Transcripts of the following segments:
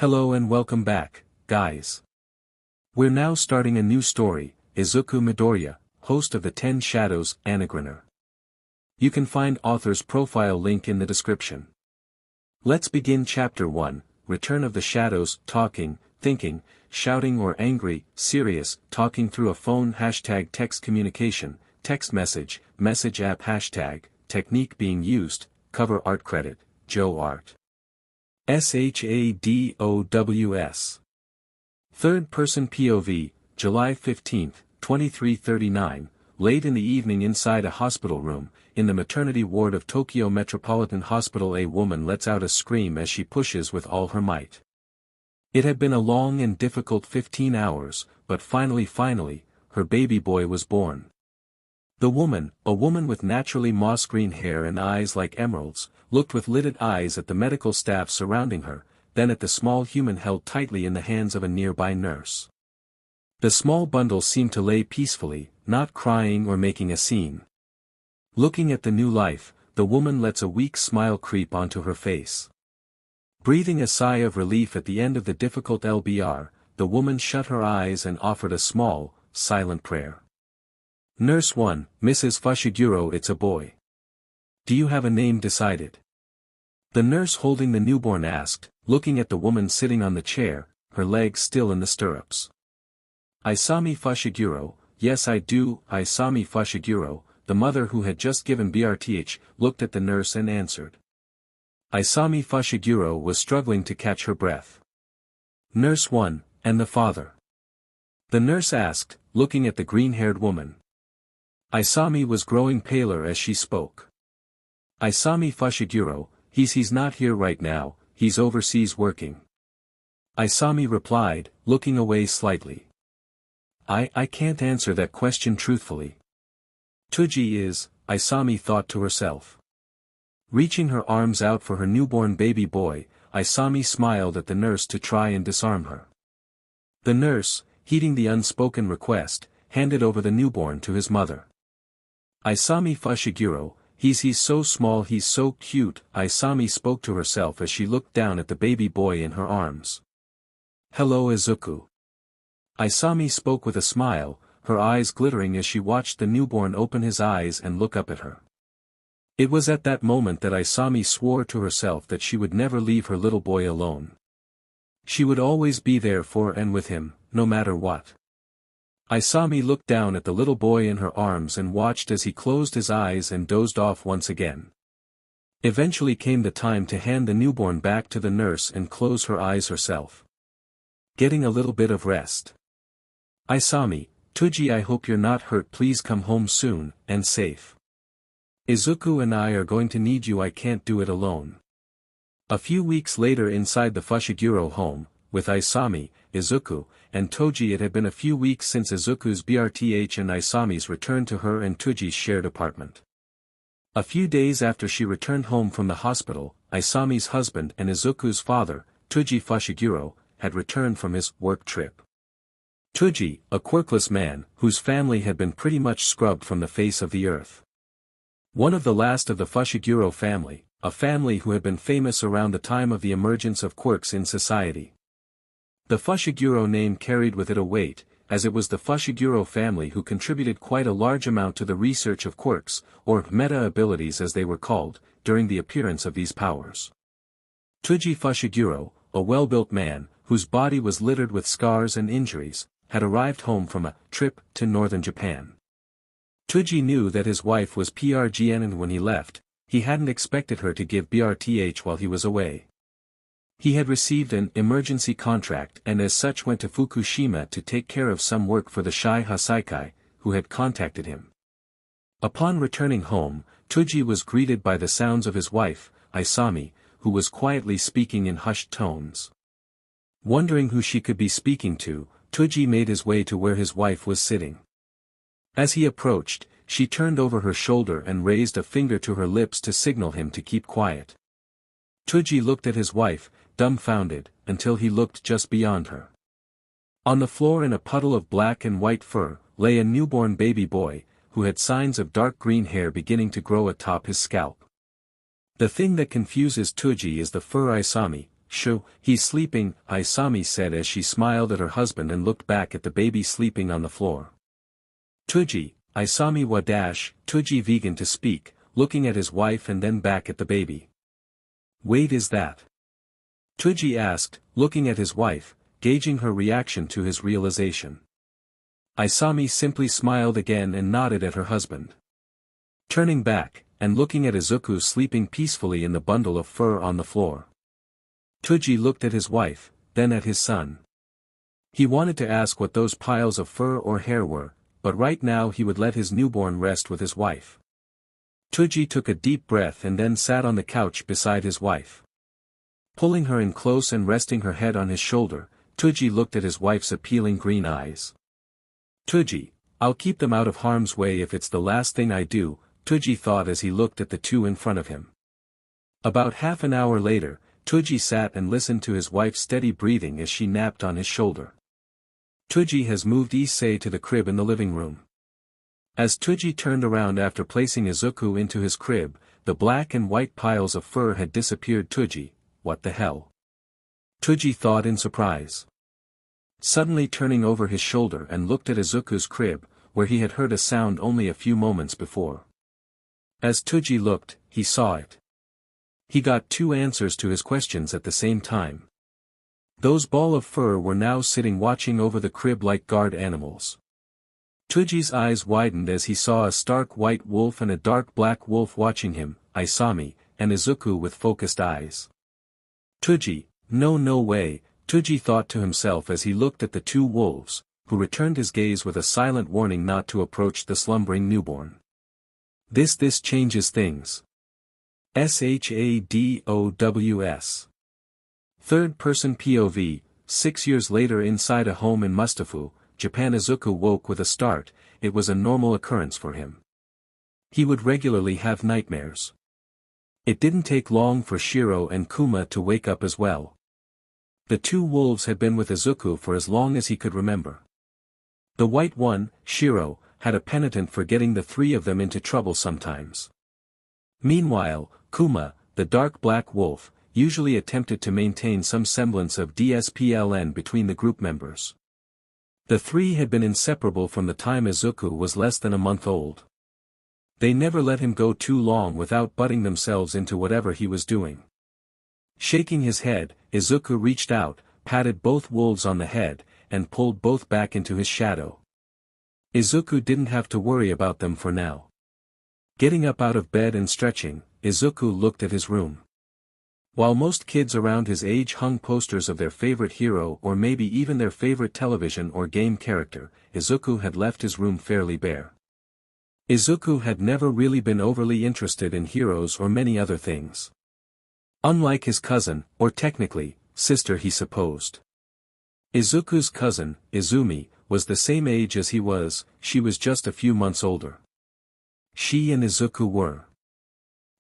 Hello and welcome back, guys. We're now starting a new story, Izuku Midorya, host of the 10 Shadows Anagraner. You can find author's profile link in the description. Let's begin Chapter 1, Return of the Shadows, talking, thinking, shouting or angry, serious, talking through a phone hashtag text communication, text message, message app hashtag, technique being used, cover art credit, Joe Art. SHADOWS. Third person POV, July 15, 2339, late in the evening inside a hospital room, in the maternity ward of Tokyo Metropolitan Hospital a woman lets out a scream as she pushes with all her might. It had been a long and difficult 15 hours, but finally, her baby boy was born. The woman, a woman with naturally moss-green hair and eyes like emeralds, looked with lidded eyes at the medical staff surrounding her, then at the small human held tightly in the hands of a nearby nurse. The small bundle seemed to lay peacefully, not crying or making a scene. Looking at the new life, the woman lets a weak smile creep onto her face. Breathing a sigh of relief at the end of the difficult LBR, the woman shut her eyes and offered a small, silent prayer. Nurse 1, Mrs. Fushiguro, it's a boy. Do you have a name decided? The nurse holding the newborn asked, looking at the woman sitting on the chair, her legs still in the stirrups. Isami Fushiguro, yes I do, Isami Fushiguro, the mother who had just given BRTH, looked at the nurse and answered. Isami Fushiguro was struggling to catch her breath. Nurse 1, and the father? The nurse asked, looking at the green-haired woman. Isami was growing paler as she spoke. Isami Fushiguro, he's not here right now, he's overseas working. Isami replied, looking away slightly. I can't answer that question truthfully. Tuji is, Isami thought to herself. Reaching her arms out for her newborn baby boy, Isami smiled at the nurse to try and disarm her. The nurse, heeding the unspoken request, handed over the newborn to his mother. Isami Fushiguro, he's so small, he's so cute, Isami spoke to herself as she looked down at the baby boy in her arms. Hello Izuku. Isami spoke with a smile, her eyes glittering as she watched the newborn open his eyes and look up at her. It was at that moment that Isami swore to herself that she would never leave her little boy alone. She would always be there for and with him, no matter what. Isami looked down at the little boy in her arms and watched as he closed his eyes and dozed off once again. Eventually came the time to hand the newborn back to the nurse and close her eyes herself. Getting a little bit of rest. Isami, Tuji, I hope you're not hurt, please come home soon, and safe. Izuku and I are going to need you, I can't do it alone. A few weeks later inside the Fushiguro home, with Isami, Izuku, and Toji. It had been a few weeks since Izuku's BRTH and Isami's return to her and Tuji's shared apartment. A few days after she returned home from the hospital, Isami's husband and Izuku's father, Tuji Fushiguro, had returned from his work trip. Tuji, a quirkless man, whose family had been pretty much scrubbed from the face of the earth. One of the last of the Fushiguro family, a family who had been famous around the time of the emergence of Quirks in society. The Fushiguro name carried with it a weight, as it was the Fushiguro family who contributed quite a large amount to the research of quirks, or meta-abilities as they were called, during the appearance of these powers. Tuji Fushiguro, a well-built man, whose body was littered with scars and injuries, had arrived home from a trip to northern Japan. Tuji knew that his wife was PRGN, and when he left, he hadn't expected her to give BRTH while he was away. He had received an emergency contract and as such went to Fukushima to take care of some work for the Shai Hasaikai, who had contacted him. Upon returning home, Tuji was greeted by the sounds of his wife, Isami, who was quietly speaking in hushed tones. Wondering who she could be speaking to, Tuji made his way to where his wife was sitting. As he approached, she turned over her shoulder and raised a finger to her lips to signal him to keep quiet. Tuji looked at his wife, dumbfounded, until he looked just beyond her. On the floor in a puddle of black and white fur, lay a newborn baby boy, who had signs of dark green hair beginning to grow atop his scalp. The thing that confuses Tuji is the fur Isami, "Shoo, he's sleeping," Isami said as she smiled at her husband and looked back at the baby sleeping on the floor. "Tuji, Isami wa dash," Tuji began to speak, looking at his wife and then back at the baby. "Wait, is that?" Tuji asked, looking at his wife, gauging her reaction to his realization. Isami simply smiled again and nodded at her husband. Turning back, and looking at Izuku sleeping peacefully in the bundle of fur on the floor. Tuji looked at his wife, then at his son. He wanted to ask what those piles of fur or hair were, but right now he would let his newborn rest with his wife. Tuji took a deep breath and then sat on the couch beside his wife. Pulling her in close and resting her head on his shoulder, Tuji looked at his wife's appealing green eyes. "Tuji, I'll keep them out of harm's way if it's the last thing I do," Tuji thought as he looked at the two in front of him. About half an hour later, Tuji sat and listened to his wife's steady breathing as she napped on his shoulder. Tuji has moved Issei to the crib in the living room. As Tuji turned around after placing Izuku into his crib, the black and white piles of fur had disappeared. "Tuji, what the hell?" Tuji thought in surprise. Suddenly turning over his shoulder and looked at Izuku's crib, where he had heard a sound only a few moments before. As Tuji looked, he saw it. He got two answers to his questions at the same time. Those ball of fur were now sitting watching over the crib like guard animals. Tuji's eyes widened as he saw a stark white wolf and a dark black wolf watching him, Isami, and Izuku with focused eyes. "Tuji, no way," Tuji thought to himself as he looked at the two wolves, who returned his gaze with a silent warning not to approach the slumbering newborn. This changes things. SHADOWS. Third-person POV, 6 years later inside a home in Mustafu, Japan. Izuku woke with a start. It was a normal occurrence for him. He would regularly have nightmares. It didn't take long for Shiro and Kuma to wake up as well. The two wolves had been with Izuku for as long as he could remember. The white one, Shiro, had a penitent for getting the three of them into trouble sometimes. Meanwhile, Kuma, the dark black wolf, usually attempted to maintain some semblance of discipline between the group members. The three had been inseparable from the time Izuku was less than a month old. They never let him go too long without butting themselves into whatever he was doing. Shaking his head, Izuku reached out, patted both wolves on the head, and pulled both back into his shadow. Izuku didn't have to worry about them for now. Getting up out of bed and stretching, Izuku looked at his room. While most kids around his age hung posters of their favorite hero or maybe even their favorite television or game character, Izuku had left his room fairly bare. Izuku had never really been overly interested in heroes or many other things. Unlike his cousin, or technically, sister he supposed. Izuku's cousin, Izumi, was the same age as he was, she was just a few months older. She and Izuku were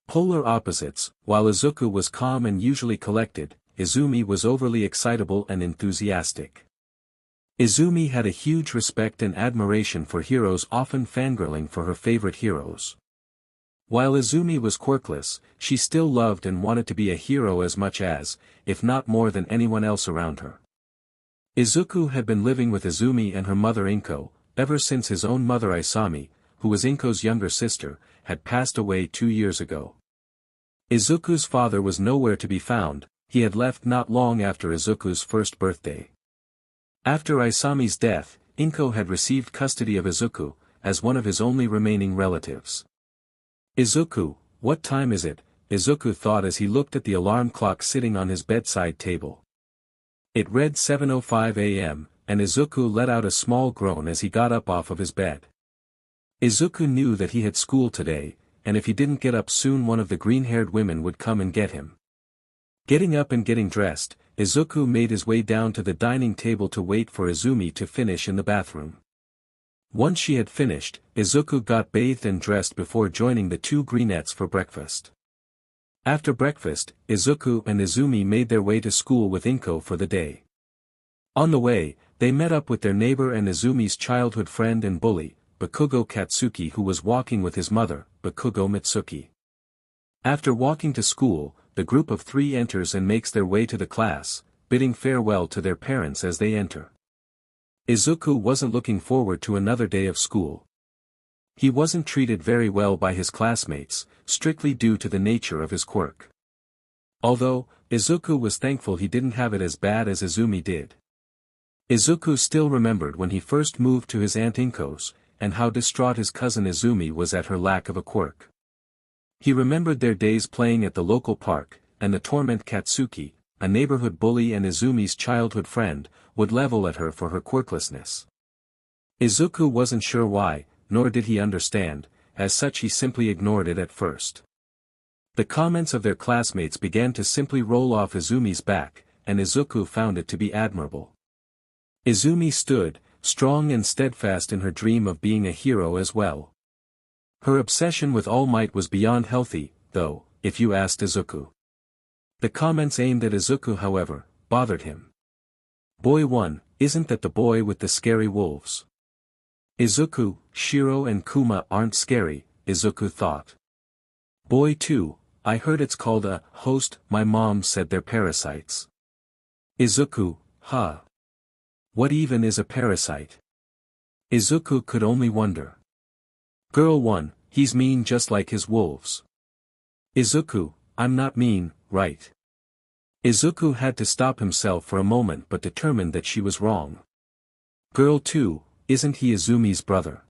polar opposites. While Izuku was calm and usually collected, Izumi was overly excitable and enthusiastic. Izumi had a huge respect and admiration for heroes, often fangirling for her favorite heroes. While Izumi was quirkless, she still loved and wanted to be a hero as much as, if not more than anyone else around her. Izuku had been living with Izumi and her mother Inko, ever since his own mother Isami, who was Inko's younger sister, had passed away 2 years ago. Izuku's father was nowhere to be found. He had left not long after Izuku's first birthday. After Isami's death, Inko had received custody of Izuku, as one of his only remaining relatives. "Izuku, what time is it?" Izuku thought as he looked at the alarm clock sitting on his bedside table. It read 7:05 a.m., and Izuku let out a small groan as he got up off of his bed. Izuku knew that he had school today, and if he didn't get up soon one of the green-haired women would come and get him. Getting up and getting dressed, Izuku made his way down to the dining table to wait for Izumi to finish in the bathroom. Once she had finished, Izuku got bathed and dressed before joining the two greenettes for breakfast. After breakfast, Izuku and Izumi made their way to school with Inko for the day. On the way, they met up with their neighbor and Izumi's childhood friend and bully, Bakugo Katsuki, who was walking with his mother, Bakugo Mitsuki. After walking to school, the group of 3 enters and makes their way to the class, bidding farewell to their parents as they enter. Izuku wasn't looking forward to another day of school. He wasn't treated very well by his classmates, strictly due to the nature of his quirk. Although, Izuku was thankful he didn't have it as bad as Izumi did. Izuku still remembered when he first moved to his Aunt Inko's, and how distraught his cousin Izumi was at her lack of a quirk. He remembered their days playing at the local park, and the torment Katsuki, a neighborhood bully and Izumi's childhood friend, would level at her for her quirklessness. Izuku wasn't sure why, nor did he understand, as such he simply ignored it at first. The comments of their classmates began to simply roll off Izumi's back, and Izuku found it to be admirable. Izumi stood, strong and steadfast in her dream of being a hero as well. Her obsession with All Might was beyond healthy, though, if you asked Izuku. The comments aimed at Izuku however, bothered him. Boy 1, isn't that the boy with the scary wolves? Izuku, Shiro and Kuma aren't scary, Izuku thought. Boy 2, I heard it's called a host, my mom said they're parasites. Izuku, huh? What even is a parasite? Izuku could only wonder. Girl 1, he's mean just like his wolves. Izuku, I'm not mean, right? Izuku had to stop himself for a moment but determined that she was wrong. Girl 2, isn't he Izumi's brother?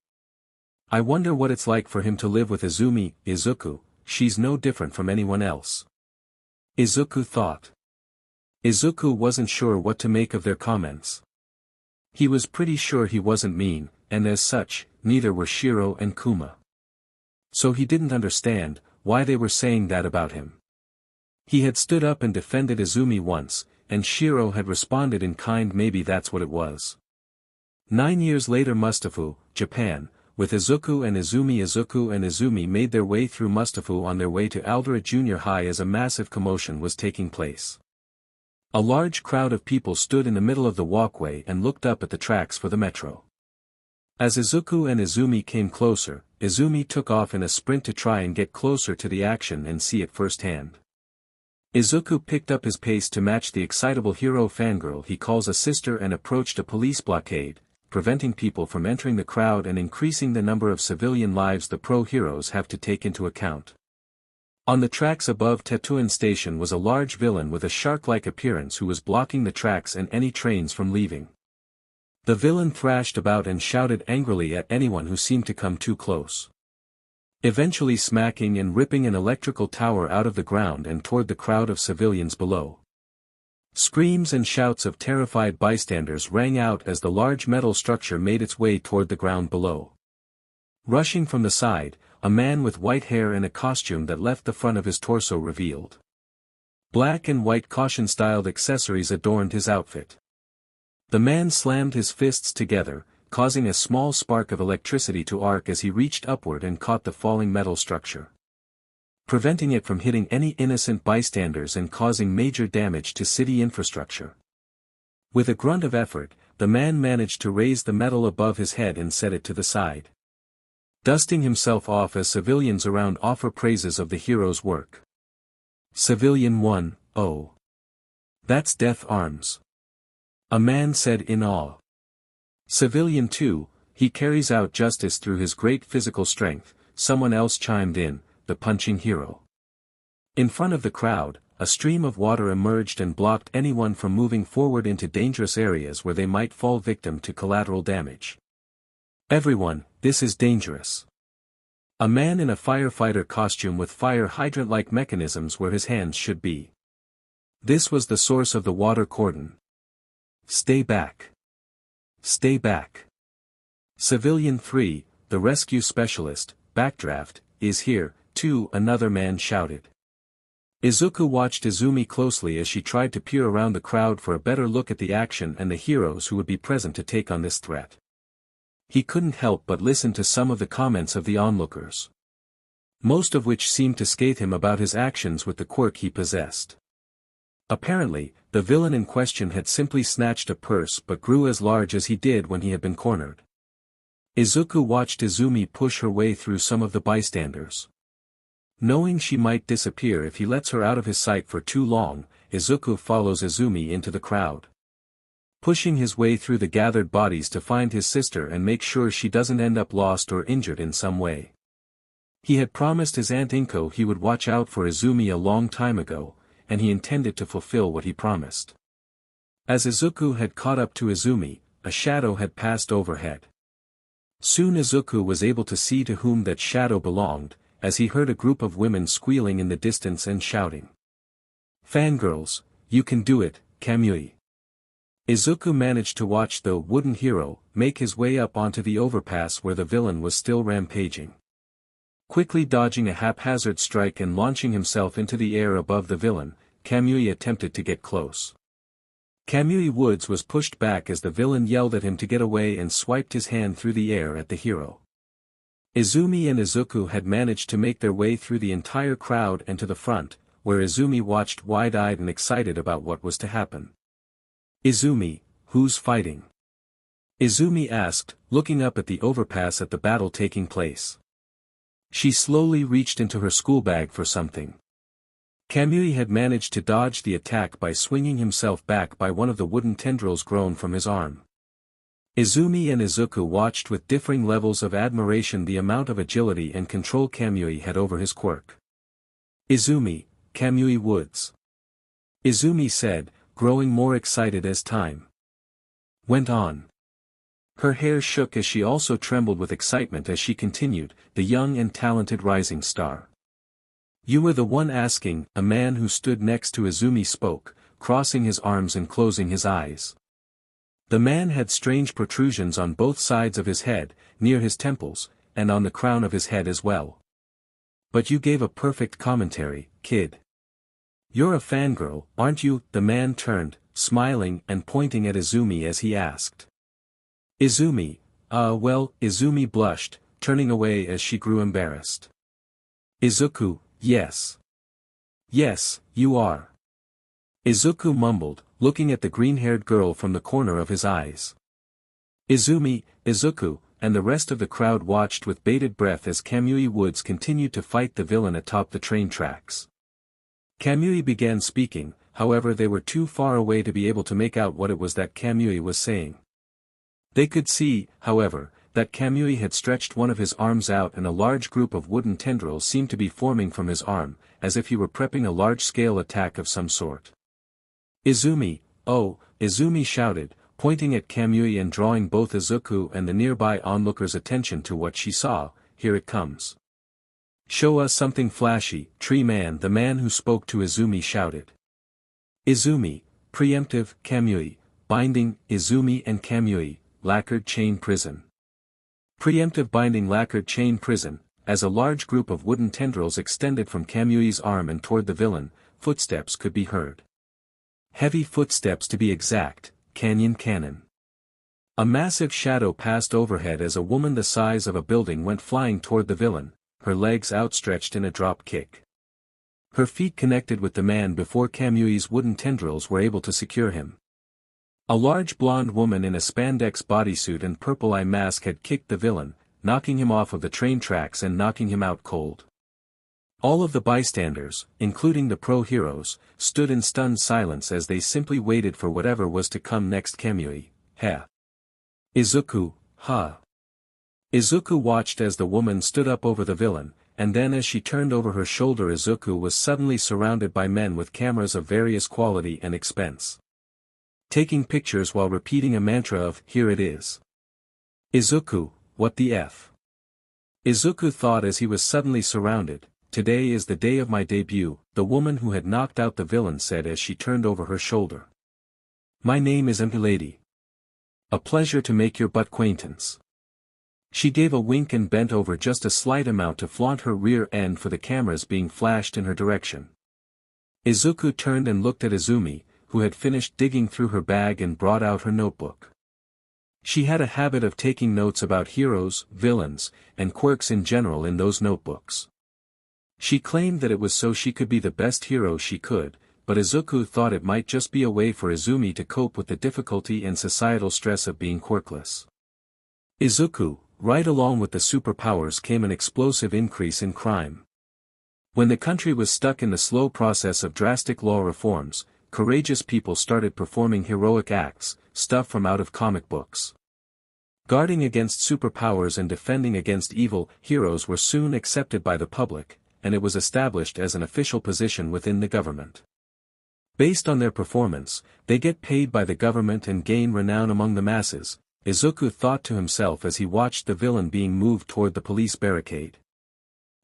I wonder what it's like for him to live with Izumi. Izuku, she's no different from anyone else. Izuku thought. Izuku wasn't sure what to make of their comments. He was pretty sure he wasn't mean, and as such, neither were Shiro and Kuma. So he didn't understand why they were saying that about him. He had stood up and defended Izumi once, and Shiro had responded in kind. Maybe that's what it was. 9 years later, Mustafu, Japan, with Izuku and Izumi. Izuku and Izumi made their way through Mustafu on their way to Aldera Junior High as a massive commotion was taking place. A large crowd of people stood in the middle of the walkway and looked up at the tracks for the metro. As Izuku and Izumi came closer, Izumi took off in a sprint to try and get closer to the action and see it firsthand. Izuku picked up his pace to match the excitable hero fangirl he calls a sister and approached a police blockade, preventing people from entering the crowd and increasing the number of civilian lives the pro-heroes have to take into account. On the tracks above Tetsuan Station was a large villain with a shark-like appearance who was blocking the tracks and any trains from leaving. The villain thrashed about and shouted angrily at anyone who seemed to come too close. Eventually smacking and ripping an electrical tower out of the ground and toward the crowd of civilians below. Screams and shouts of terrified bystanders rang out as the large metal structure made its way toward the ground below. Rushing from the side, a man with white hair and a costume that left the front of his torso revealed. Black and white caution-styled accessories adorned his outfit. The man slammed his fists together, causing a small spark of electricity to arc as he reached upward and caught the falling metal structure, preventing it from hitting any innocent bystanders and causing major damage to city infrastructure. With a grunt of effort, the man managed to raise the metal above his head and set it to the side, dusting himself off as civilians around offer praises of the hero's work. Civilian 1, oh. That's Death Arms. A man said in awe. Civilian 2, he carries out justice through his great physical strength, someone else chimed in, the punching hero. In front of the crowd, a stream of water emerged and blocked anyone from moving forward into dangerous areas where they might fall victim to collateral damage. Everyone, this is dangerous. A man in a firefighter costume with fire hydrant-like mechanisms where his hands should be. This was the source of the water cordon. Stay back. Stay back. Civilian 3, the rescue specialist, Backdraft, is here, too, another man shouted. Izuku watched Izumi closely as she tried to peer around the crowd for a better look at the action and the heroes who would be present to take on this threat. He couldn't help but listen to some of the comments of the onlookers, most of which seemed to scathe him about his actions with the quirk he possessed. Apparently, the villain in question had simply snatched a purse but grew as large as he did when he had been cornered. Izuku watched Izumi push her way through some of the bystanders. Knowing she might disappear if he lets her out of his sight for too long, Izuku follows Izumi into the crowd. Pushing his way through the gathered bodies to find his sister and make sure she doesn't end up lost or injured in some way. He had promised his Aunt Inko he would watch out for Izumi a long time ago, and he intended to fulfill what he promised. As Izuku had caught up to Izumi, a shadow had passed overhead. Soon Izuku was able to see to whom that shadow belonged, as he heard a group of women squealing in the distance and shouting. "Fangirls, you can do it, Kamui." Izuku managed to watch the wooden hero make his way up onto the overpass where the villain was still rampaging. Quickly dodging a haphazard strike and launching himself into the air above the villain, Kamui attempted to get close. Kamui Woods was pushed back as the villain yelled at him to get away and swiped his hand through the air at the hero. Izumi and Izuku had managed to make their way through the entire crowd and to the front, where Izumi watched wide-eyed and excited about what was to happen. "Izumi, who's fighting?" Izumi asked, looking up at the overpass at the battle taking place. She slowly reached into her school bag for something. Kamui had managed to dodge the attack by swinging himself back by one of the wooden tendrils grown from his arm. Izumi and Izuku watched with differing levels of admiration the amount of agility and control Kamui had over his quirk. "Izumi, Kamui Woods," Izumi said, growing more excited as time went on. Her hair shook as she also trembled with excitement as she continued, "The young and talented rising star. You were the one asking," a man who stood next to Izumi spoke, crossing his arms and closing his eyes. The man had strange protrusions on both sides of his head, near his temples, and on the crown of his head as well. "But you gave a perfect commentary, kid. You're a fangirl, aren't you?" The man turned, smiling and pointing at Izumi as he asked. Izumi, well, Izumi blushed, turning away as she grew embarrassed. Izuku, yes. Yes, you are. Izuku mumbled, looking at the green-haired girl from the corner of his eyes. Izumi, Izuku, and the rest of the crowd watched with bated breath as Kamui Woods continued to fight the villain atop the train tracks. Kamui began speaking, however they were too far away to be able to make out what it was that Kamui was saying. They could see, however, that Kamui had stretched one of his arms out and a large group of wooden tendrils seemed to be forming from his arm, as if he were prepping a large-scale attack of some sort. Izumi, oh, Izumi shouted, pointing at Kamui and drawing both Izuku and the nearby onlookers' attention to what she saw. "Here it comes. Show us something flashy, Tree Man," the man who spoke to Izumi shouted. Izumi, preemptive, Kamui, binding, Izumi and Kamui, lacquered chain prison. Preemptive binding lacquered chain prison, as a large group of wooden tendrils extended from Kamui's arm and toward the villain, footsteps could be heard. Heavy footsteps to be exact, cannon. A massive shadow passed overhead as a woman the size of a building went flying toward the villain, her legs outstretched in a drop kick. Her feet connected with the man before Kamui's wooden tendrils were able to secure him. A large blonde woman in a spandex bodysuit and purple eye mask had kicked the villain, knocking him off of the train tracks and knocking him out cold. All of the bystanders, including the pro-heroes, stood in stunned silence as they simply waited for whatever was to come next. Kamui, ha. Izuku, ha. Izuku watched as the woman stood up over the villain, and then as she turned over her shoulder Izuku was suddenly surrounded by men with cameras of various quality and expense, taking pictures while repeating a mantra of, "Here it is." Izuku, what the F? Izuku thought as he was suddenly surrounded. "Today is the day of my debut," the woman who had knocked out the villain said as she turned over her shoulder. "My name is Lady. A pleasure to make your acquaintance." She gave a wink and bent over just a slight amount to flaunt her rear end for the cameras being flashed in her direction. Izuku turned and looked at Izumi, who had finished digging through her bag and brought out her notebook. She had a habit of taking notes about heroes, villains, and quirks in general in those notebooks. She claimed that it was so she could be the best hero she could, but Izuku thought it might just be a way for Izumi to cope with the difficulty and societal stress of being quirkless. Izuku, right along with the superpowers came an explosive increase in crime. When the country was stuck in the slow process of drastic law reforms, courageous people started performing heroic acts, stuff from out of comic books. Guarding against superpowers and defending against evil, heroes were soon accepted by the public, and it was established as an official position within the government. Based on their performance, they get paid by the government and gain renown among the masses, Izuku thought to himself as he watched the villain being moved toward the police barricade.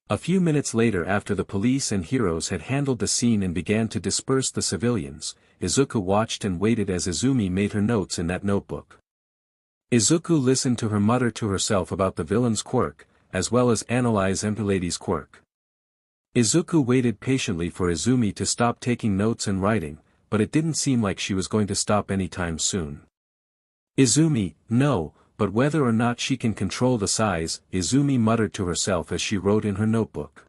A few minutes later, after the police and heroes had handled the scene and began to disperse the civilians, Izuku watched and waited as Izumi made her notes in that notebook. Izuku listened to her mutter to herself about the villain's quirk, as well as analyze Empulady's quirk. Izuku waited patiently for Izumi to stop taking notes and writing, but it didn't seem like she was going to stop anytime soon. Izumi, no, but whether or not she can control the size, Izumi muttered to herself as she wrote in her notebook.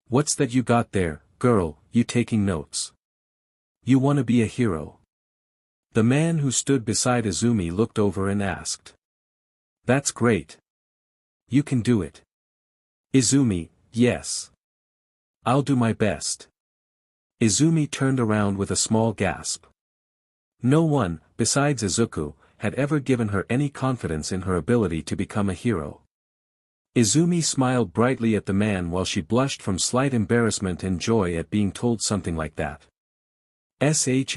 What's that you got there, girl, you taking notes? You wanna be a hero? The man who stood beside Izumi looked over and asked. That's great. You can do it. Izumi, yes. I'll do my best. Izumi turned around with a small gasp. No one, besides Izuku, had ever given her any confidence in her ability to become a hero. Izumi smiled brightly at the man while she blushed from slight embarrassment and joy at being told something like that. SHADOWS.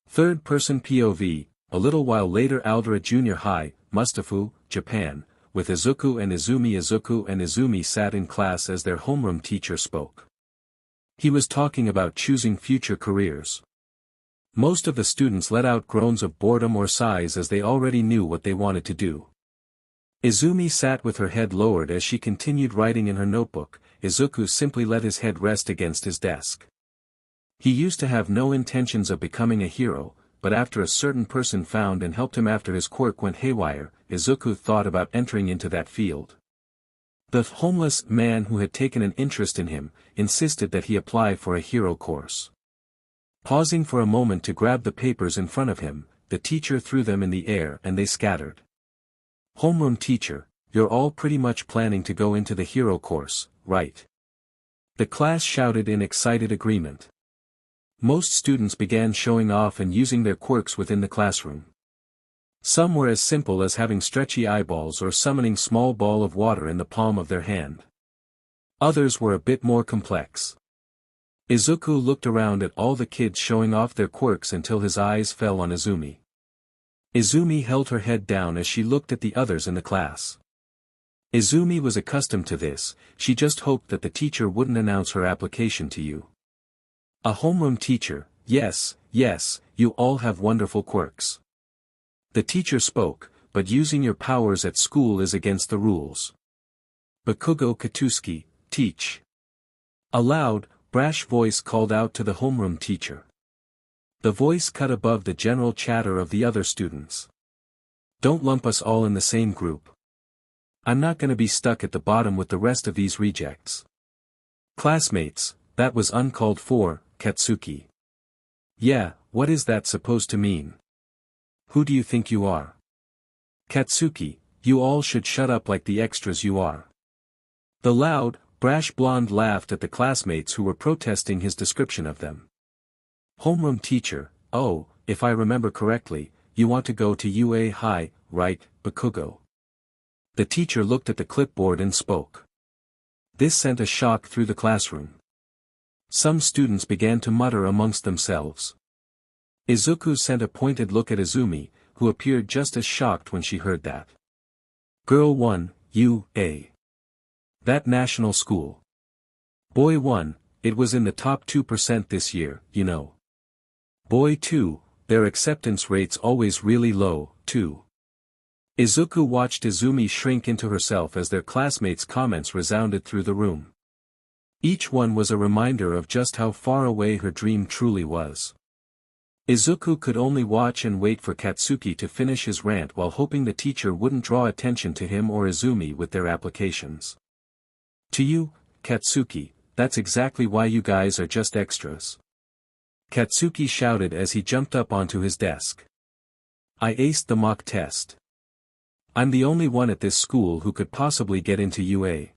Third-person POV, a little while later Aldera Junior High, Mustafu, Japan, with Izuku and Izumi. Izuku and Izumi sat in class as their homeroom teacher spoke. He was talking about choosing future careers. Most of the students let out groans of boredom or sighs as they already knew what they wanted to do. Izumi sat with her head lowered as she continued writing in her notebook. Izuku simply let his head rest against his desk. He used to have no intentions of becoming a hero, but after a certain person found and helped him after his quirk went haywire, Izuku thought about entering into that field. The homeless man who had taken an interest in him, insisted that he apply for a hero course. Pausing for a moment to grab the papers in front of him, the teacher threw them in the air and they scattered. Homeroom teacher, you're all pretty much planning to go into the hero course, right? The class shouted in excited agreement. Most students began showing off and using their quirks within the classroom. Some were as simple as having stretchy eyeballs or summoning small ball of water in the palm of their hand. Others were a bit more complex. Izuku looked around at all the kids showing off their quirks until his eyes fell on Izumi. Izumi held her head down as she looked at the others in the class. Izumi was accustomed to this, she just hoped that the teacher wouldn't announce her application to you. A homeroom teacher, yes, you all have wonderful quirks. The teacher spoke, but using your powers at school is against the rules. Bakugo Katuski, teach. A loud, brash voice called out to the homeroom teacher. The voice cut above the general chatter of the other students. Don't lump us all in the same group. I'm not gonna be stuck at the bottom with the rest of these rejects. Classmates, that was uncalled for, Katsuki. Yeah, what is that supposed to mean? Who do you think you are? Katsuki, you all should shut up like the extras you are. The loud, brash blonde laughed at the classmates who were protesting his description of them. Homeroom teacher, oh, if I remember correctly, you want to go to UA High, right, Bakugo? The teacher looked at the clipboard and spoke. This sent a shock through the classroom. Some students began to mutter amongst themselves. Izuku sent a pointed look at Izumi, who appeared just as shocked when she heard that. Girl 1, UA. That national school. Boy 1, it was in the top 2% this year, you know. Boy 2, their acceptance rate's always really low, too. Izuku watched Izumi shrink into herself as their classmates' comments resounded through the room. Each one was a reminder of just how far away her dream truly was. Izuku could only watch and wait for Katsuki to finish his rant while hoping the teacher wouldn't draw attention to him or Izumi with their applications. To you, Katsuki, that's exactly why you guys are just extras. Katsuki shouted as he jumped up onto his desk. I aced the mock test. I'm the only one at this school who could possibly get into UA.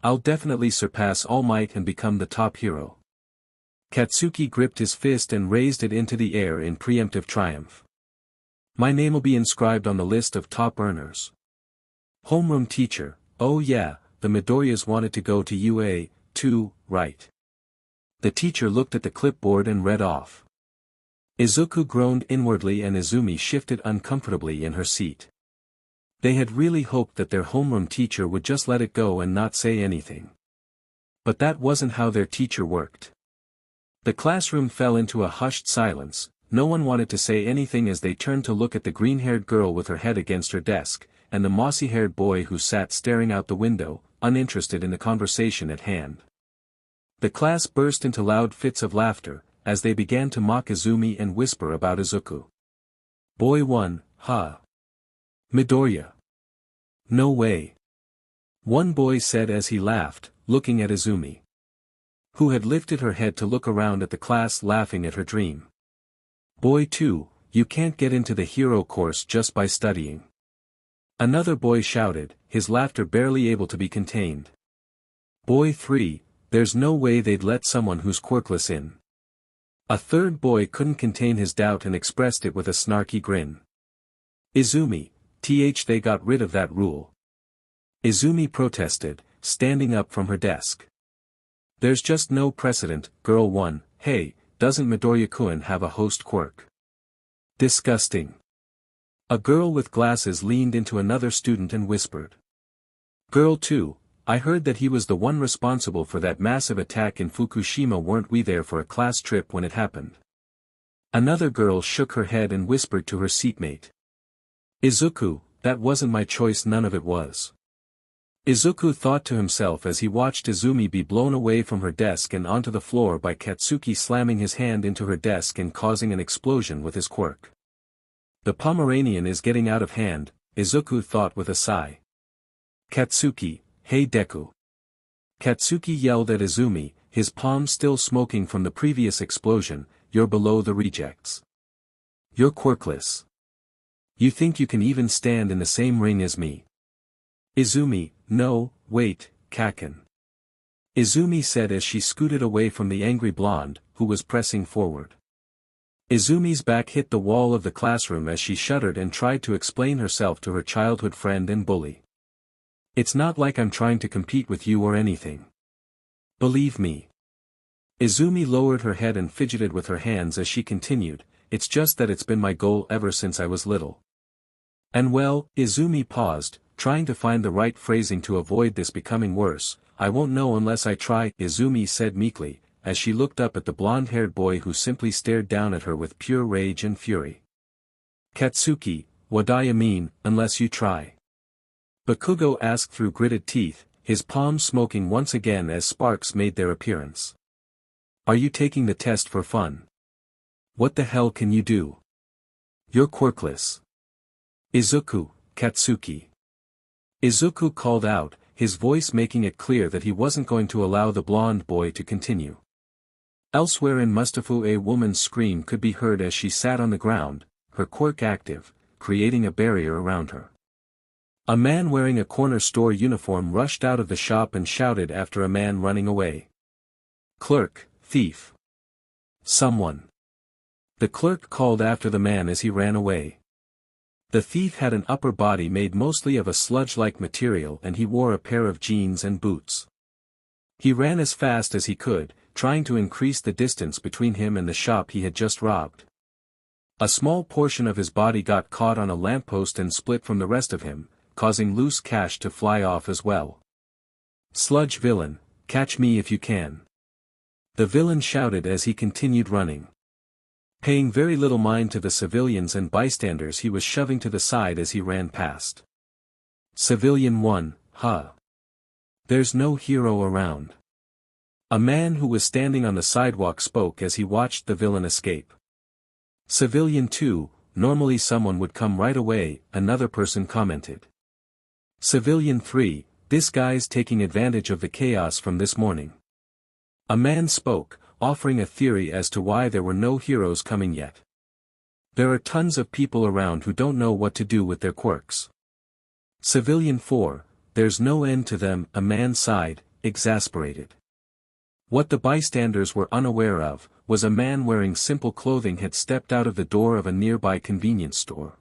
I'll definitely surpass All Might and become the top hero. Katsuki gripped his fist and raised it into the air in preemptive triumph. My name'll be inscribed on the list of top earners. Homeroom teacher, oh yeah, the Midoryas wanted to go to UA, too, right? The teacher looked at the clipboard and read off. Izuku groaned inwardly and Izumi shifted uncomfortably in her seat. They had really hoped that their homeroom teacher would just let it go and not say anything. But that wasn't how their teacher worked. The classroom fell into a hushed silence, no one wanted to say anything as they turned to look at the green-haired girl with her head against her desk, and the mossy-haired boy who sat staring out the window, uninterested in the conversation at hand. The class burst into loud fits of laughter, as they began to mock Izumi and whisper about Izuku. Boy 1, huh? Midorya. No way. One boy said as he laughed, looking at Izumi, who had lifted her head to look around at the class laughing at her dream. Boy 2, you can't get into the hero course just by studying. Another boy shouted, his laughter barely able to be contained. Boy 3, there's no way they'd let someone who's quirkless in. A third boy couldn't contain his doubt and expressed it with a snarky grin. Izumi, they got rid of that rule. Izumi protested, standing up from her desk. There's just no precedent, girl 1, hey, doesn't Midorya-kun have a host quirk? Disgusting. A girl with glasses leaned into another student and whispered. Girl 2, I heard that he was the one responsible for that massive attack in Fukushima. Weren't we there for a class trip when it happened? Another girl shook her head and whispered to her seatmate. Izuku, that wasn't my choice, none of it was. Izuku thought to himself as he watched Izumi be blown away from her desk and onto the floor by Katsuki slamming his hand into her desk and causing an explosion with his quirk. The Pomeranian is getting out of hand, Izuku thought with a sigh. Katsuki, hey Deku. Katsuki yelled at Izumi, his palm still smoking from the previous explosion, you're below the rejects. You're quirkless. You think you can even stand in the same ring as me? Izumi, no, wait, Kaken. Izumi said as she scooted away from the angry blonde, who was pressing forward. Izumi's back hit the wall of the classroom as she shuddered and tried to explain herself to her childhood friend and bully. It's not like I'm trying to compete with you or anything. Believe me. Izumi lowered her head and fidgeted with her hands as she continued, it's just that it's been my goal ever since I was little. And well, Izumi paused, trying to find the right phrasing to avoid this becoming worse. I won't know unless I try, Izumi said meekly, as she looked up at the blonde-haired boy who simply stared down at her with pure rage and fury. Katsuki, what do you mean, unless you try? Bakugo asked through gritted teeth, his palms smoking once again as sparks made their appearance. Are you taking the test for fun? What the hell can you do? You're quirkless. Izuku, Katsuki. Izuku called out, his voice making it clear that he wasn't going to allow the blonde boy to continue. Elsewhere in Mustafu, a woman's scream could be heard as she sat on the ground, her quirk active, creating a barrier around her. A man wearing a corner store uniform rushed out of the shop and shouted after a man running away. Clerk, thief. Someone. The clerk called after the man as he ran away. The thief had an upper body made mostly of a sludge-like material and he wore a pair of jeans and boots. He ran as fast as he could, trying to increase the distance between him and the shop he had just robbed. A small portion of his body got caught on a lamppost and split from the rest of him, causing loose cash to fly off as well. Sludge villain, catch me if you can. The villain shouted as he continued running. Paying very little mind to the civilians and bystanders he was shoving to the side as he ran past. Civilian 1, huh? There's no hero around. A man who was standing on the sidewalk spoke as he watched the villain escape. Civilian 2, normally someone would come right away, another person commented. Civilian 3, this guy's taking advantage of the chaos from this morning. A man spoke, offering a theory as to why there were no heroes coming yet. There are tons of people around who don't know what to do with their quirks. Civilian 4, there's no end to them, a man sighed, exasperated. What the bystanders were unaware of, was a man wearing simple clothing had stepped out of the door of a nearby convenience store.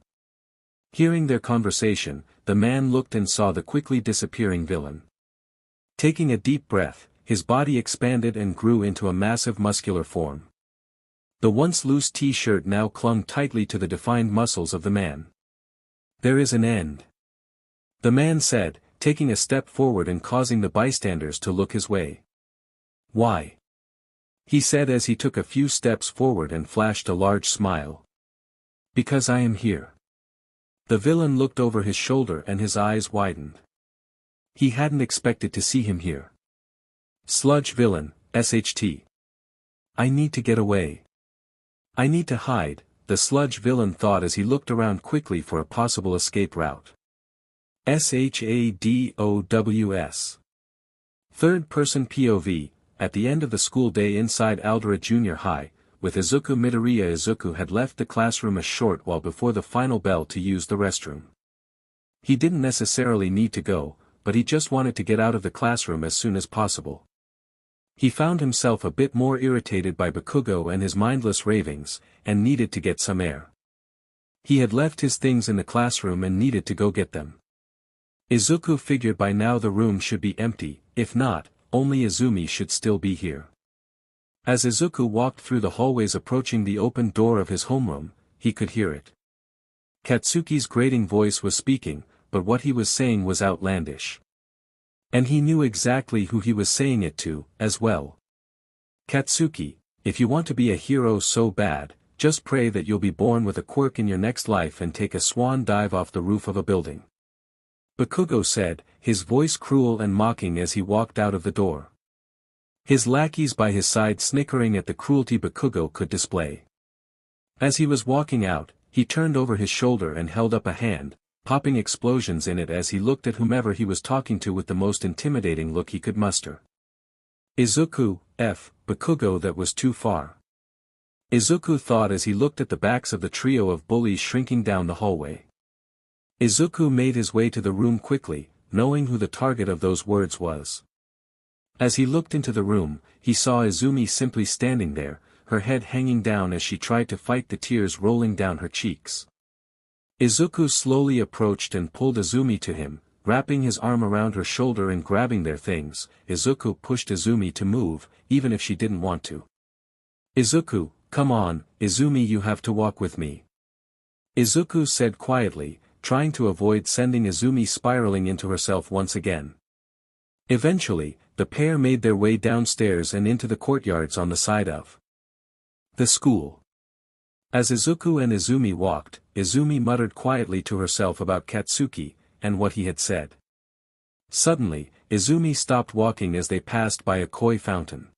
Hearing their conversation, the man looked and saw the quickly disappearing villain. Taking a deep breath, his body expanded and grew into a massive muscular form. The once loose t-shirt now clung tightly to the defined muscles of the man. "There is an end," the man said, taking a step forward and causing the bystanders to look his way. "Why?" he said as he took a few steps forward and flashed a large smile. "Because I am here." The villain looked over his shoulder and his eyes widened. He hadn't expected to see him here. "Sludge villain, SHT. I need to get away. I need to hide," the sludge villain thought as he looked around quickly for a possible escape route. SHADOWS. Third-person POV, at the end of the school day inside Aldera Junior High, with Izuku Midorya. Izuku had left the classroom a short while before the final bell to use the restroom. He didn't necessarily need to go, but he just wanted to get out of the classroom as soon as possible. He found himself a bit more irritated by Bakugo and his mindless ravings, and needed to get some air. He had left his things in the classroom and needed to go get them. Izuku figured by now the room should be empty, if not, only Izumi should still be here. As Izuku walked through the hallways approaching the open door of his homeroom, he could hear it. Katsuki's grating voice was speaking, but what he was saying was outlandish. And he knew exactly who he was saying it to, as well. "Katsuki, if you want to be a hero so bad, just pray that you'll be born with a quirk in your next life and take a swan dive off the roof of a building," Bakugo said, his voice cruel and mocking as he walked out of the door. His lackeys by his side snickering at the cruelty Bakugo could display. As he was walking out, he turned over his shoulder and held up a hand, popping explosions in it as he looked at whomever he was talking to with the most intimidating look he could muster. "Izuku, Bakugo, that was too far," Izuku thought as he looked at the backs of the trio of bullies shrinking down the hallway. Izuku made his way to the room quickly, knowing who the target of those words was. As he looked into the room, he saw Izumi simply standing there, her head hanging down as she tried to fight the tears rolling down her cheeks. Izuku slowly approached and pulled Izumi to him, wrapping his arm around her shoulder and grabbing their things. Izuku pushed Izumi to move, even if she didn't want to. "Izuku, come on, Izumi, you have to walk with me," Izuku said quietly, trying to avoid sending Izumi spiraling into herself once again. Eventually, the pair made their way downstairs and into the courtyards on the side of the school. As Izuku and Izumi walked, Izumi muttered quietly to herself about Katsuki, and what he had said. Suddenly, Izumi stopped walking as they passed by a koi fountain.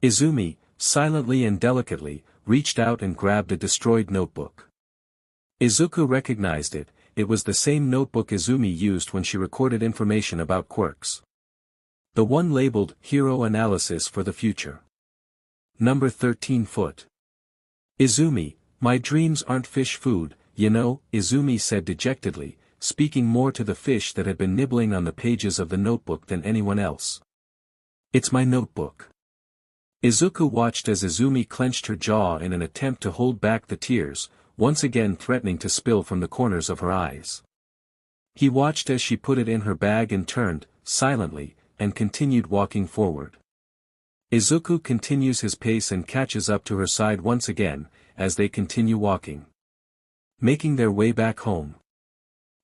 Izumi, silently and delicately, reached out and grabbed a destroyed notebook. Izuku recognized it. It was the same notebook Izumi used when she recorded information about Quirks. The one labeled, Hero Analysis for the Future. Number 13 foot. "Izumi, my dreams aren't fish food, you know," Izumi said dejectedly, speaking more to the fish that had been nibbling on the pages of the notebook than anyone else. "It's my notebook." Izuku watched as Izumi clenched her jaw in an attempt to hold back the tears, once again threatening to spill from the corners of her eyes. He watched as she put it in her bag and turned, silently, and continued walking forward. Izuku continues his pace and catches up to her side once again, as they continue walking. Making their way back home.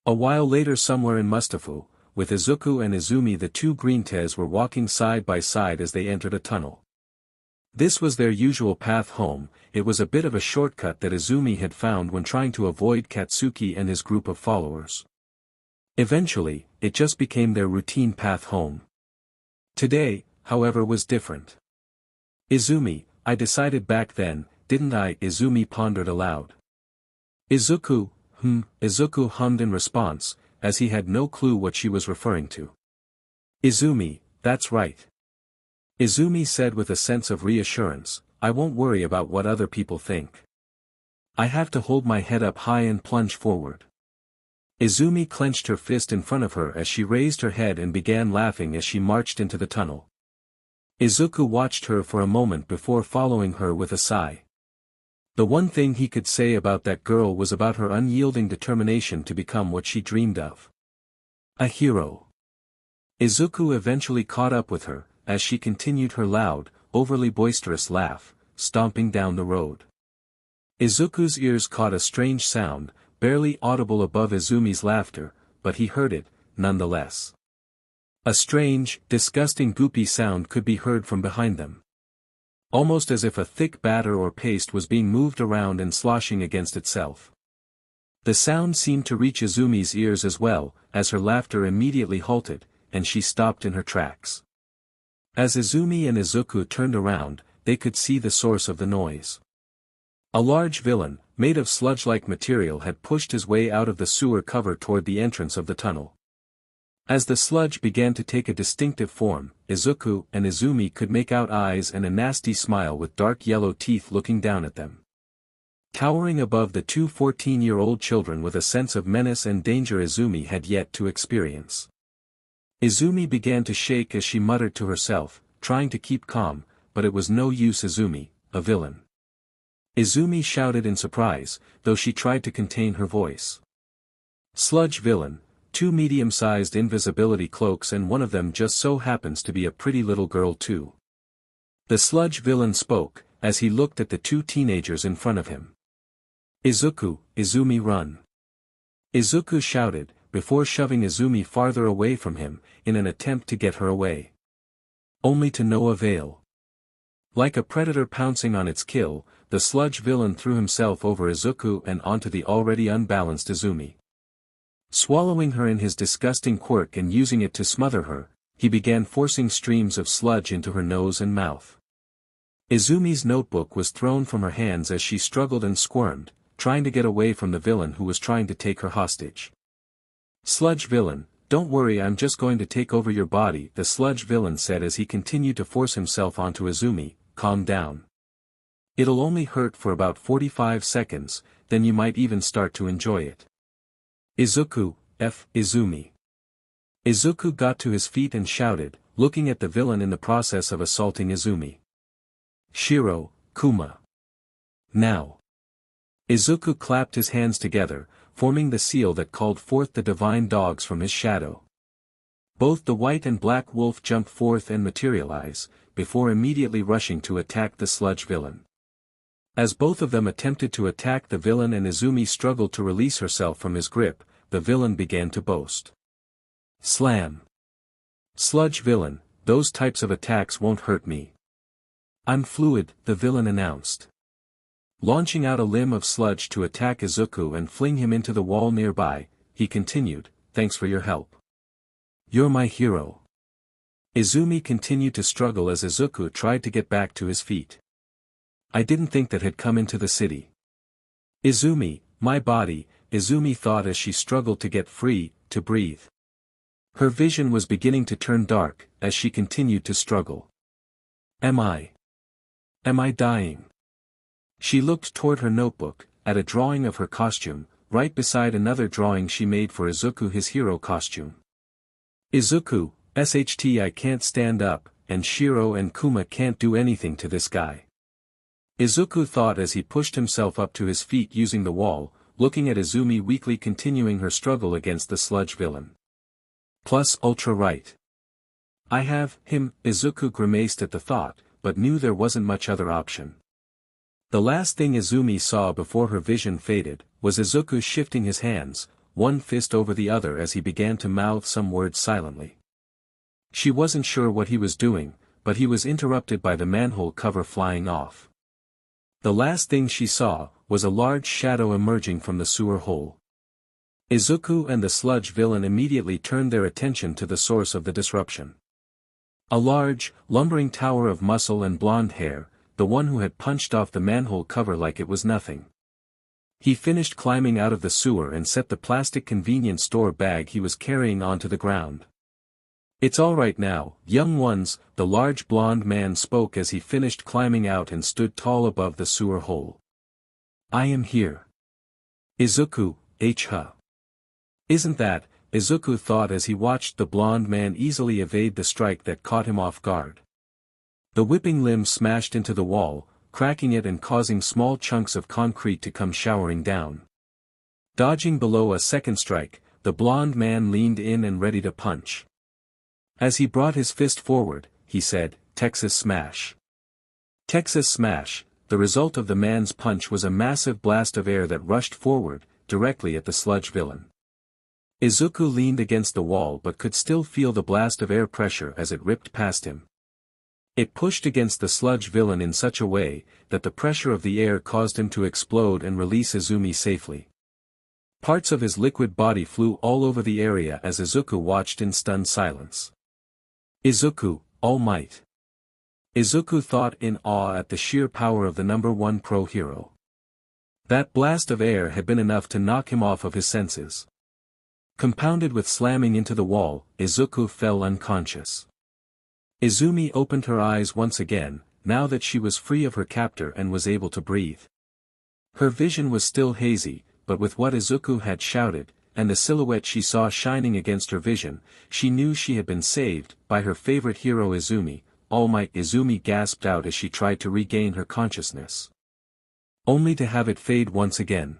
A while later somewhere in Mustafu, with Izuku and Izumi, the two green-tes were walking side by side as they entered a tunnel. This was their usual path home. It was a bit of a shortcut that Izumi had found when trying to avoid Katsuki and his group of followers. Eventually, it just became their routine path home. Today, however, was different. "Izumi, I decided back then, didn't I?" Izumi pondered aloud. Izuku hummed in response, as he had no clue what she was referring to. "Izumi, that's right," Izumi said with a sense of reassurance, "I won't worry about what other people think. I have to hold my head up high and plunge forward." Izumi clenched her fist in front of her as she raised her head and began laughing as she marched into the tunnel. Izuku watched her for a moment before following her with a sigh. The one thing he could say about that girl was about her unyielding determination to become what she dreamed of. A hero. Izuku eventually caught up with her, as she continued her loud, overly boisterous laugh, stomping down the road. Izuku's ears caught a strange sound, barely audible above Izumi's laughter, but he heard it, nonetheless. A strange, disgusting goopy sound could be heard from behind them. Almost as if a thick batter or paste was being moved around and sloshing against itself. The sound seemed to reach Izumi's ears as well, as her laughter immediately halted, and she stopped in her tracks. As Izumi and Izuku turned around, they could see the source of the noise. A large villain, made of sludge-like material had pushed his way out of the sewer cover toward the entrance of the tunnel. As the sludge began to take a distinctive form, Izuku and Izumi could make out eyes and a nasty smile with dark yellow teeth looking down at them. Towering above the two 14-year-old children with a sense of menace and danger Izumi had yet to experience. Izumi began to shake as she muttered to herself, trying to keep calm, but it was no use. Izumi, a villain. Izumi shouted in surprise, though she tried to contain her voice. Sludge villain. 2 medium-sized invisibility cloaks and one of them just so happens to be a pretty little girl too. The sludge villain spoke, as he looked at the 2 teenagers in front of him. Izuku, Izumi run. Izuku shouted, before shoving Izumi farther away from him, in an attempt to get her away. Only to no avail. Like a predator pouncing on its kill, the sludge villain threw himself over Izuku and onto the already unbalanced Izumi. Swallowing her in his disgusting quirk and using it to smother her, he began forcing streams of sludge into her nose and mouth. Izumi's notebook was thrown from her hands as she struggled and squirmed, trying to get away from the villain who was trying to take her hostage. Sludge villain, don't worry, I'm just going to take over your body, the sludge villain said as he continued to force himself onto Izumi. Calm down. It'll only hurt for about 45 seconds, then you might even start to enjoy it. Izuku, Izumi. Izuku got to his feet and shouted, looking at the villain in the process of assaulting Izumi. Shiro, Kuma. Now. Izuku clapped his hands together, forming the seal that called forth the divine dogs from his shadow. Both the white and black wolf jumped forth and materialize, before immediately rushing to attack the sludge villain. As both of them attempted to attack the villain and Izumi struggled to release herself from his grip, the villain began to boast. Slam. Sludge villain, those types of attacks won't hurt me. I'm fluid, the villain announced. Launching out a limb of sludge to attack Izuku and fling him into the wall nearby, he continued, thanks for your help. You're my hero. Izumi continued to struggle as Izuku tried to get back to his feet. I didn't think that had come into the city. Izumi, my body, Izumi thought as she struggled to get free, to breathe. Her vision was beginning to turn dark, as she continued to struggle. Am I dying? She looked toward her notebook, at a drawing of her costume, right beside another drawing she made for Izuku, his hero costume. Izuku, SHT, I can't stand up, and Shiro and Kuma can't do anything to this guy. Izuku thought as he pushed himself up to his feet using the wall, looking at Izumi weakly continuing her struggle against the sludge villain. Plus ultra right. I have him, Izuku grimaced at the thought, but knew there wasn't much other option. The last thing Izumi saw before her vision faded, was Izuku shifting his hands, one fist over the other as he began to mouth some words silently. She wasn't sure what he was doing, but he was interrupted by the manhole cover flying off. The last thing she saw, was a large shadow emerging from the sewer hole. Izuku and the sludge villain immediately turned their attention to the source of the disruption. A large, lumbering tower of muscle and blonde hair, the one who had punched off the manhole cover like it was nothing. He finished climbing out of the sewer and set the plastic convenience store bag he was carrying onto the ground. It's all right now, young ones, the large blonde man spoke as he finished climbing out and stood tall above the sewer hole. I am here. Izuku, H. Isn't that, Izuku thought as he watched the blonde man easily evade the strike that caught him off guard. The whipping limb smashed into the wall, cracking it and causing small chunks of concrete to come showering down. Dodging below a second strike, the blonde man leaned in and ready to punch. As he brought his fist forward, he said, "Texas Smash." Texas Smash, the result of the man's punch was a massive blast of air that rushed forward, directly at the sludge villain. Izuku leaned against the wall but could still feel the blast of air pressure as it ripped past him. It pushed against the sludge villain in such a way, that the pressure of the air caused him to explode and release Izumi safely. Parts of his liquid body flew all over the area as Izuku watched in stunned silence. Izuku, All Might. Izuku thought in awe at the sheer power of the number one pro hero. That blast of air had been enough to knock him off of his senses. Compounded with slamming into the wall, Izuku fell unconscious. Izumi opened her eyes once again, now that she was free of her captor and was able to breathe. Her vision was still hazy, but with what Izuku had shouted, and the silhouette she saw shining against her vision, she knew she had been saved, by her favorite hero Izumi. All Might. Izumi gasped out as she tried to regain her consciousness. Only to have it fade once again.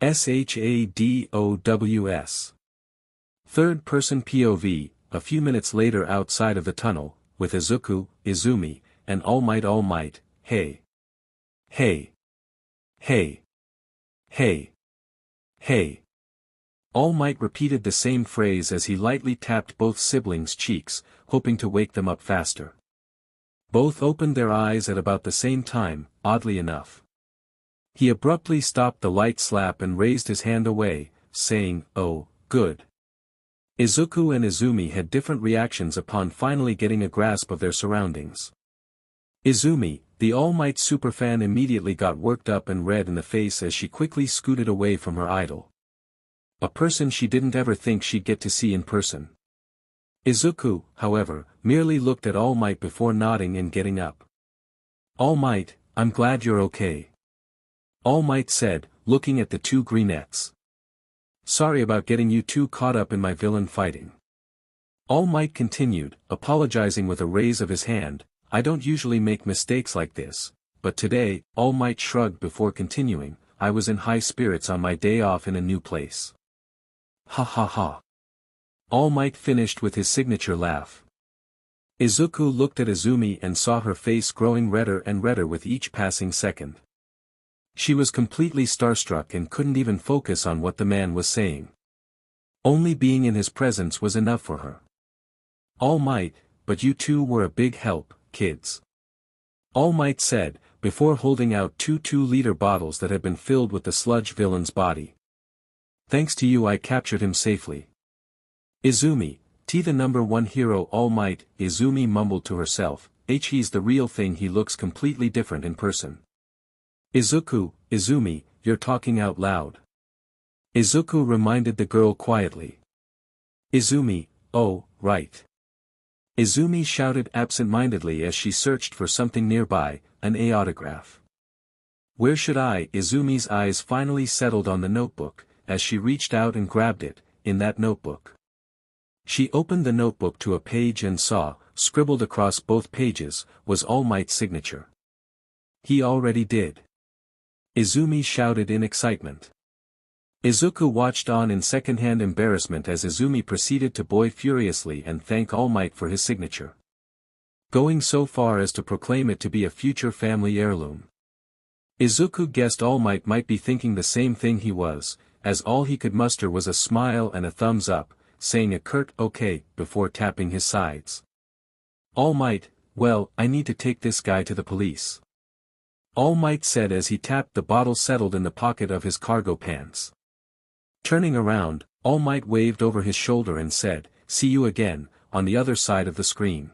SHADOWS. Third-person POV, a few minutes later outside of the tunnel, with Izuku, Izumi, and All Might, hey. Hey. Hey. Hey. Hey. All Might repeated the same phrase as he lightly tapped both siblings' cheeks, hoping to wake them up faster. Both opened their eyes at about the same time, oddly enough. He abruptly stopped the light slap and raised his hand away, saying, "Oh, good." Izuku and Izumi had different reactions upon finally getting a grasp of their surroundings. Izumi, the All Might superfan, immediately got worked up and red in the face as she quickly scooted away from her idol. A person she didn't ever think she'd get to see in person. Izuku, however, merely looked at All Might before nodding and getting up. "All Might, I'm glad you're okay." All Might said, looking at the two greenettes. "Sorry about getting you two caught up in my villain fighting." All Might continued, apologizing with a raise of his hand, "I don't usually make mistakes like this, but today," All Might shrugged before continuing, "I was in high spirits on my day off in a new place." Ha ha ha. All Might finished with his signature laugh. Izuku looked at Izumi and saw her face growing redder and redder with each passing second. She was completely starstruck and couldn't even focus on what the man was saying. Only being in his presence was enough for her. "All Might, but you two were a big help, kids." All Might said, before holding out two 2-liter bottles that had been filled with the sludge villain's body. "Thanks to you I captured him safely." Izumi, the number one hero. All Might, Izumi mumbled to herself, he's the real thing. He looks completely different in person." Izuku, Izumi, you're talking out loud." Izuku reminded the girl quietly. Izumi, oh, right. Izumi shouted absent-mindedly as she searched for something nearby, an autograph. "Where should I?" Izumi's eyes finally settled on the notebook, as she reached out and grabbed it, in that notebook. She opened the notebook to a page and saw, scribbled across both pages, was All Might's signature. "He already did." Izumi shouted in excitement. Izuku watched on in second-hand embarrassment as Izumi proceeded to boy furiously and thank All Might for his signature. Going so far as to proclaim it to be a future family heirloom. Izuku guessed All might be thinking the same thing he was, as all he could muster was a smile and a thumbs up, saying a curt "okay" before tapping his sides. All Might, well, I need to take this guy to the police. All Might said as he tapped the bottle settled in the pocket of his cargo pants. Turning around, All Might waved over his shoulder and said, "See you again, on the other side of the screen."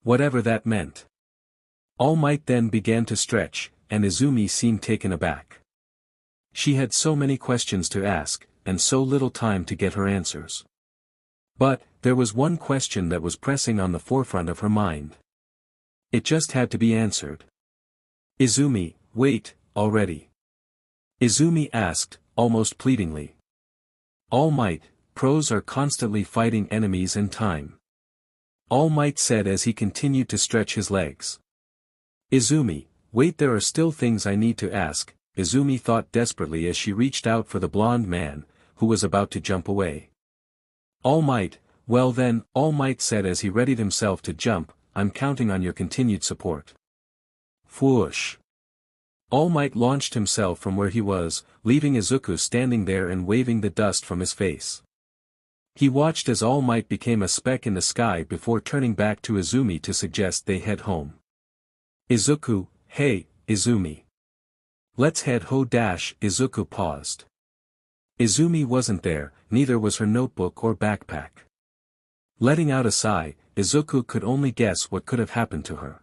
Whatever that meant. All Might then began to stretch, and Izumi seemed taken aback. She had so many questions to ask, and so little time to get her answers. But, there was one question that was pressing on the forefront of her mind. It just had to be answered. "Izumi, wait, already?" Izumi asked, almost pleadingly. All Might, pros are constantly fighting enemies and time. All Might said as he continued to stretch his legs. Izumi, wait, there are still things I need to ask, Izumi thought desperately as she reached out for the blonde man, who was about to jump away. All Might, well then, All Might said as he readied himself to jump, I'm counting on your continued support. Whoosh. All Might launched himself from where he was, leaving Izuku standing there and waving the dust from his face. He watched as All Might became a speck in the sky before turning back to Izumi to suggest they head home. Izuku, hey, Izumi. Let's head home. Izuku paused. Izumi wasn't there, neither was her notebook or backpack. Letting out a sigh, Izuku could only guess what could have happened to her.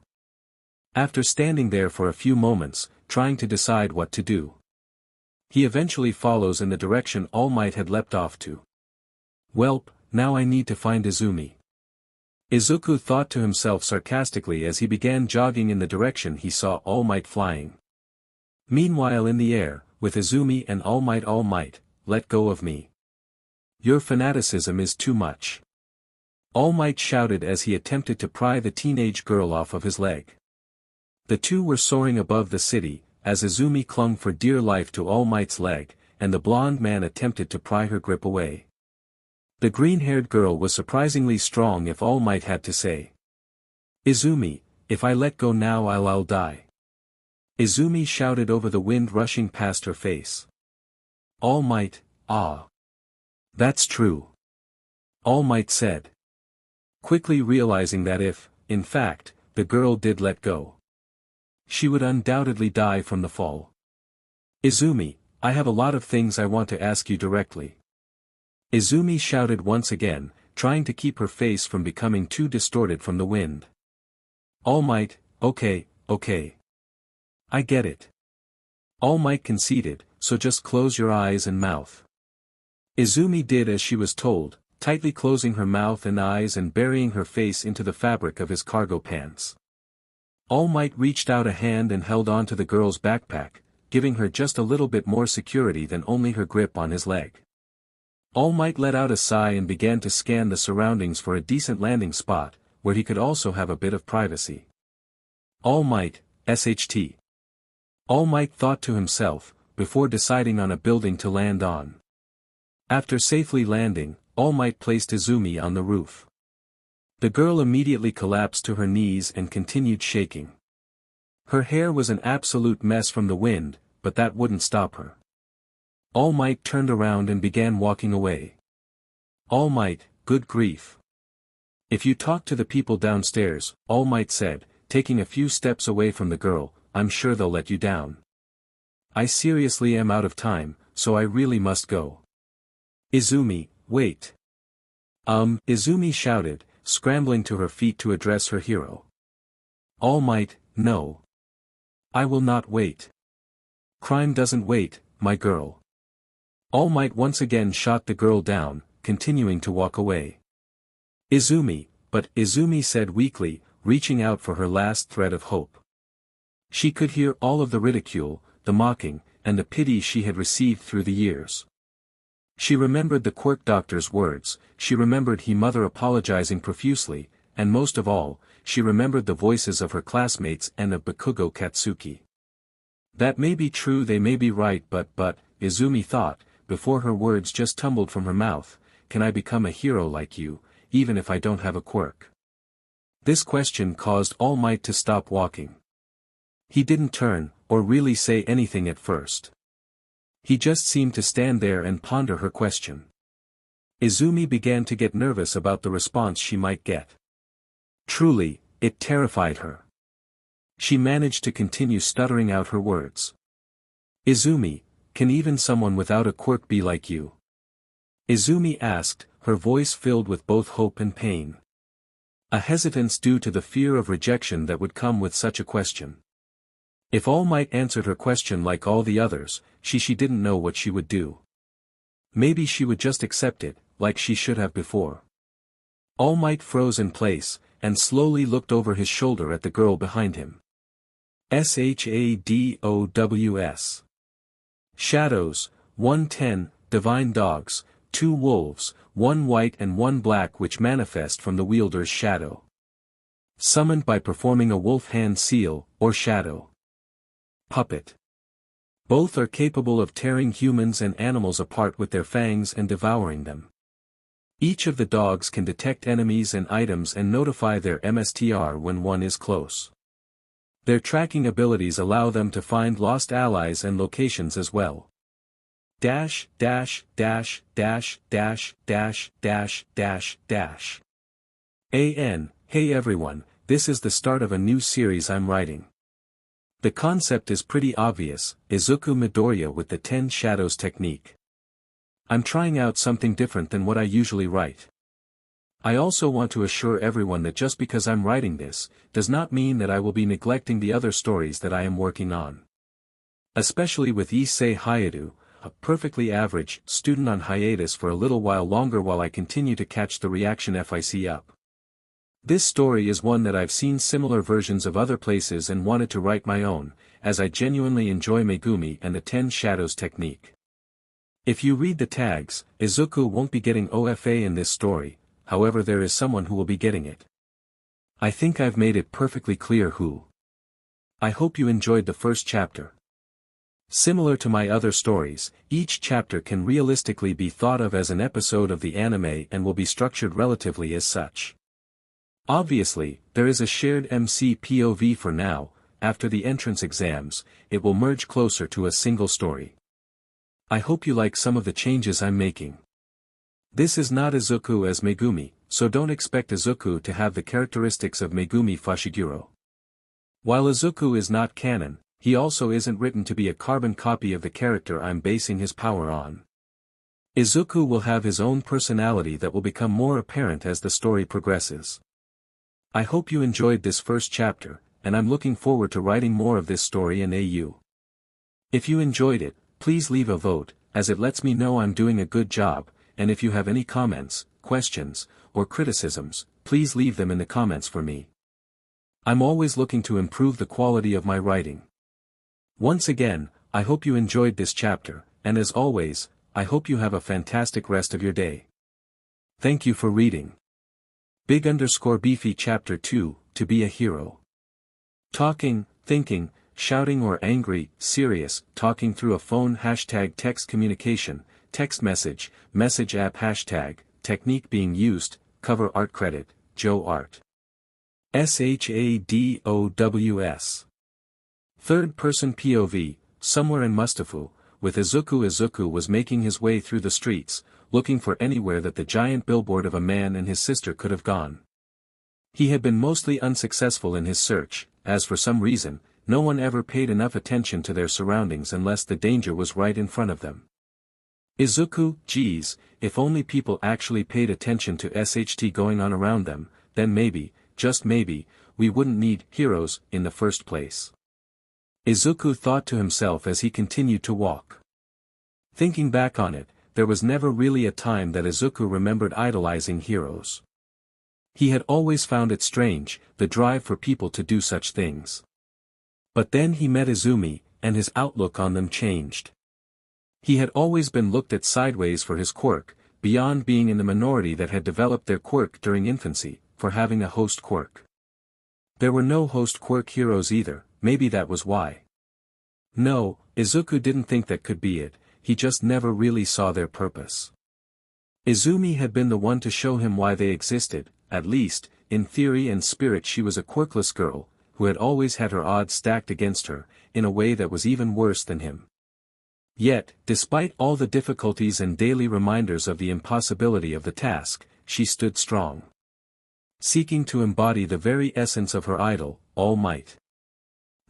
After standing there for a few moments, trying to decide what to do, he eventually follows in the direction All Might had leapt off to. Welp, now I need to find Izumi. Izuku thought to himself sarcastically as he began jogging in the direction he saw All Might flying. Meanwhile in the air, with Izumi and All Might, let go of me. Your fanaticism is too much. All Might shouted as he attempted to pry the teenage girl off of his leg. The two were soaring above the city, as Izumi clung for dear life to All Might's leg, and the blonde man attempted to pry her grip away. The green-haired girl was surprisingly strong, if All Might had to say. Izumi, if I let go now I'll die. Izumi shouted over the wind rushing past her face. All Might, ah. That's true. All Might said. Quickly realizing that if, in fact, the girl did let go, she would undoubtedly die from the fall. Izumi, I have a lot of things I want to ask you directly. Izumi shouted once again, trying to keep her face from becoming too distorted from the wind. All Might, okay. I get it. All Might conceded, so just close your eyes and mouth. Izumi did as she was told, tightly closing her mouth and eyes and burying her face into the fabric of his cargo pants. All Might reached out a hand and held onto the girl's backpack, giving her just a little bit more security than only her grip on his leg. All Might let out a sigh and began to scan the surroundings for a decent landing spot, where he could also have a bit of privacy. All Might, SHT. All Might thought to himself, before deciding on a building to land on. After safely landing, All Might placed Izumi on the roof. The girl immediately collapsed to her knees and continued shaking. Her hair was an absolute mess from the wind, but that wouldn't stop her. All Might turned around and began walking away. All Might, good grief. If you talk to the people downstairs, All Might said, taking a few steps away from the girl, I'm sure they'll let you down. I seriously am out of time, so I really must go. Izumi, wait. Izumi shouted, scrambling to her feet to address her hero. All Might, no. I will not wait. Crime doesn't wait, my girl. All Might once again shot the girl down, continuing to walk away. Izumi, but Izumi said weakly, reaching out for her last thread of hope. She could hear all of the ridicule, the mocking, and the pity she had received through the years. She remembered the Quirk doctor's words, she remembered his mother apologizing profusely, and most of all, she remembered the voices of her classmates and of Bakugo Katsuki. That may be true, they may be right, but, Izumi thought, before her words just tumbled from her mouth, can I become a hero like you, even if I don't have a quirk? This question caused All Might to stop walking. He didn't turn, or really say anything at first. He just seemed to stand there and ponder her question. Izumi began to get nervous about the response she might get. Truly, it terrified her. She managed to continue stuttering out her words. Izumi, can even someone without a quirk be like you? Izumi asked, her voice filled with both hope and pain. A hesitance due to the fear of rejection that would come with such a question. If All Might answered her question like all the others, she didn't know what she would do. Maybe she would just accept it, like she should have before. All Might froze in place, and slowly looked over his shoulder at the girl behind him. SHADOWS. Shadows, 110, Divine Dogs, 2 wolves, 1 white and 1 black, which manifest from the wielder's shadow. Summoned by performing a wolf hand seal, or shadow puppet. Both are capable of tearing humans and animals apart with their fangs and devouring them. Each of the dogs can detect enemies and items and notify their MSTR when one is close. Their tracking abilities allow them to find lost allies and locations as well. Dash, dash, dash, dash, dash, dash, dash, dash, dash. Hey everyone, this is the start of a new series I'm writing. The concept is pretty obvious, Izuku Midorya with the 10 shadows technique. I'm trying out something different than what I usually write. I also want to assure everyone that just because I'm writing this, does not mean that I will be neglecting the other stories that I am working on. Especially with Issei Hayadu, a perfectly average student on hiatus for a little while longer while I continue to catch the reaction FIC up. This story is one that I've seen similar versions of other places and wanted to write my own, as I genuinely enjoy Megumi and the 10 shadows technique. If you read the tags, Izuku won't be getting OFA in this story, however there is someone who will be getting it. I think I've made it perfectly clear who. I hope you enjoyed the first chapter. Similar to my other stories, each chapter can realistically be thought of as an episode of the anime and will be structured relatively as such. Obviously, there is a shared MC POV for now. After the entrance exams, it will merge closer to a single story. I hope you like some of the changes I'm making. This is not Izuku as Megumi, so don't expect Izuku to have the characteristics of Megumi Fushiguro. While Izuku is not canon, he also isn't written to be a carbon copy of the character I'm basing his power on. Izuku will have his own personality that will become more apparent as the story progresses. I hope you enjoyed this first chapter, and I'm looking forward to writing more of this story in AU. If you enjoyed it, please leave a vote, as it lets me know I'm doing a good job, and if you have any comments, questions, or criticisms, please leave them in the comments for me. I'm always looking to improve the quality of my writing. Once again, I hope you enjoyed this chapter, and as always, I hope you have a fantastic rest of your day. Thank you for reading. Big_Beefy Chapter 2, To Be a Hero. Talking, thinking, shouting or angry, serious, talking through a phone #text communication, text message, message app technique being used, cover art credit, Joe Art. SHADOWS. Third person POV, somewhere in Mustafu, with Izuku. Izuku was making his way through the streets, looking for anywhere that the giant billboard of a man and his sister could have gone. He had been mostly unsuccessful in his search, as for some reason, no one ever paid enough attention to their surroundings unless the danger was right in front of them. Izuku, geez, if only people actually paid attention to SHT going on around them, then maybe, just maybe, we wouldn't need heroes in the first place. Izuku thought to himself as he continued to walk. Thinking back on it, there was never really a time that Izuku remembered idolizing heroes. He had always found it strange, the drive for people to do such things. But then he met Izumi, and his outlook on them changed. He had always been looked at sideways for his quirk, beyond being in the minority that had developed their quirk during infancy, for having a host quirk. There were no host quirk heroes either, maybe that was why. No, Izuku didn't think that could be it, he just never really saw their purpose. Izumi had been the one to show him why they existed, at least, in theory and spirit she was a quirkless girl, who had always had her odds stacked against her, in a way that was even worse than him. Yet, despite all the difficulties and daily reminders of the impossibility of the task, she stood strong. Seeking to embody the very essence of her idol, All Might.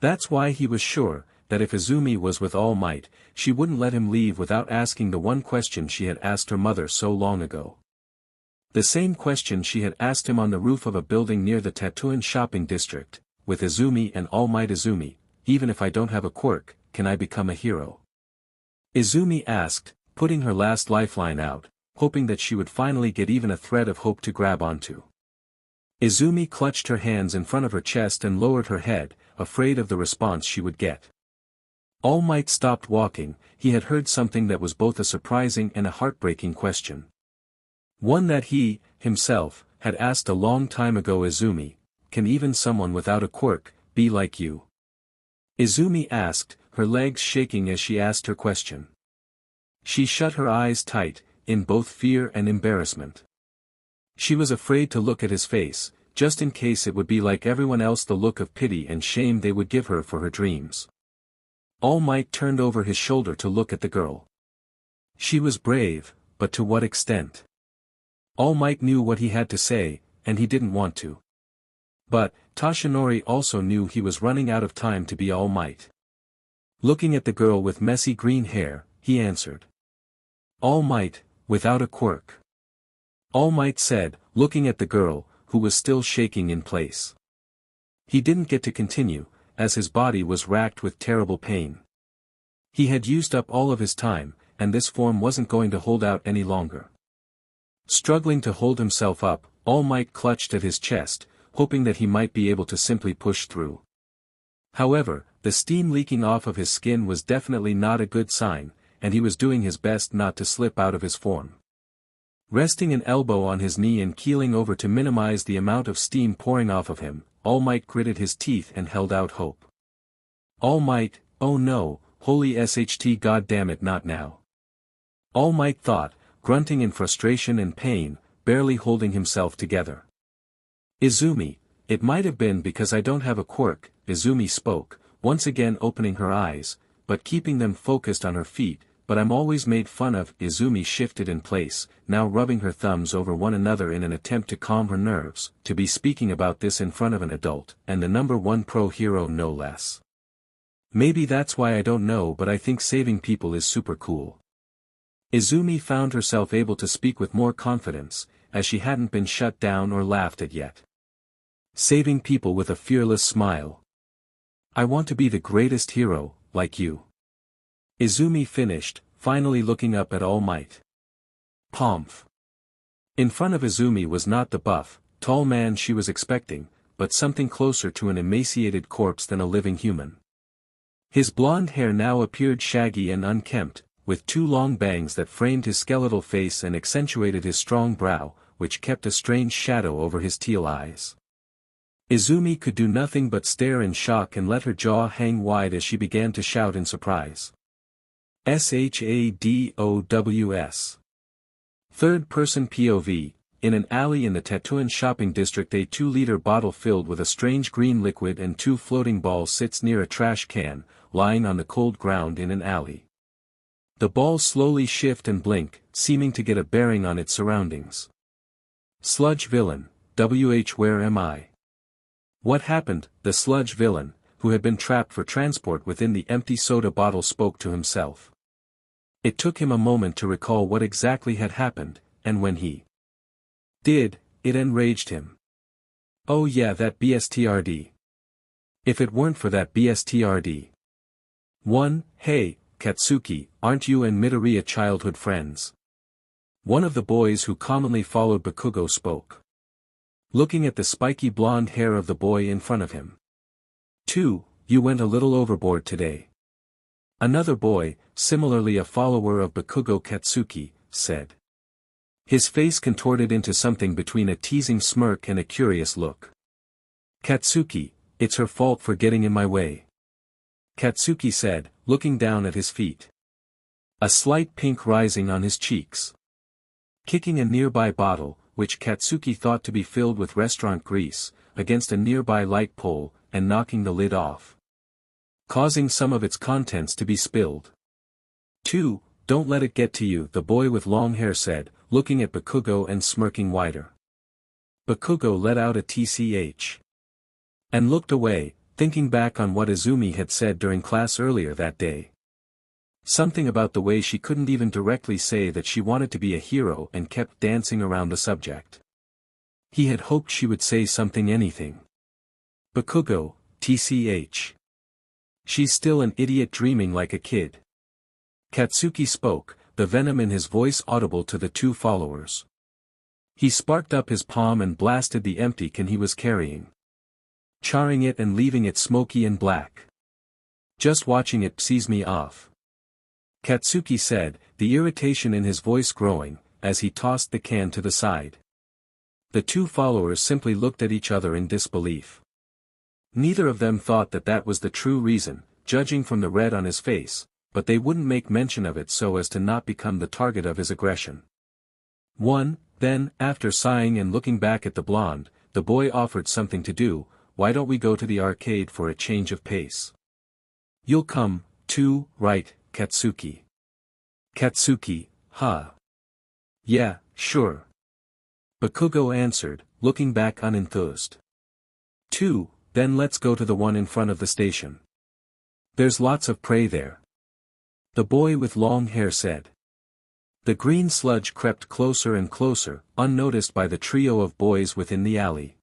That's why he was sure, that if Izumi was with All Might, she wouldn't let him leave without asking the one question she had asked her mother so long ago. The same question she had asked him on the roof of a building near the Tatooine shopping district, with Izumi and All Might. Izumi, even if I don't have a quirk, can I become a hero? Izumi asked, putting her last lifeline out, hoping that she would finally get even a thread of hope to grab onto. Izumi clutched her hands in front of her chest and lowered her head, afraid of the response she would get. All Might stopped walking. He had heard something that was both a surprising and a heartbreaking question. One that he, himself, had asked a long time ago. Izumi, can even someone without a quirk be like you? Izumi asked, her legs shaking as she asked her question. She shut her eyes tight, in both fear and embarrassment. She was afraid to look at his face, just in case it would be like everyone else, the look of pity and shame they would give her for her dreams. All Might turned over his shoulder to look at the girl. She was brave, but to what extent? All Might knew what he had to say, and he didn't want to. But, Toshinori also knew he was running out of time to be All Might. Looking at the girl with messy green hair, he answered. All Might, without a quirk. All Might said, looking at the girl, who was still shaking in place. He didn't get to continue, as his body was racked with terrible pain. He had used up all of his time, and this form wasn't going to hold out any longer. Struggling to hold himself up, All Might clutched at his chest, hoping that he might be able to simply push through. However, the steam leaking off of his skin was definitely not a good sign, and he was doing his best not to slip out of his form. Resting an elbow on his knee and keeling over to minimize the amount of steam pouring off of him, All Might gritted his teeth and held out hope. All Might, oh no, holy SHT, god damn it, not now. All Might thought, grunting in frustration and pain, barely holding himself together. Izumi, it might have been because I don't have a quirk, Izumi spoke, once again opening her eyes, but keeping them focused on her feet, but I'm always made fun of. Izumi shifted in place, now rubbing her thumbs over one another in an attempt to calm her nerves, to be speaking about this in front of an adult, and the #1 pro hero no less. Maybe that's why I don't know, but I think saving people is super cool. Izumi found herself able to speak with more confidence, as she hadn't been shut down or laughed at yet. Saving people with a fearless smile. I want to be the greatest hero, like you. Izumi finished, finally looking up at All Might. Pomph. In front of Izumi was not the buff, tall man she was expecting, but something closer to an emaciated corpse than a living human. His blonde hair now appeared shaggy and unkempt, with two long bangs that framed his skeletal face and accentuated his strong brow, which kept a strange shadow over his teal eyes. Izumi could do nothing but stare in shock and let her jaw hang wide as she began to shout in surprise. SHADOWS. Third-person POV, in an alley in the Tatooine shopping district, a 2-liter bottle filled with a strange green liquid and 2 floating balls sits near a trash can, lying on the cold ground in an alley. The balls slowly shift and blink, seeming to get a bearing on its surroundings. Sludge villain, where am I? What happened? The sludge villain, who had been trapped for transport within the empty soda bottle, spoke to himself. It took him a moment to recall what exactly had happened, and when he did, it enraged him. Oh yeah, that BSTRD. If it weren't for that BSTRD. Hey, Katsuki, aren't you and Midorya childhood friends? One of the boys who commonly followed Bakugo spoke. Looking at the spiky blonde hair of the boy in front of him. 2, you went a little overboard today. Another boy, similarly a follower of Bakugo, Katsuki, said. His face contorted into something between a teasing smirk and a curious look. Katsuki, it's her fault for getting in my way. Katsuki said, looking down at his feet. A slight pink rising on his cheeks. Kicking a nearby bottle, which Katsuki thought to be filled with restaurant grease, against a nearby light pole, and knocking the lid off. Causing some of its contents to be spilled. 2, don't let it get to you, the boy with long hair said, looking at Bakugo and smirking wider. Bakugo let out a tch. And looked away, thinking back on what Izumi had said during class earlier that day. Something about the way she couldn't even directly say that she wanted to be a hero and kept dancing around the subject. He had hoped she would say something, anything. Bakugo, tch. She's still an idiot dreaming like a kid. Katsuki spoke, the venom in his voice audible to the 2 followers. He sparked up his palm and blasted the empty can he was carrying. Charring it and leaving it smoky and black. Just watching it pisses me off. Katsuki said, the irritation in his voice growing, as he tossed the can to the side. The two followers simply looked at each other in disbelief. Neither of them thought that that was the true reason, judging from the red on his face, but they wouldn't make mention of it so as to not become the target of his aggression. Then, after sighing and looking back at the blonde, the boy offered something to do. Why don't we go to the arcade for a change of pace? You'll come, too, right, Katsuki? Katsuki, huh? Yeah, sure. Bakugo answered, looking back unenthused. 2, then let's go to the one in front of the station. There's lots of prey there. The boy with long hair said. The green sludge crept closer and closer, unnoticed by the trio of boys within the alley.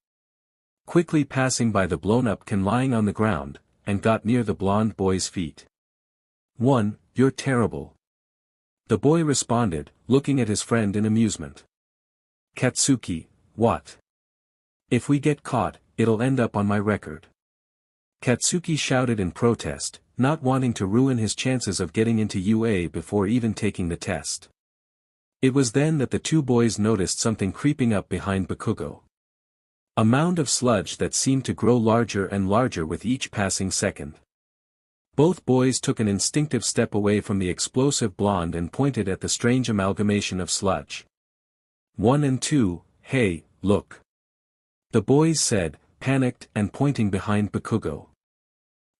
Quickly passing by the blown-up can lying on the ground, and got near the blonde boy's feet. 1, you're terrible. The boy responded, looking at his friend in amusement. Katsuki, what? If we get caught, it'll end up on my record. Katsuki shouted in protest, not wanting to ruin his chances of getting into UA before even taking the test. It was then that the two boys noticed something creeping up behind Bakugo. A mound of sludge that seemed to grow larger and larger with each passing second. Both boys took an instinctive step away from the explosive blonde and pointed at the strange amalgamation of sludge. 1 and 2, hey, look. The boys said, panicked and pointing behind Bakugo.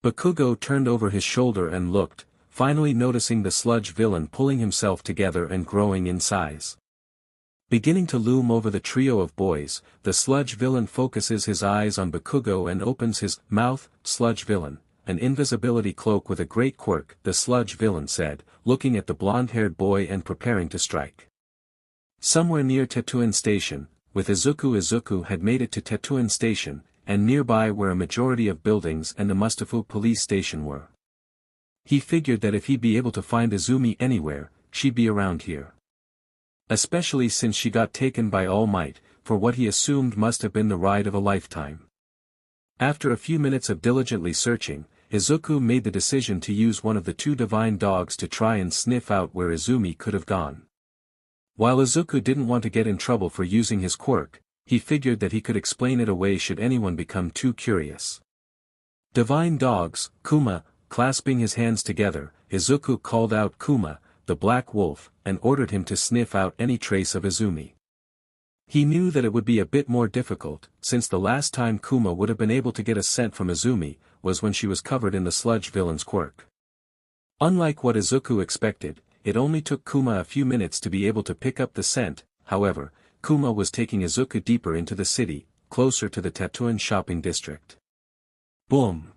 Bakugo turned over his shoulder and looked, finally noticing the sludge villain pulling himself together and growing in size. Beginning to loom over the trio of boys, the sludge villain focuses his eyes on Bakugo and opens his mouth. Sludge villain, an invisibility cloak with a great quirk, the sludge villain said, looking at the blonde-haired boy and preparing to strike. Somewhere near Tetsuin Station, with Izuku had made it to Tetsuin Station, and nearby where a majority of buildings and the Mustafu police station were. He figured that if he'd be able to find Izumi anywhere, she'd be around here. Especially since she got taken by All Might, for what he assumed must have been the ride of a lifetime. After a few minutes of diligently searching, Izuku made the decision to use one of the 2 divine dogs to try and sniff out where Izumi could have gone. While Izuku didn't want to get in trouble for using his quirk, he figured that he could explain it away should anyone become too curious. Divine dogs, Kuma. Clasping his hands together, Izuku called out Kuma, the black wolf, and ordered him to sniff out any trace of Izumi. He knew that it would be a bit more difficult, since the last time Kuma would have been able to get a scent from Izumi, was when she was covered in the sludge villain's quirk. Unlike what Izuku expected, it only took Kuma a few minutes to be able to pick up the scent. However, Kuma was taking Izuku deeper into the city, closer to the Tetsuin shopping district. Boom!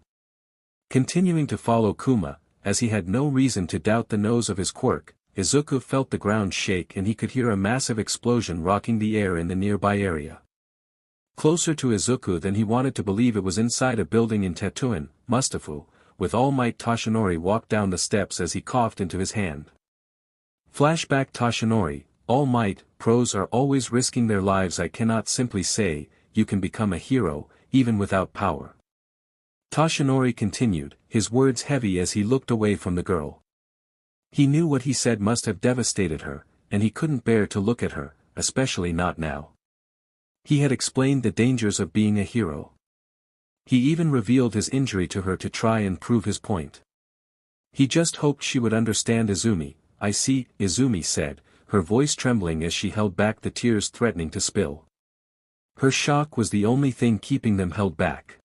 Continuing to follow Kuma, as he had no reason to doubt the nose of his quirk, Izuku felt the ground shake and he could hear a massive explosion rocking the air in the nearby area. Closer to Izuku than he wanted to believe, it was inside a building in Tetsuin, Mustafu, with All Might. Toshinori walked down the steps as he coughed into his hand. Flashback. Toshinori, All Might. Pros are always risking their lives. I cannot simply say, you can become a hero, even without power. Toshinori continued, his words heavy as he looked away from the girl. He knew what he said must have devastated her, and he couldn't bear to look at her, especially not now. He had explained the dangers of being a hero. He even revealed his injury to her to try and prove his point. He just hoped she would understand Izumi. I see, Izumi said, her voice trembling as she held back the tears threatening to spill. Her shock was the only thing keeping them held back.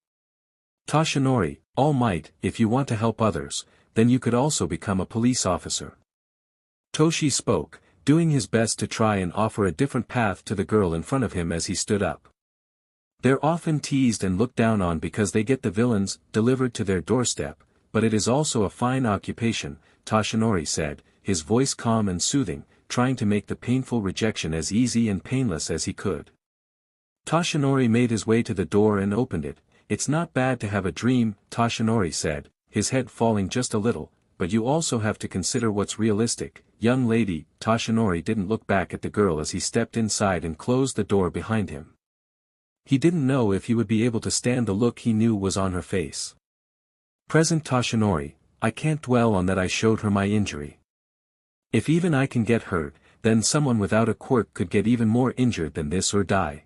Toshinori, All Might, if you want to help others, then you could also become a police officer. Toshi spoke, doing his best to try and offer a different path to the girl in front of him as he stood up. They're often teased and looked down on because they get the villains delivered to their doorstep, but it is also a fine occupation, Toshinori said, his voice calm and soothing, trying to make the painful rejection as easy and painless as he could. Toshinori made his way to the door and opened it. It's not bad to have a dream, Toshinori said, his head falling just a little, but you also have to consider what's realistic. Young lady. Toshinori didn't look back at the girl as he stepped inside and closed the door behind him. He didn't know if he would be able to stand the look he knew was on her face. Present. Toshinori, I can't dwell on that I showed her my injury. If even I can get hurt, then someone without a quirk could get even more injured than this or die.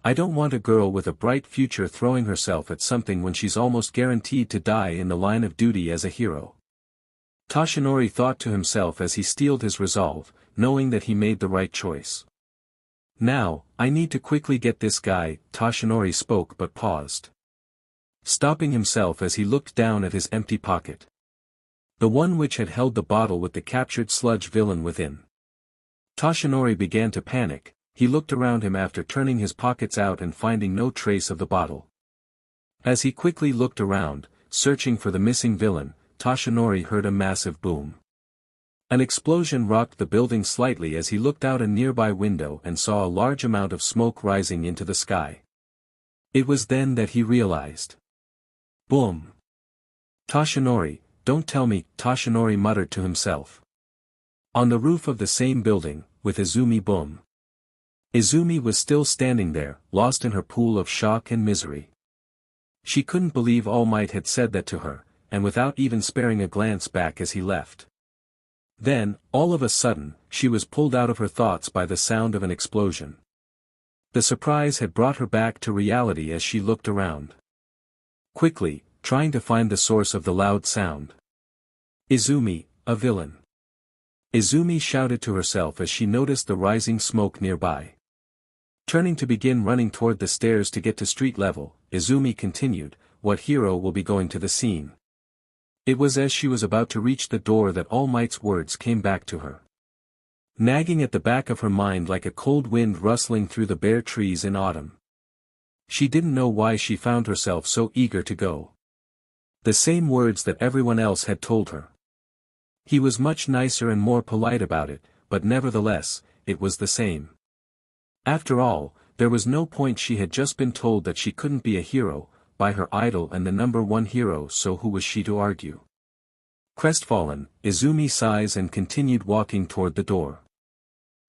I don't want a girl with a bright future throwing herself at something when she's almost guaranteed to die in the line of duty as a hero. Toshinori thought to himself as he steeled his resolve, knowing that he made the right choice. Now, I need to quickly get this guy. Toshinori spoke but paused, stopping himself as he looked down at his empty pocket. The one which had held the bottle with the captured sludge villain within. Toshinori began to panic. He looked around him after turning his pockets out and finding no trace of the bottle. As he quickly looked around, searching for the missing villain, Toshinori heard a massive boom. An explosion rocked the building slightly as he looked out a nearby window and saw a large amount of smoke rising into the sky. It was then that he realized. Boom! Toshinori, don't tell me, Toshinori muttered to himself. On the roof of the same building, with Izumi. Boom! Izumi was still standing there, lost in her pool of shock and misery. She couldn't believe All Might had said that to her, and without even sparing a glance back as he left. Then, all of a sudden, she was pulled out of her thoughts by the sound of an explosion. The surprise had brought her back to reality as she looked around. Quickly, trying to find the source of the loud sound. Izumi, a villain. Izumi shouted to herself as she noticed the rising smoke nearby. Turning to begin running toward the stairs to get to street level, Izumi continued, what hero will be going to the scene? It was as she was about to reach the door that All Might's words came back to her. Nagging at the back of her mind like a cold wind rustling through the bare trees in autumn. She didn't know why she found herself so eager to go. The same words that everyone else had told her. He was much nicer and more polite about it, but nevertheless, it was the same. After all, there was no point. She had just been told that she couldn't be a hero, by her idol and the #1 hero, so who was she to argue? Crestfallen, Izumi sighs and continued walking toward the door.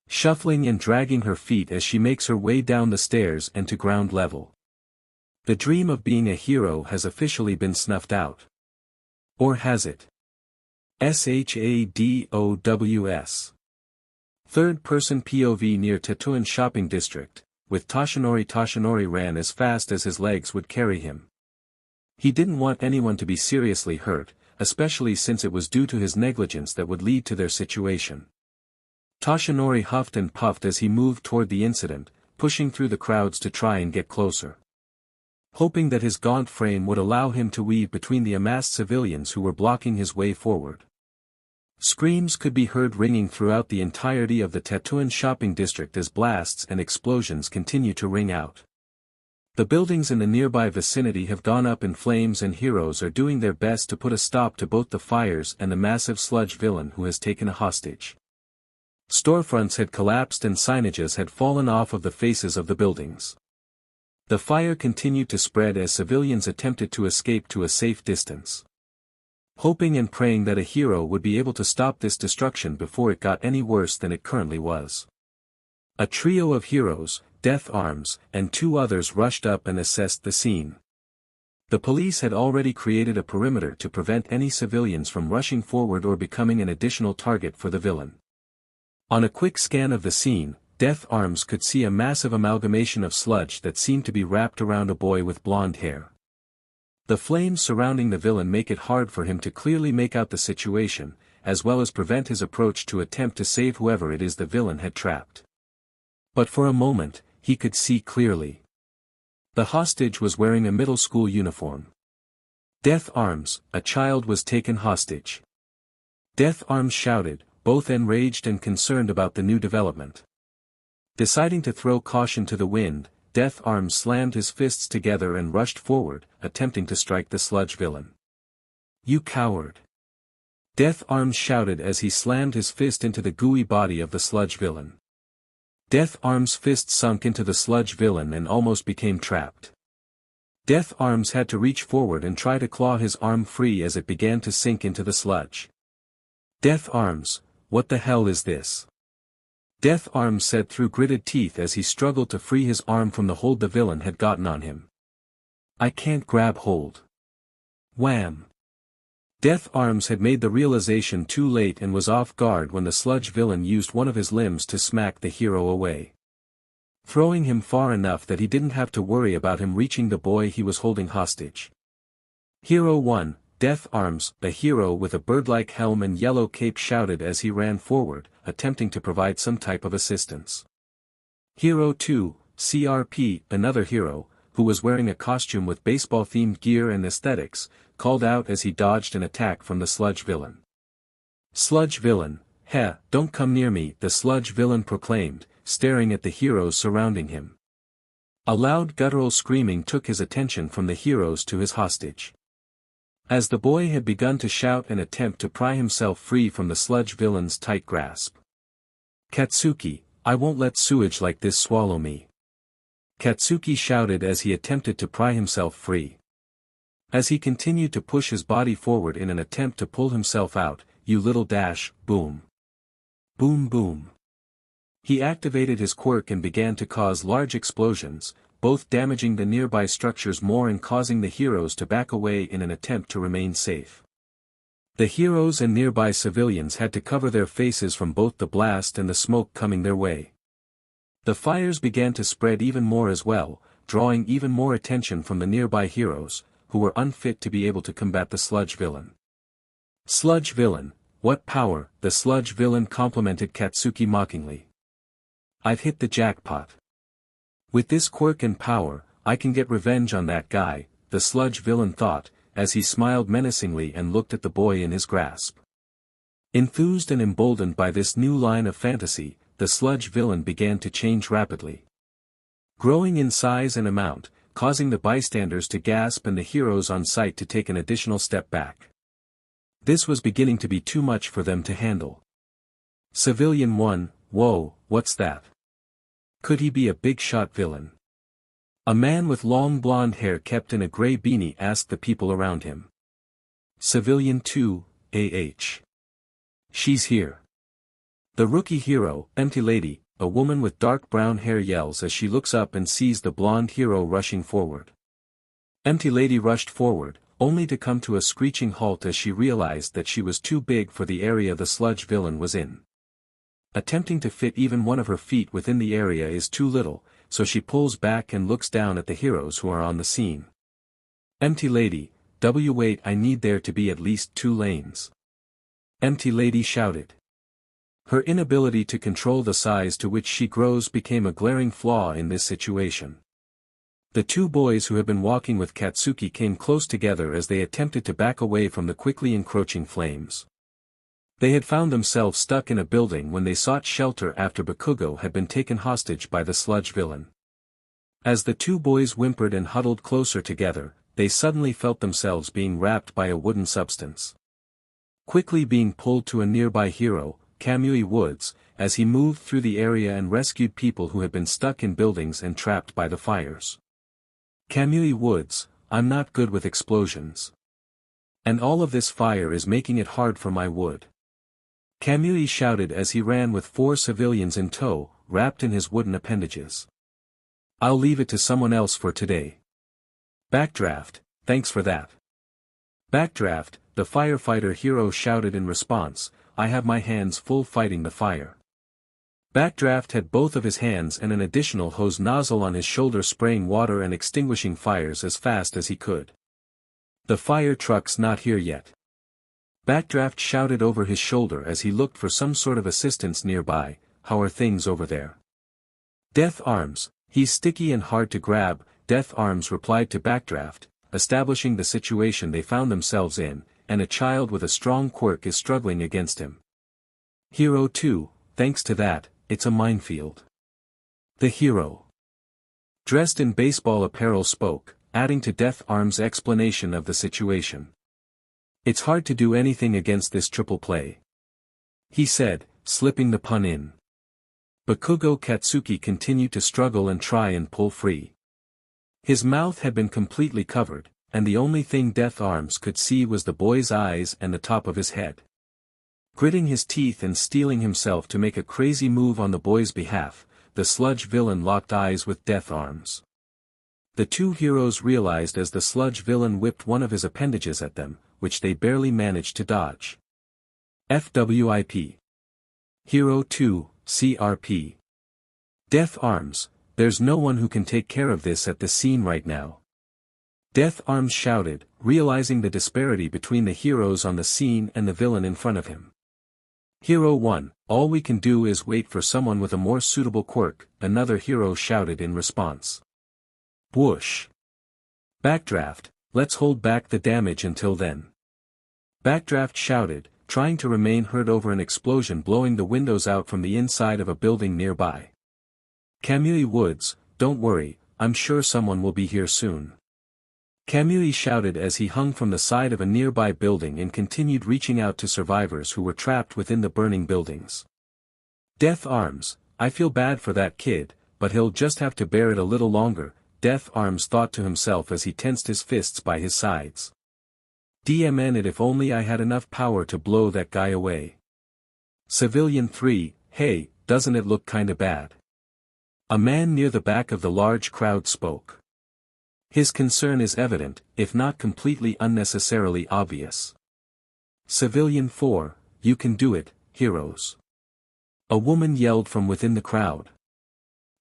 Shuffling and dragging her feet as she makes her way down the stairs and to ground level. The dream of being a hero has officially been snuffed out. Or has it? SHADOWS. Third-person POV near Tetsuan shopping district. With Toshinori. Toshinori ran as fast as his legs would carry him. He didn't want anyone to be seriously hurt, especially since it was due to his negligence that would lead to their situation. Toshinori huffed and puffed as he moved toward the incident, pushing through the crowds to try and get closer. Hoping that his gaunt frame would allow him to weave between the amassed civilians who were blocking his way forward. Screams could be heard ringing throughout the entirety of the Tetsuan shopping district as blasts and explosions continue to ring out. The buildings in the nearby vicinity have gone up in flames and heroes are doing their best to put a stop to both the fires and the massive sludge villain who has taken a hostage. Storefronts had collapsed and signages had fallen off of the faces of the buildings. The fire continued to spread as civilians attempted to escape to a safe distance. Hoping and praying that a hero would be able to stop this destruction before it got any worse than it currently was. A trio of heroes, Death Arms, and 2 others rushed up and assessed the scene. The police had already created a perimeter to prevent any civilians from rushing forward or becoming an additional target for the villain. On a quick scan of the scene, Death Arms could see a massive amalgamation of sludge that seemed to be wrapped around a boy with blonde hair. The flames surrounding the villain make it hard for him to clearly make out the situation, as well as prevent his approach to attempt to save whoever it is the villain had trapped. But for a moment, he could see clearly. The hostage was wearing a middle school uniform. Death Arms, a child was taken hostage. Death Arms shouted, both enraged and concerned about the new development. Deciding to throw caution to the wind, Death Arms slammed his fists together and rushed forward, attempting to strike the sludge villain. You coward! Death Arms shouted as he slammed his fist into the gooey body of the sludge villain. Death Arms' fist sunk into the sludge villain and almost became trapped. Death Arms had to reach forward and try to claw his arm free as it began to sink into the sludge. Death Arms, what the hell is this? Death Arms said through gritted teeth as he struggled to free his arm from the hold the villain had gotten on him. I can't grab hold. Wham! Death Arms had made the realization too late and was off guard when the sludge villain used one of his limbs to smack the hero away, throwing him far enough that he didn't have to worry about him reaching the boy he was holding hostage. Hero 1, Death Arms, a hero with a bird-like helm and yellow cape, shouted as he ran forward, attempting to provide some type of assistance. Hero 2, CRP, another hero, who was wearing a costume with baseball-themed gear and aesthetics, called out as he dodged an attack from the sludge villain. Sludge villain, heh, don't come near me, the sludge villain proclaimed, staring at the heroes surrounding him. A loud guttural screaming took his attention from the heroes to his hostage. As the boy had begun to shout and attempt to pry himself free from the sludge villain's tight grasp. Katsuki, I won't let sewage like this swallow me. Katsuki shouted as he attempted to pry himself free. As he continued to push his body forward in an attempt to pull himself out, you little dash, boom. Boom boom. He activated his quirk and began to cause large explosions, both damaging the nearby structures more and causing the heroes to back away in an attempt to remain safe. The heroes and nearby civilians had to cover their faces from both the blast and the smoke coming their way. The fires began to spread even more as well, drawing even more attention from the nearby heroes, who were unfit to be able to combat the sludge villain. Sludge villain, what power, the sludge villain complimented Katsuki mockingly. I've hit the jackpot. With this quirk and power, I can get revenge on that guy, the sludge villain thought, as he smiled menacingly and looked at the boy in his grasp. Enthused and emboldened by this new line of fantasy, the sludge villain began to change rapidly, growing in size and amount, causing the bystanders to gasp and the heroes on site to take an additional step back. This was beginning to be too much for them to handle. Civilian 1, whoa, what's that? Could he be a big-shot villain? A man with long blonde hair kept in a gray beanie asked the people around him. Civilian 2, She's here. The rookie hero, Empty Lady, a woman with dark brown hair, yells as she looks up and sees the blonde hero rushing forward. Empty Lady rushed forward, only to come to a screeching halt as she realized that she was too big for the area the sludge villain was in. Attempting to fit even one of her feet within the area is too little, so she pulls back and looks down at the heroes who are on the scene. Empty Lady, wait, I need there to be at least 2 lanes. Empty Lady shouted. Her inability to control the size to which she grows became a glaring flaw in this situation. The 2 boys who had been walking with Katsuki came close together as they attempted to back away from the quickly encroaching flames. They had found themselves stuck in a building when they sought shelter after Bakugo had been taken hostage by the sludge villain. As the 2 boys whimpered and huddled closer together, they suddenly felt themselves being wrapped by a wooden substance. Quickly being pulled to a nearby hero, Kamui Woods, as he moved through the area and rescued people who had been stuck in buildings and trapped by the fires. Kamui Woods, I'm not good with explosions. And all of this fire is making it hard for my wood. Kamui shouted as he ran with 4 civilians in tow, wrapped in his wooden appendages. I'll leave it to someone else for today. Backdraft, thanks for that. Backdraft, the firefighter hero shouted in response, I have my hands full fighting the fire. Backdraft had both of his hands and an additional hose nozzle on his shoulder, spraying water and extinguishing fires as fast as he could. The fire truck's not here yet. Backdraft shouted over his shoulder as he looked for some sort of assistance nearby. How are things over there? Death Arms, he's sticky and hard to grab, Death Arms replied to Backdraft, establishing the situation they found themselves in, and a child with a strong quirk is struggling against him. Hero 2, thanks to that, it's a minefield. The hero, dressed in baseball apparel, spoke, adding to Death Arms' explanation of the situation. It's hard to do anything against this triple play, he said, slipping the pun in. Bakugo Katsuki continued to struggle and try and pull free. His mouth had been completely covered, and the only thing Death Arms could see was the boy's eyes and the top of his head. Gritting his teeth and steeling himself to make a crazy move on the boy's behalf, the sludge villain locked eyes with Death Arms. The 2 heroes realized as the sludge villain whipped one of his appendages at them, which they barely managed to dodge. FWIP. Hero 2, CRP. Death Arms, there's no one who can take care of this at the scene right now. Death Arms shouted, realizing the disparity between the heroes on the scene and the villain in front of him. Hero 1, all we can do is wait for someone with a more suitable quirk, another hero shouted in response. Whoosh. Backdraft, let's hold back the damage until then. Backdraft shouted, trying to remain heard over an explosion blowing the windows out from the inside of a building nearby. Kamui Woods, don't worry, I'm sure someone will be here soon. Kamui shouted as he hung from the side of a nearby building and continued reaching out to survivors who were trapped within the burning buildings. Death Arms, I feel bad for that kid, but he'll just have to bear it a little longer, Death Arms thought to himself as he tensed his fists by his sides. DMN it, if only I had enough power to blow that guy away. Civilian 3, hey, doesn't it look kinda bad? A man near the back of the large crowd spoke. His concern is evident, if not completely unnecessarily obvious. Civilian 4, you can do it, heroes. A woman yelled from within the crowd.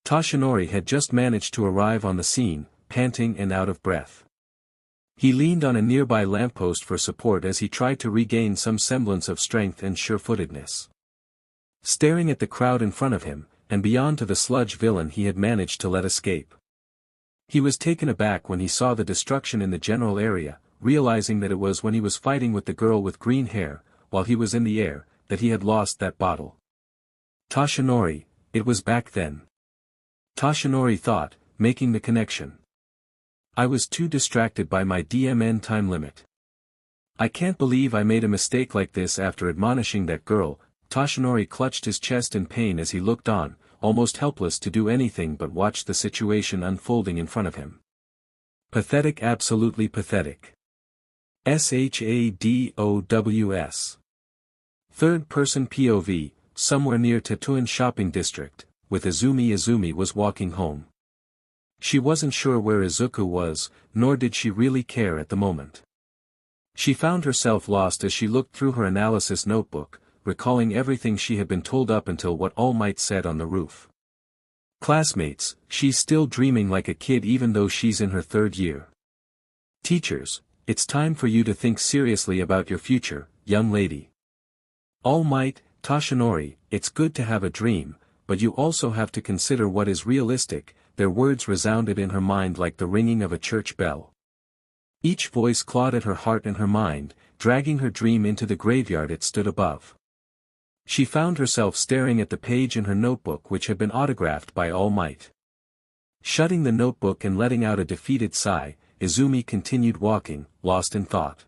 Toshinori had just managed to arrive on the scene, panting and out of breath. He leaned on a nearby lamppost for support as he tried to regain some semblance of strength and sure-footedness. Staring at the crowd in front of him, and beyond to the sludge villain he had managed to let escape. He was taken aback when he saw the destruction in the general area, realizing that it was when he was fighting with the girl with green hair, while he was in the air, that he had lost that bottle. Toshinori, it was back then. Toshinori thought, making the connection. I was too distracted by my DMN time limit. I can't believe I made a mistake like this after admonishing that girl. Toshinori clutched his chest in pain as he looked on, almost helpless to do anything but watch the situation unfolding in front of him. Pathetic, absolutely pathetic. SHADOWS. Third-person POV, somewhere near Tatooine Shopping District, with Izumi. Izumi was walking home. She wasn't sure where Izuku was, nor did she really care at the moment. She found herself lost as she looked through her analysis notebook, recalling everything she had been told up until what All Might said on the roof. Classmates, she's still dreaming like a kid even though she's in her third year. Teachers, it's time for you to think seriously about your future, young lady. All Might, Toshinori, it's good to have a dream, but you also have to consider what is realistic. Their words resounded in her mind like the ringing of a church bell. Each voice clawed at her heart and her mind, dragging her dream into the graveyard it stood above. She found herself staring at the page in her notebook which had been autographed by All Might. Shutting the notebook and letting out a defeated sigh, Izumi continued walking, lost in thought.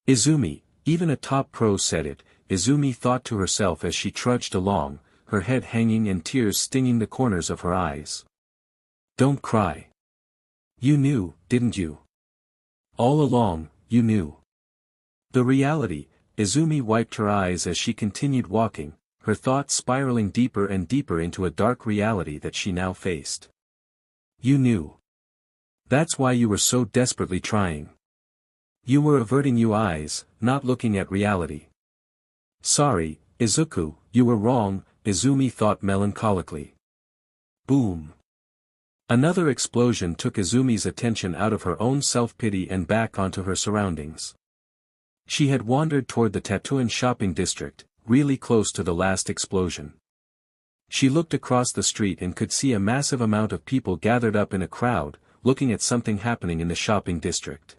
Izumi, even a top pro said it, Izumi thought to herself as she trudged along, her head hanging and tears stinging the corners of her eyes. Don't cry. You knew, didn't you? All along, you knew. The reality, Izumi wiped her eyes as she continued walking, her thoughts spiraling deeper and deeper into a dark reality that she now faced. You knew. That's why you were so desperately trying. You were averting your eyes, not looking at reality. Sorry, Izuku, you were wrong, Izumi thought melancholically. Boom. Another explosion took Izumi's attention out of her own self-pity and back onto her surroundings. She had wandered toward the Tatooine shopping district, really close to the last explosion. She looked across the street and could see a massive amount of people gathered up in a crowd, looking at something happening in the shopping district.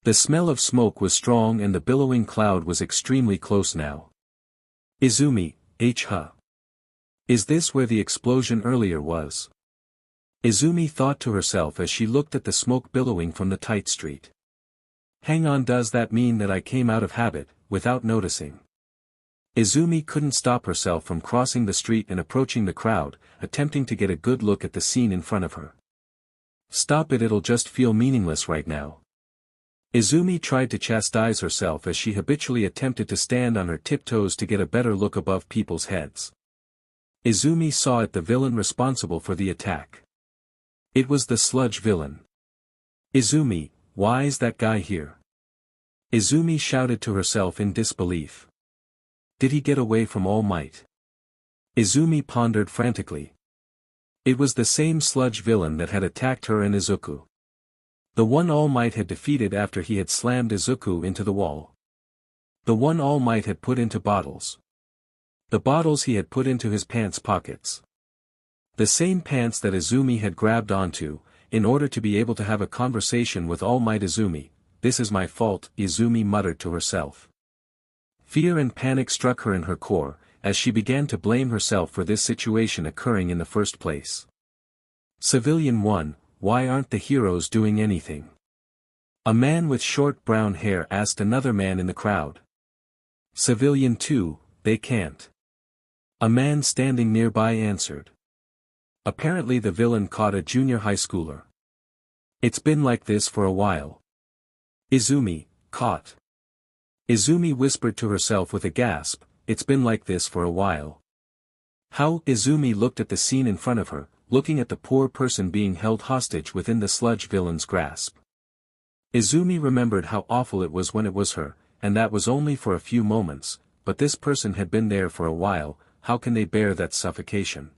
The smell of smoke was strong and the billowing cloud was extremely close now. Izumi, huh? Is this where the explosion earlier was? Izumi thought to herself as she looked at the smoke billowing from the tight street. Hang on, does that mean that I came out of habit, without noticing? Izumi couldn't stop herself from crossing the street and approaching the crowd, attempting to get a good look at the scene in front of her. Stop it, it'll just feel meaningless right now. Izumi tried to chastise herself as she habitually attempted to stand on her tiptoes to get a better look above people's heads. Izumi saw it, the villain responsible for the attack. It was the sludge villain. Izumi, why is that guy here? Izumi shouted to herself in disbelief. Did he get away from All Might? Izumi pondered frantically. It was the same sludge villain that had attacked her and Izuku. The one All Might had defeated after he had slammed Izuku into the wall. The one All Might had put into bottles. The bottles he had put into his pants pockets. The same pants that Izumi had grabbed onto, in order to be able to have a conversation with All Might Izumi. This is my fault, Izumi muttered to herself. Fear and panic struck her in her core, as she began to blame herself for this situation occurring in the first place. Civilian 1, why aren't the heroes doing anything? A man with short brown hair asked another man in the crowd. Civilian 2, they can't. A man standing nearby answered. Apparently the villain caught a junior high schooler. It's been like this for a while. Izumi, caught. Izumi whispered to herself with a gasp, it's been like this for a while. How? Izumi looked at the scene in front of her, looking at the poor person being held hostage within the sludge villain's grasp. Izumi remembered how awful it was when it was her, and that was only for a few moments, but this person had been there for a while. How can they bear that suffocation?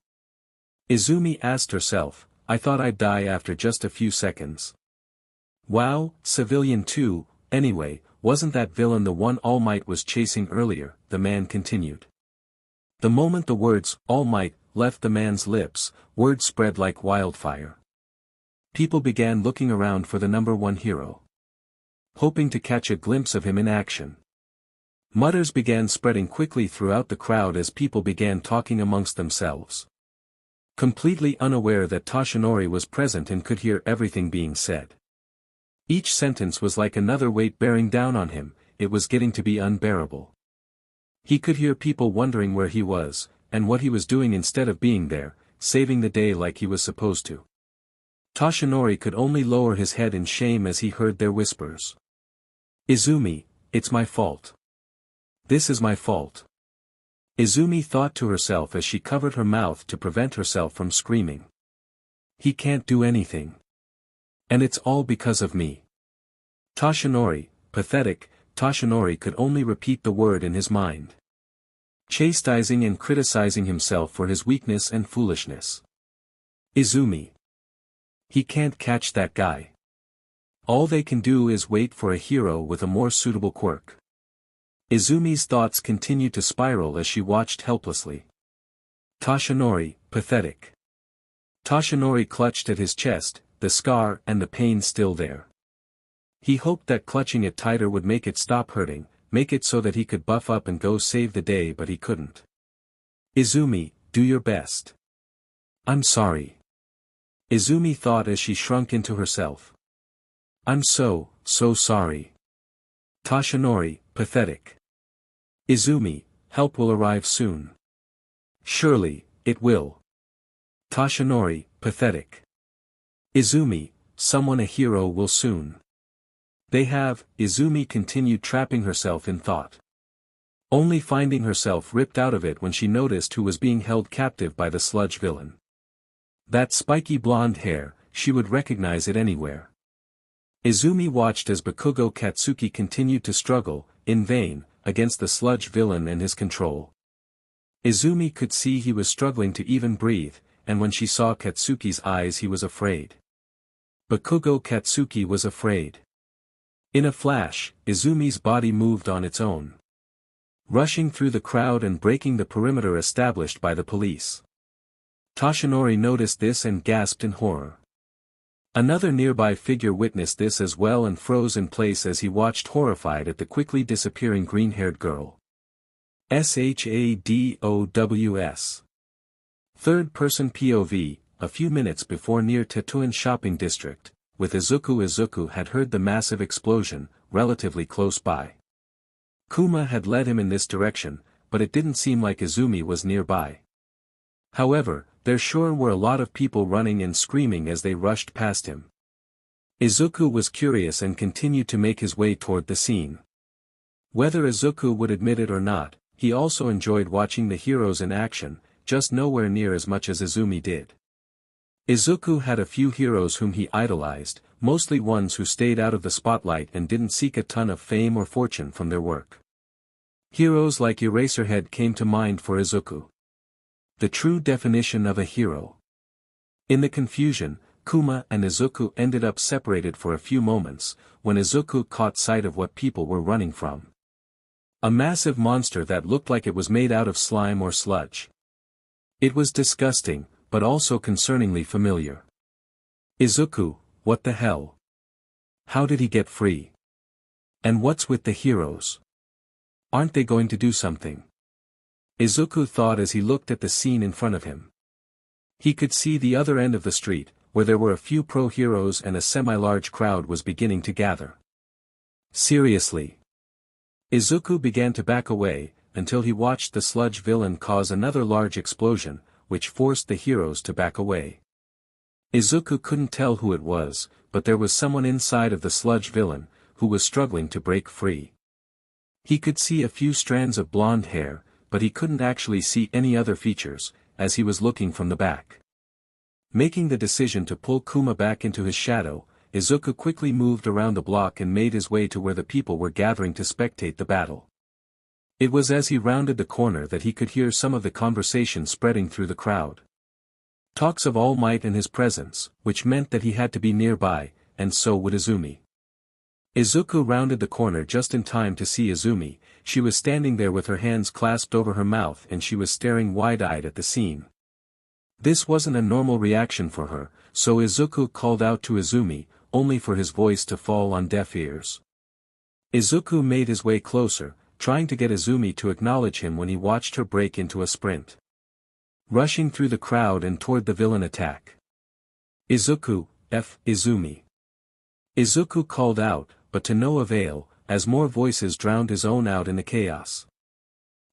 Izumi asked herself, I thought I'd die after just a few seconds. Wow, Civilian 2, anyway, wasn't that villain the one All Might was chasing earlier? The man continued. The moment the words, All Might, left the man's lips, word spread like wildfire. People began looking around for the number one hero, hoping to catch a glimpse of him in action. Mutters began spreading quickly throughout the crowd as people began talking amongst themselves. Completely unaware that Toshinori was present and could hear everything being said. Each sentence was like another weight bearing down on him, it was getting to be unbearable. He could hear people wondering where he was, and what he was doing instead of being there, saving the day like he was supposed to. Toshinori could only lower his head in shame as he heard their whispers. Izumi, it's my fault. This is my fault. Izumi thought to herself as she covered her mouth to prevent herself from screaming. He can't do anything. And it's all because of me. Toshinori, pathetic, Toshinori could only repeat the word in his mind. Chastising and criticizing himself for his weakness and foolishness. Izumi. He can't catch that guy. All they can do is wait for a hero with a more suitable quirk. Izumi's thoughts continued to spiral as she watched helplessly. Toshinori, pathetic. Toshinori clutched at his chest, the scar and the pain still there. He hoped that clutching it tighter would make it stop hurting, make it so that he could buff up and go save the day, but he couldn't. Izumi, do your best. I'm sorry. Izumi thought as she shrunk into herself. I'm so sorry. Toshinori, pathetic. Izumi, help will arrive soon. Surely, it will. Toshinori, pathetic. Izumi, someone a hero will soon. They have, Izumi continued trapping herself in thought. Only finding herself ripped out of it when she noticed who was being held captive by the sludge villain. That spiky blonde hair, she would recognize it anywhere. Izumi watched as Bakugo Katsuki continued to struggle, in vain, against the sludge villain and his control. Izumi could see he was struggling to even breathe, and when she saw Katsuki's eyes he was afraid. Bakugo Katsuki was afraid. In a flash, Izumi's body moved on its own, rushing through the crowd and breaking the perimeter established by the police. Toshinori noticed this and gasped in horror. Another nearby figure witnessed this as well and froze in place as he watched horrified at the quickly disappearing green-haired girl. SHADOWS. Third-person POV, a few minutes before near Tetsuan shopping district, with Izuku. Izuku had heard the massive explosion, relatively close by. Kuma had led him in this direction, but it didn't seem like Izumi was nearby. However, there sure were a lot of people running and screaming as they rushed past him. Izuku was curious and continued to make his way toward the scene. Whether Izuku would admit it or not, he also enjoyed watching the heroes in action, just nowhere near as much as Izumi did. Izuku had a few heroes whom he idolized, mostly ones who stayed out of the spotlight and didn't seek a ton of fame or fortune from their work. Heroes like Eraserhead came to mind for Izuku. The true definition of a hero. In the confusion, Kuma and Izuku ended up separated for a few moments, when Izuku caught sight of what people were running from. A massive monster that looked like it was made out of slime or sludge. It was disgusting, but also concerningly familiar. Izuku, what the hell? How did he get free? And what's with the heroes? Aren't they going to do something? Izuku thought as he looked at the scene in front of him. He could see the other end of the street, where there were a few pro-heroes and a semi-large crowd was beginning to gather. Seriously. Izuku began to back away, until he watched the sludge villain cause another large explosion, which forced the heroes to back away. Izuku couldn't tell who it was, but there was someone inside of the sludge villain, who was struggling to break free. He could see a few strands of blonde hair, but he couldn't actually see any other features, as he was looking from the back. Making the decision to pull Kuma back into his shadow, Izuku quickly moved around the block and made his way to where the people were gathering to spectate the battle. It was as he rounded the corner that he could hear some of the conversation spreading through the crowd. Talks of All Might and his presence, which meant that he had to be nearby, and so would Izumi. Izuku rounded the corner just in time to see Izumi. She was standing there with her hands clasped over her mouth and she was staring wide-eyed at the scene. This wasn't a normal reaction for her, so Izuku called out to Izumi, only for his voice to fall on deaf ears. Izuku made his way closer, trying to get Izumi to acknowledge him when he watched her break into a sprint. Rushing through the crowd and toward the villain attack. Izuku, Izumi. Izuku called out, but to no avail, as more voices drowned his own out in the chaos.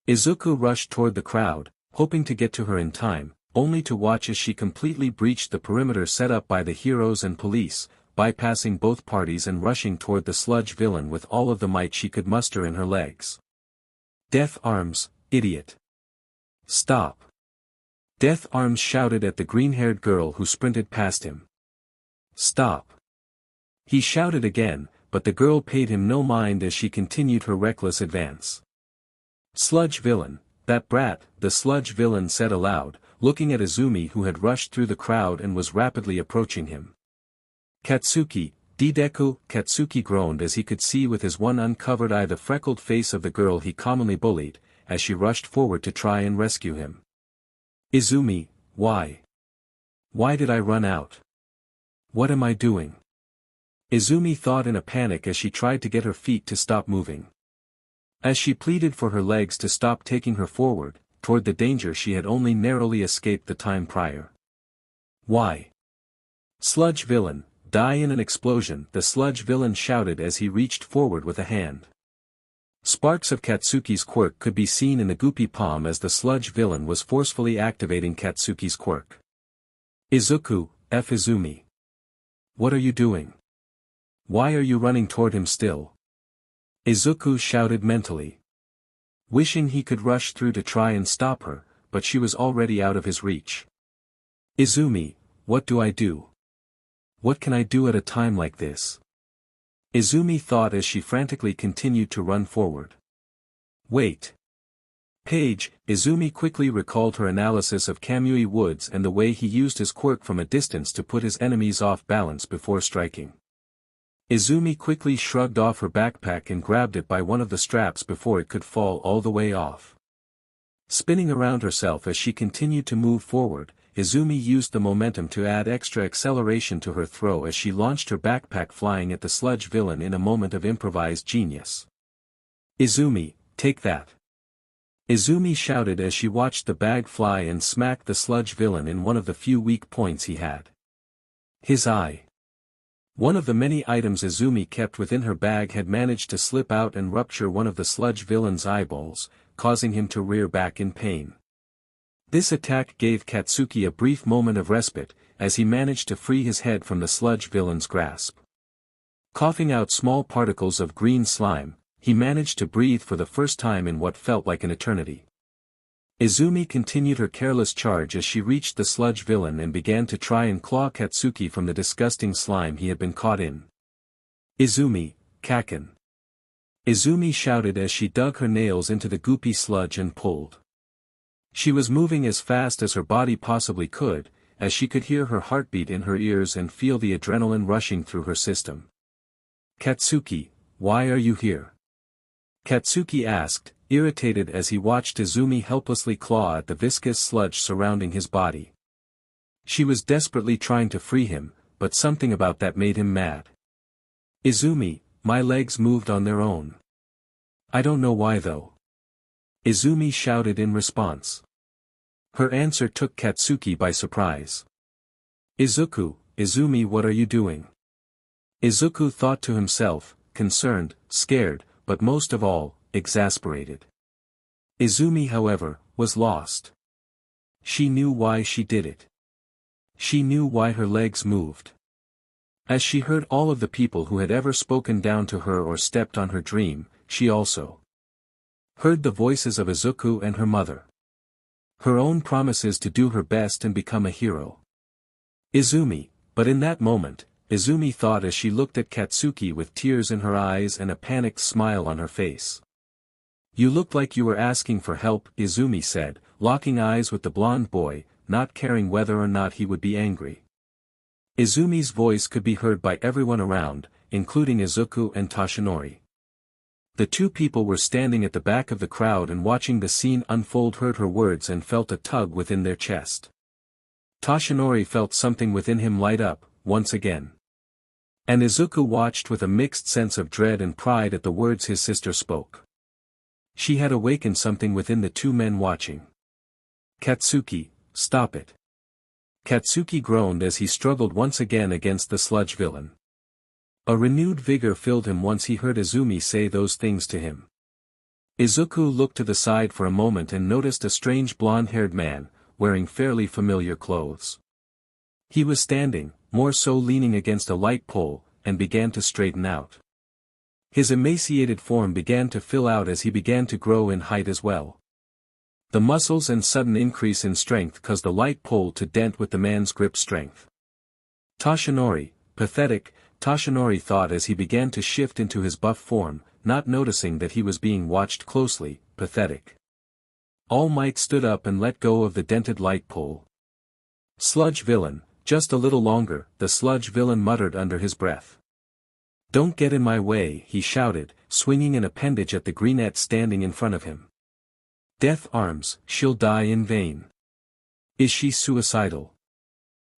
Izuku rushed toward the crowd, hoping to get to her in time, only to watch as she completely breached the perimeter set up by the heroes and police, bypassing both parties and rushing toward the sludge villain with all of the might she could muster in her legs. Death Arms, idiot. Stop. Death Arms shouted at the green-haired girl who sprinted past him. Stop. He shouted again, but the girl paid him no mind as she continued her reckless advance. Sludge villain, that brat, the sludge villain said aloud, looking at Izumi who had rushed through the crowd and was rapidly approaching him. Katsuki, Deku, Katsuki groaned as he could see with his one uncovered eye the freckled face of the girl he commonly bullied, as she rushed forward to try and rescue him. Izumi, why? Why did I run out? What am I doing? Izumi thought in a panic as she tried to get her feet to stop moving. As she pleaded for her legs to stop taking her forward, toward the danger she had only narrowly escaped the time prior. Why? Sludge villain, die in an explosion, the sludge villain shouted as he reached forward with a hand. Sparks of Katsuki's quirk could be seen in the goopy palm as the sludge villain was forcefully activating Katsuki's quirk. Izuku, Izumi. What are you doing? Why are you running toward him still? Izuku shouted mentally. Wishing he could rush through to try and stop her, but she was already out of his reach. Izumi, what do I do? What can I do at a time like this? Izumi thought as she frantically continued to run forward. Wait. Page, Izumi quickly recalled her analysis of Kamui Woods and the way he used his quirk from a distance to put his enemies off balance before striking. Izumi quickly shrugged off her backpack and grabbed it by one of the straps before it could fall all the way off. Spinning around herself as she continued to move forward, Izumi used the momentum to add extra acceleration to her throw as she launched her backpack flying at the sludge villain in a moment of improvised genius. Izumi, take that. Izumi shouted as she watched the bag fly and smack the sludge villain in one of the few weak points he had. His eye. One of the many items Izumi kept within her bag had managed to slip out and rupture one of the sludge villain's eyeballs, causing him to rear back in pain. This attack gave Katsuki a brief moment of respite, as he managed to free his head from the sludge villain's grasp. Coughing out small particles of green slime, he managed to breathe for the first time in what felt like an eternity. Izumi continued her careless charge as she reached the sludge villain and began to try and claw Katsuki from the disgusting slime he had been caught in. Izumi, Kaken. Izumi shouted as she dug her nails into the goopy sludge and pulled. She was moving as fast as her body possibly could, as she could hear her heartbeat in her ears and feel the adrenaline rushing through her system. Katsuki, why are you here? Katsuki asked, irritated as he watched Izumi helplessly claw at the viscous sludge surrounding his body. She was desperately trying to free him, but something about that made him mad. Izumi, my legs moved on their own. I don't know why though. Izumi shouted in response. Her answer took Katsuki by surprise. Izuku, Izumi, what are you doing? Izuku thought to himself, concerned, scared, but most of all, exasperated. Izumi, however, was lost. She knew why she did it. She knew why her legs moved. As she heard all of the people who had ever spoken down to her or stepped on her dream, she also heard the voices of Izuku and her mother. Her own promises to do her best and become a hero. Izumi, but in that moment, Izumi thought as she looked at Katsuki with tears in her eyes and a panicked smile on her face. You look like you were asking for help, Izumi said, locking eyes with the blonde boy, not caring whether or not he would be angry. Izumi's voice could be heard by everyone around, including Izuku and Toshinori. The two people were standing at the back of the crowd and watching the scene unfold, heard her words and felt a tug within their chest. Toshinori felt something within him light up, once again. And Izuku watched with a mixed sense of dread and pride at the words his sister spoke. She had awakened something within the two men watching. Katsuki, stop it. Katsuki groaned as he struggled once again against the sludge villain. A renewed vigor filled him once he heard Izumi say those things to him. Izuku looked to the side for a moment and noticed a strange blonde-haired man, wearing fairly familiar clothes. He was standing, more so leaning against a light pole, and began to straighten out. His emaciated form began to fill out as he began to grow in height as well. The muscles and sudden increase in strength caused the light pole to dent with the man's grip strength. Toshinori, pathetic, Toshinori thought as he began to shift into his buff form, not noticing that he was being watched closely, pathetic. All Might stood up and let go of the dented light pole. Sludge villain, just a little longer, the sludge villain muttered under his breath. Don't get in my way, he shouted, swinging an appendage at the greenette standing in front of him. Death Arms, she'll die in vain. Is she suicidal?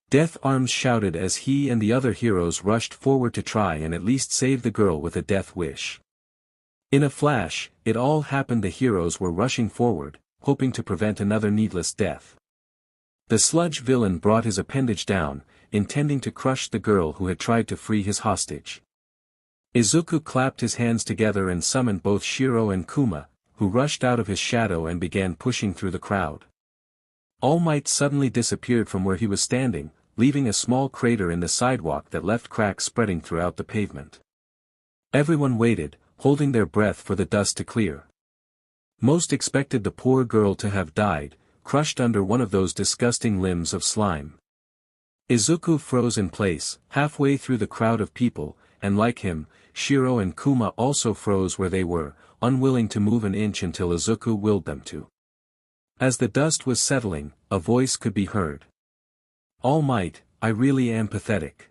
Death Arms shouted as he and the other heroes rushed forward to try and at least save the girl with a death wish. In a flash, it all happened. The heroes were rushing forward, hoping to prevent another needless death. The sludge villain brought his appendage down, intending to crush the girl who had tried to free his hostage. Izuku clapped his hands together and summoned both Shiro and Kuma, who rushed out of his shadow and began pushing through the crowd. All Might suddenly disappeared from where he was standing, leaving a small crater in the sidewalk that left cracks spreading throughout the pavement. Everyone waited, holding their breath for the dust to clear. Most expected the poor girl to have died, crushed under one of those disgusting limbs of slime. Izuku froze in place, halfway through the crowd of people, and like him, Shiro and Kuma also froze where they were, unwilling to move an inch until Izuku willed them to. As the dust was settling, a voice could be heard. All Might, I really am pathetic.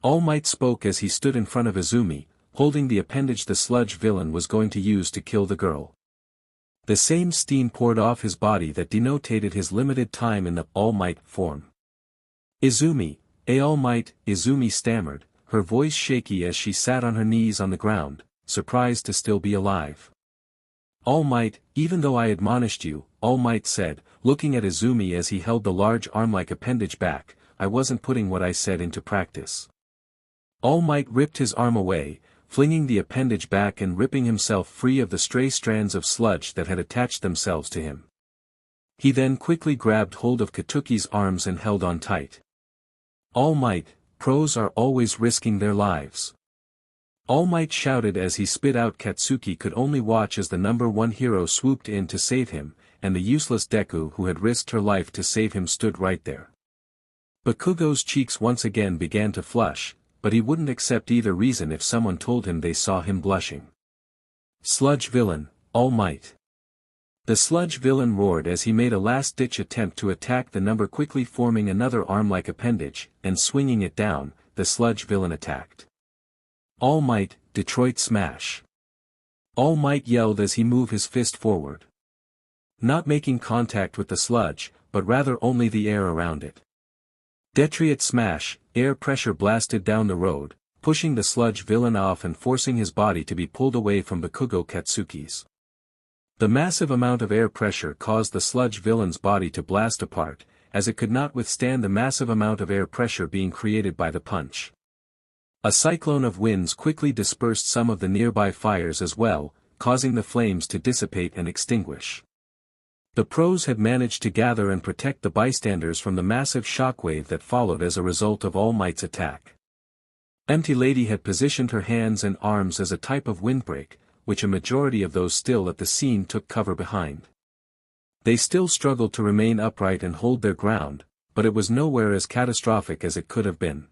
All Might spoke as he stood in front of Izumi, holding the appendage the sludge villain was going to use to kill the girl. The same steam poured off his body that denoted his limited time in the All Might form. Izumi, All Might, Izumi stammered, her voice shaky as she sat on her knees on the ground, surprised to still be alive. All Might, even though I admonished you, All Might said, looking at Izumi as he held the large arm-like appendage back, I wasn't putting what I said into practice. All Might ripped his arm away, flinging the appendage back and ripping himself free of the stray strands of sludge that had attached themselves to him. He then quickly grabbed hold of Katsuki's arms and held on tight. All Might, pros are always risking their lives. All Might shouted as he spit out. Katsuki could only watch as the number one hero swooped in to save him, and the useless Deku who had risked her life to save him stood right there. Bakugo's cheeks once again began to flush, but he wouldn't accept either reason if someone told him they saw him blushing. Sludge villain, All Might. The sludge villain roared as he made a last-ditch attempt to attack the number, quickly forming another arm-like appendage, and swinging it down. The sludge villain attacked. All Might, Detroit Smash. All Might yelled as he moved his fist forward. Not making contact with the sludge, but rather only the air around it. Detroit Smash, air pressure blasted down the road, pushing the sludge villain off and forcing his body to be pulled away from Bakugo Katsuki's. The massive amount of air pressure caused the sludge villain's body to blast apart, as it could not withstand the massive amount of air pressure being created by the punch. A cyclone of winds quickly dispersed some of the nearby fires as well, causing the flames to dissipate and extinguish. The pros had managed to gather and protect the bystanders from the massive shockwave that followed as a result of All Might's attack. Empty Lady had positioned her hands and arms as a type of windbreak, which a majority of those still at the scene took cover behind. They still struggled to remain upright and hold their ground, but it was nowhere as catastrophic as it could have been.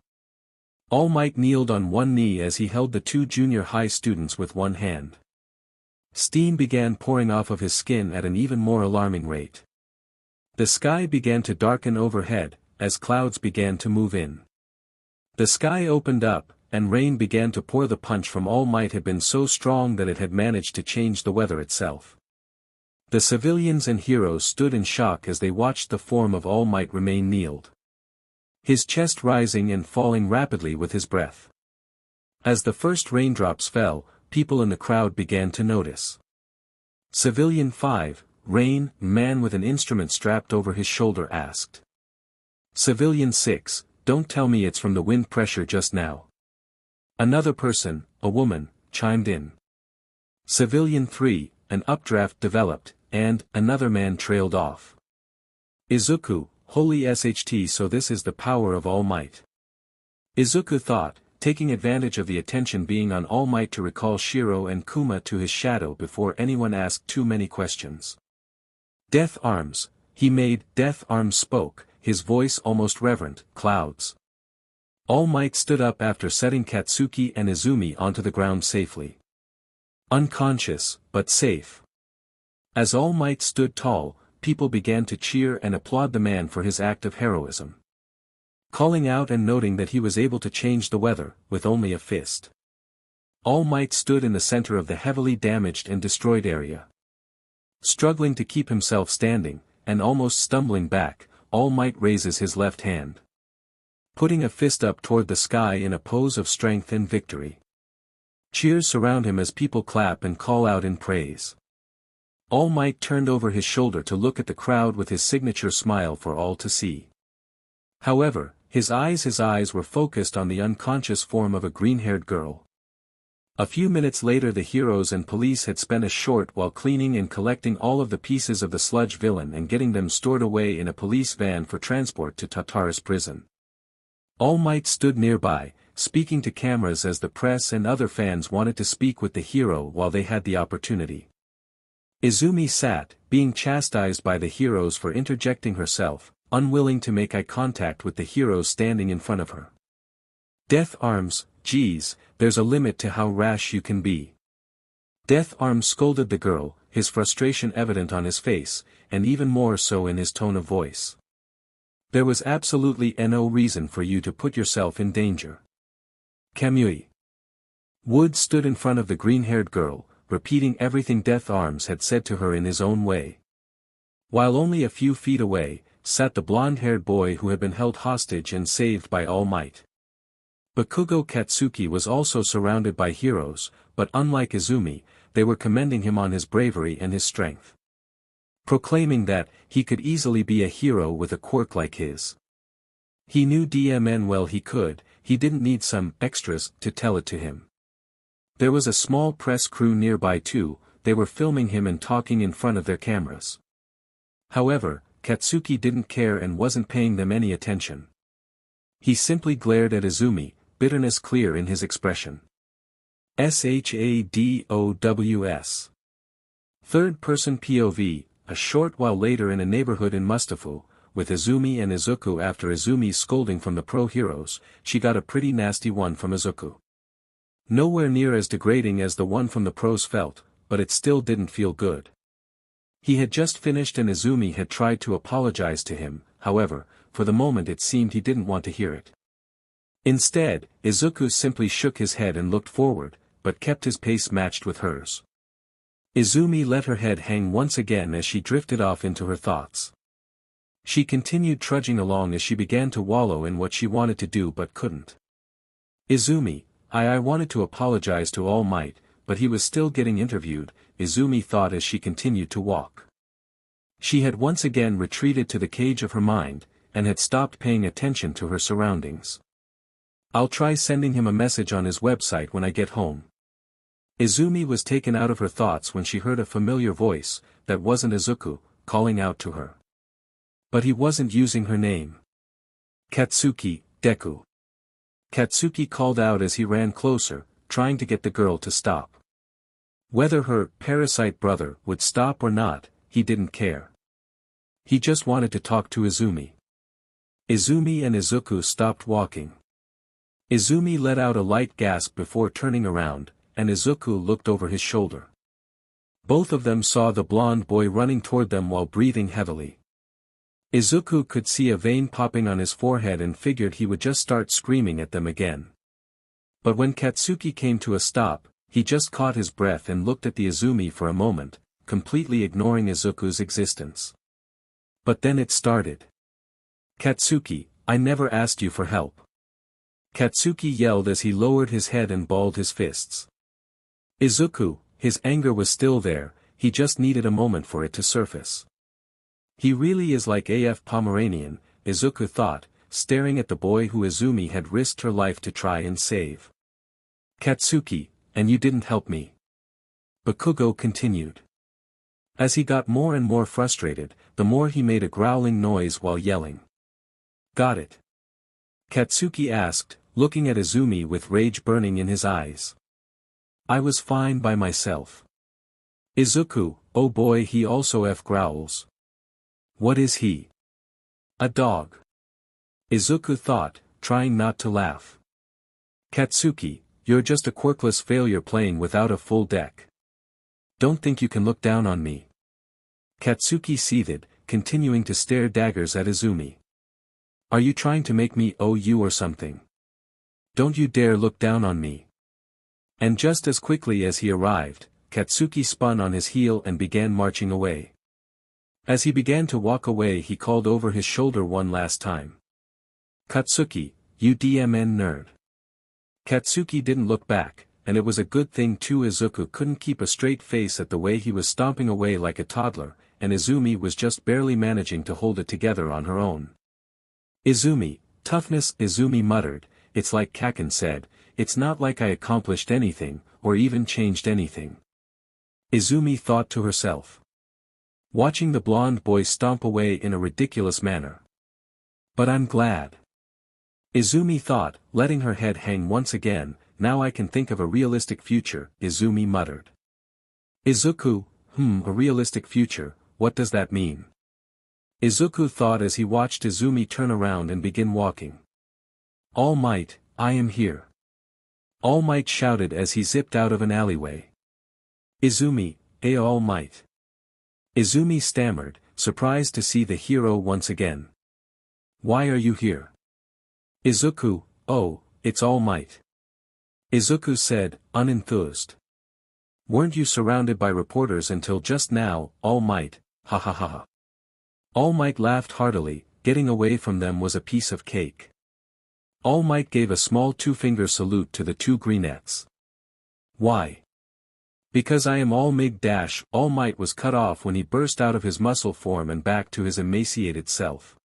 All Might kneeled on one knee as he held the two junior high students with one hand. Steam began pouring off of his skin at an even more alarming rate. The sky began to darken overhead, as clouds began to move in. The sky opened up, and rain began to pour. The punch from All Might had been so strong that it had managed to change the weather itself. The civilians and heroes stood in shock as they watched the form of All Might remain kneeled. His chest rising and falling rapidly with his breath. As the first raindrops fell, people in the crowd began to notice. Civilian 5, Rain, man with an instrument strapped over his shoulder asked. Civilian 6, don't tell me it's from the wind pressure just now. Another person, a woman, chimed in. Civilian 3, an updraft developed, and another man trailed off. Izuku, holy SHT, so this is the power of All Might. Izuku thought, taking advantage of the attention being on All Might to recall Shiro and Kuma to his shadow before anyone asked too many questions. Death Arms, he made. Death Arms spoke, his voice almost reverent. Clouds. All Might stood up after setting Katsuki and Izumi onto the ground safely. Unconscious, but safe. As All Might stood tall, people began to cheer and applaud the man for his act of heroism. Calling out and noting that he was able to change the weather, with only a fist. All Might stood in the center of the heavily damaged and destroyed area. Struggling to keep himself standing, and almost stumbling back, All Might raises his left hand. Putting a fist up toward the sky in a pose of strength and victory. Cheers surround him as people clap and call out in praise. All Might turned over his shoulder to look at the crowd with his signature smile for all to see. However, his eyes were focused on the unconscious form of a green-haired girl. A few minutes later the heroes and police had spent a short while cleaning and collecting all of the pieces of the sludge villain and getting them stored away in a police van for transport to Tartarus prison. All Might stood nearby, speaking to cameras as the press and other fans wanted to speak with the hero while they had the opportunity. Izumi sat, being chastised by the heroes for interjecting herself, unwilling to make eye contact with the heroes standing in front of her. Death Arms, geez, there's a limit to how rash you can be. Death Arms scolded the girl, his frustration evident on his face, and even more so in his tone of voice. There was absolutely no reason for you to put yourself in danger. Kamui. Wood stood in front of the green-haired girl, repeating everything Death Arms had said to her in his own way. While only a few feet away, sat the blonde-haired boy who had been held hostage and saved by All Might. Bakugo Katsuki was also surrounded by heroes, but unlike Izumi, they were commending him on his bravery and his strength. Proclaiming that, he could easily be a hero with a quirk like his. He knew DMN well he didn't need some extras to tell it to him. There was a small press crew nearby too, they were filming him and talking in front of their cameras. However, Katsuki didn't care and wasn't paying them any attention. He simply glared at Izumi, bitterness clear in his expression. SHADOWS. Third-person POV, a short while later in a neighborhood in Mustafu, with Izumi and Izuku. After Izumi's scolding from the pro-heroes, she got a pretty nasty one from Izuku. Nowhere near as degrading as the one from the pros felt, but it still didn't feel good. He had just finished and Izumi had tried to apologize to him, however, for the moment it seemed he didn't want to hear it. Instead, Izuku simply shook his head and looked forward, but kept his pace matched with hers. Izumi let her head hang once again as she drifted off into her thoughts. She continued trudging along as she began to wallow in what she wanted to do but couldn't. Izumi, I wanted to apologize to All Might, but he was still getting interviewed, Izumi thought as she continued to walk. She had once again retreated to the cage of her mind, and had stopped paying attention to her surroundings. I'll try sending him a message on his website when I get home. Izumi was taken out of her thoughts when she heard a familiar voice, that wasn't Izuku, calling out to her. But he wasn't using her name. Katsuki, Deku. Katsuki called out as he ran closer, trying to get the girl to stop. Whether her parasite brother would stop or not, he didn't care. He just wanted to talk to Izumi. Izumi and Izuku stopped walking. Izumi let out a light gasp before turning around, and Izuku looked over his shoulder. Both of them saw the blonde boy running toward them while breathing heavily. Izuku could see a vein popping on his forehead and figured he would just start screaming at them again. But when Katsuki came to a stop, he just caught his breath and looked at the Izumi for a moment, completely ignoring Izuku's existence. But then it started. Katsuki, I never asked you for help. Katsuki yelled as he lowered his head and balled his fists. Izuku, his anger was still there, he just needed a moment for it to surface. He really is like AF Pomeranian, Izuku thought, staring at the boy who Izumi had risked her life to try and save. Katsuki, and you didn't help me. Bakugo continued. As he got more and more frustrated, the more he made a growling noise while yelling. Got it? Katsuki asked, looking at Izumi with rage burning in his eyes. I was fine by myself. Izuku, oh boy, he also growls. What is he? A dog. Izuku thought, trying not to laugh. Katsuki, you're just a quirkless failure playing without a full deck. Don't think you can look down on me. Katsuki seethed, continuing to stare daggers at Izumi. Are you trying to make me owe you or something? Don't you dare look down on me. And just as quickly as he arrived, Katsuki spun on his heel and began marching away. As he began to walk away he called over his shoulder one last time. Katsuki, you DMN nerd. Katsuki didn't look back, and it was a good thing too. Izuku couldn't keep a straight face at the way he was stomping away like a toddler, and Izumi was just barely managing to hold it together on her own. Izumi, toughness, Izumi muttered, it's like Kaken said, it's not like I accomplished anything, or even changed anything. Izumi thought to herself. Watching the blonde boy stomp away in a ridiculous manner. But I'm glad. Izumi thought, letting her head hang once again, now I can think of a realistic future, Izumi muttered. Izuku, a realistic future, what does that mean? Izuku thought as he watched Izumi turn around and begin walking. All Might, I am here. All Might shouted as he zipped out of an alleyway. Izumi, All Might. Izumi stammered, surprised to see the hero once again. Why are you here? Izuku, oh, it's All Might. Izuku said, unenthused. Weren't you surrounded by reporters until just now, All Might, ha ha ha ha. All Might laughed heartily, getting away from them was a piece of cake. All Might gave a small two-finger salute to the two greenettes. Why? Because I am All Mig dash. All Might was cut off when he burst out of his muscle form and back to his emaciated self.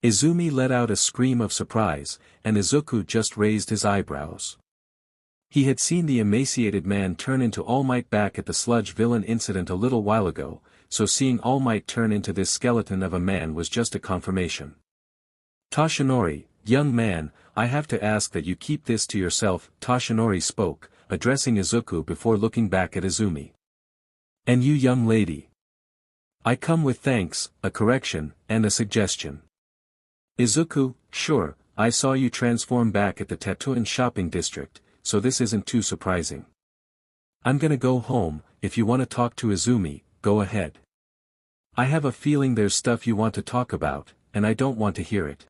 Izumi let out a scream of surprise, and Izuku just raised his eyebrows. He had seen the emaciated man turn into All Might back at the sludge villain incident a little while ago, so seeing All Might turn into this skeleton of a man was just a confirmation. Toshinori, young man, I have to ask that you keep this to yourself, Toshinori spoke, addressing Izuku before looking back at Izumi. And you young lady. I come with thanks, a correction, and a suggestion. Izuku, sure, I saw you transform back at the Tatooine shopping district, so this isn't too surprising. I'm gonna go home. If you want to talk to Izumi, go ahead. I have a feeling there's stuff you want to talk about, and I don't want to hear it.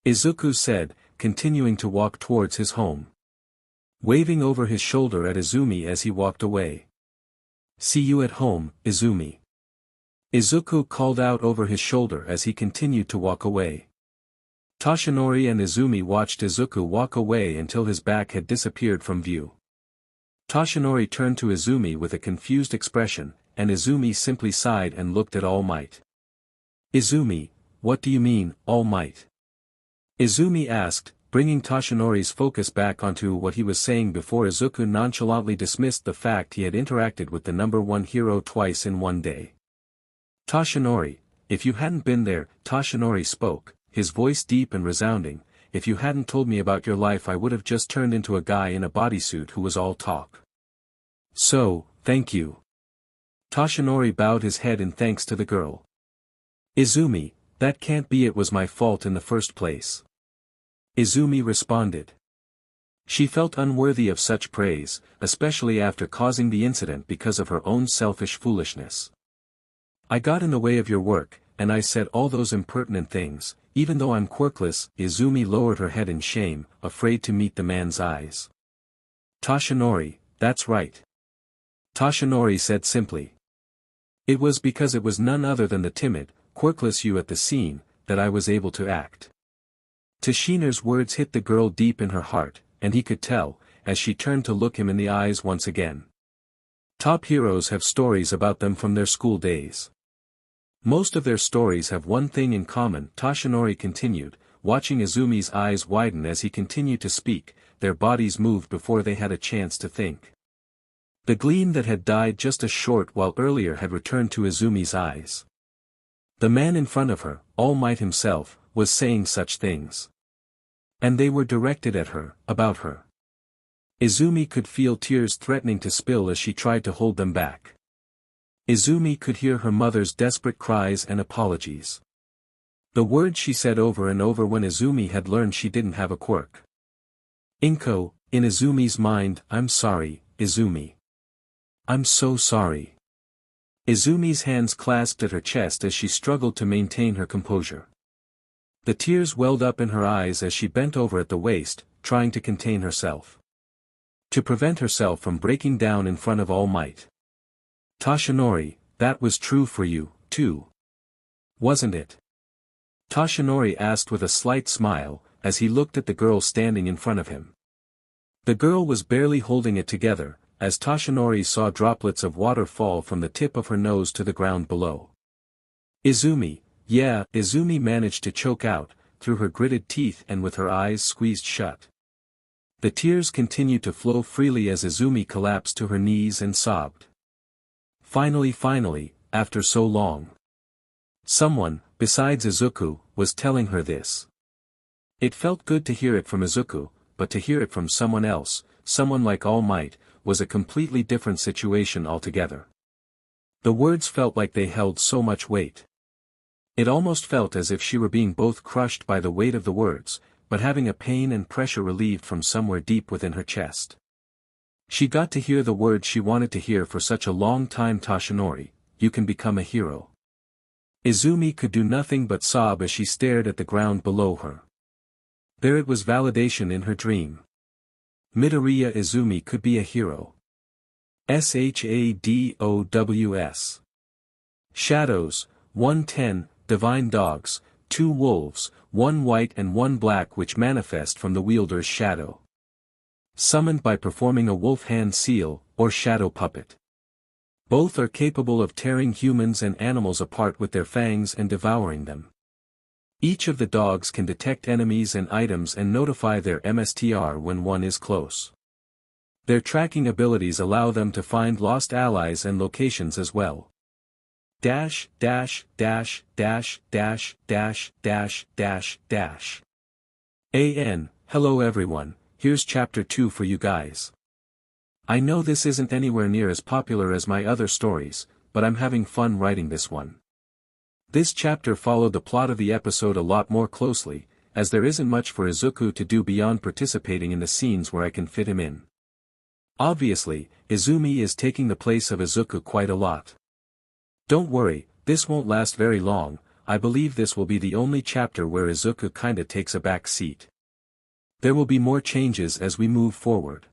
Izuku said, continuing to walk towards his home. Waving over his shoulder at Izumi as he walked away. See you at home, Izumi. Izuku called out over his shoulder as he continued to walk away. Toshinori and Izumi watched Izuku walk away until his back had disappeared from view. Toshinori turned to Izumi with a confused expression, and Izumi simply sighed and looked at All Might. Izumi, what do you mean, All Might? Izumi asked, bringing Toshinori's focus back onto what he was saying before Izuku nonchalantly dismissed the fact he had interacted with the number one hero twice in one day. Toshinori, if you hadn't been there, Toshinori spoke, his voice deep and resounding, if you hadn't told me about your life I would have just turned into a guy in a bodysuit who was all talk. So, thank you. Toshinori bowed his head in thanks to the girl. Izumi, that can't be, it was my fault in the first place. Izumi responded. She felt unworthy of such praise, especially after causing the incident because of her own selfish foolishness. I got in the way of your work, and I said all those impertinent things, even though I'm quirkless. Izumi lowered her head in shame, afraid to meet the man's eyes. Toshinori, that's right. Toshinori said simply. It was because it was none other than the timid, quirkless you at the scene, that I was able to act. Tashiner's words hit the girl deep in her heart, and he could tell, as she turned to look him in the eyes once again. Top heroes have stories about them from their school days. Most of their stories have one thing in common, Toshinori continued, watching Izumi's eyes widen as he continued to speak, their bodies moved before they had a chance to think. The gleam that had died just a short while earlier had returned to Izumi's eyes. The man in front of her, All Might himself, was saying such things. And they were directed at her, about her. Izumi could feel tears threatening to spill as she tried to hold them back. Izumi could hear her mother's desperate cries and apologies. The words she said over and over when Izumi had learned she didn't have a quirk. Inko, in Izumi's mind, I'm sorry, Izumi. I'm so sorry. Izumi's hands clasped at her chest as she struggled to maintain her composure. The tears welled up in her eyes as she bent over at the waist, trying to contain herself. To prevent herself from breaking down in front of All Might. Toshinori, that was true for you, too. Wasn't it? Toshinori asked with a slight smile, as he looked at the girl standing in front of him. The girl was barely holding it together, as Toshinori saw droplets of water fall from the tip of her nose to the ground below. Izumi, yeah, Izumi managed to choke out, through her gritted teeth and with her eyes squeezed shut. The tears continued to flow freely as Izumi collapsed to her knees and sobbed. Finally, after so long. Someone, besides Izuku, was telling her this. It felt good to hear it from Izuku, but to hear it from someone else, someone like All Might, was a completely different situation altogether. The words felt like they held so much weight. It almost felt as if she were being both crushed by the weight of the words, but having a pain and pressure relieved from somewhere deep within her chest. She got to hear the words she wanted to hear for such a long time. Toshinori, you can become a hero. Izumi could do nothing but sob as she stared at the ground below her. There it was, validation in her dream. Midorya Izumi could be a hero. Shadows. Shadows, 110, divine dogs, 2 wolves, 1 white and 1 black, which manifest from the wielder's shadow. Summoned by performing a wolf hand seal, or shadow puppet. Both are capable of tearing humans and animals apart with their fangs and devouring them. Each of the dogs can detect enemies and items and notify their MSTR when one is close. Their tracking abilities allow them to find lost allies and locations as well. Dash. Hello everyone, here's chapter 2 for you guys. I know this isn't anywhere near as popular as my other stories, but I'm having fun writing this one. This chapter followed the plot of the episode a lot more closely, as there isn't much for Izuku to do beyond participating in the scenes where I can fit him in. Obviously, Izumi is taking the place of Izuku quite a lot. Don't worry, this won't last very long. I believe this will be the only chapter where Izuku kinda takes a back seat. There will be more changes as we move forward.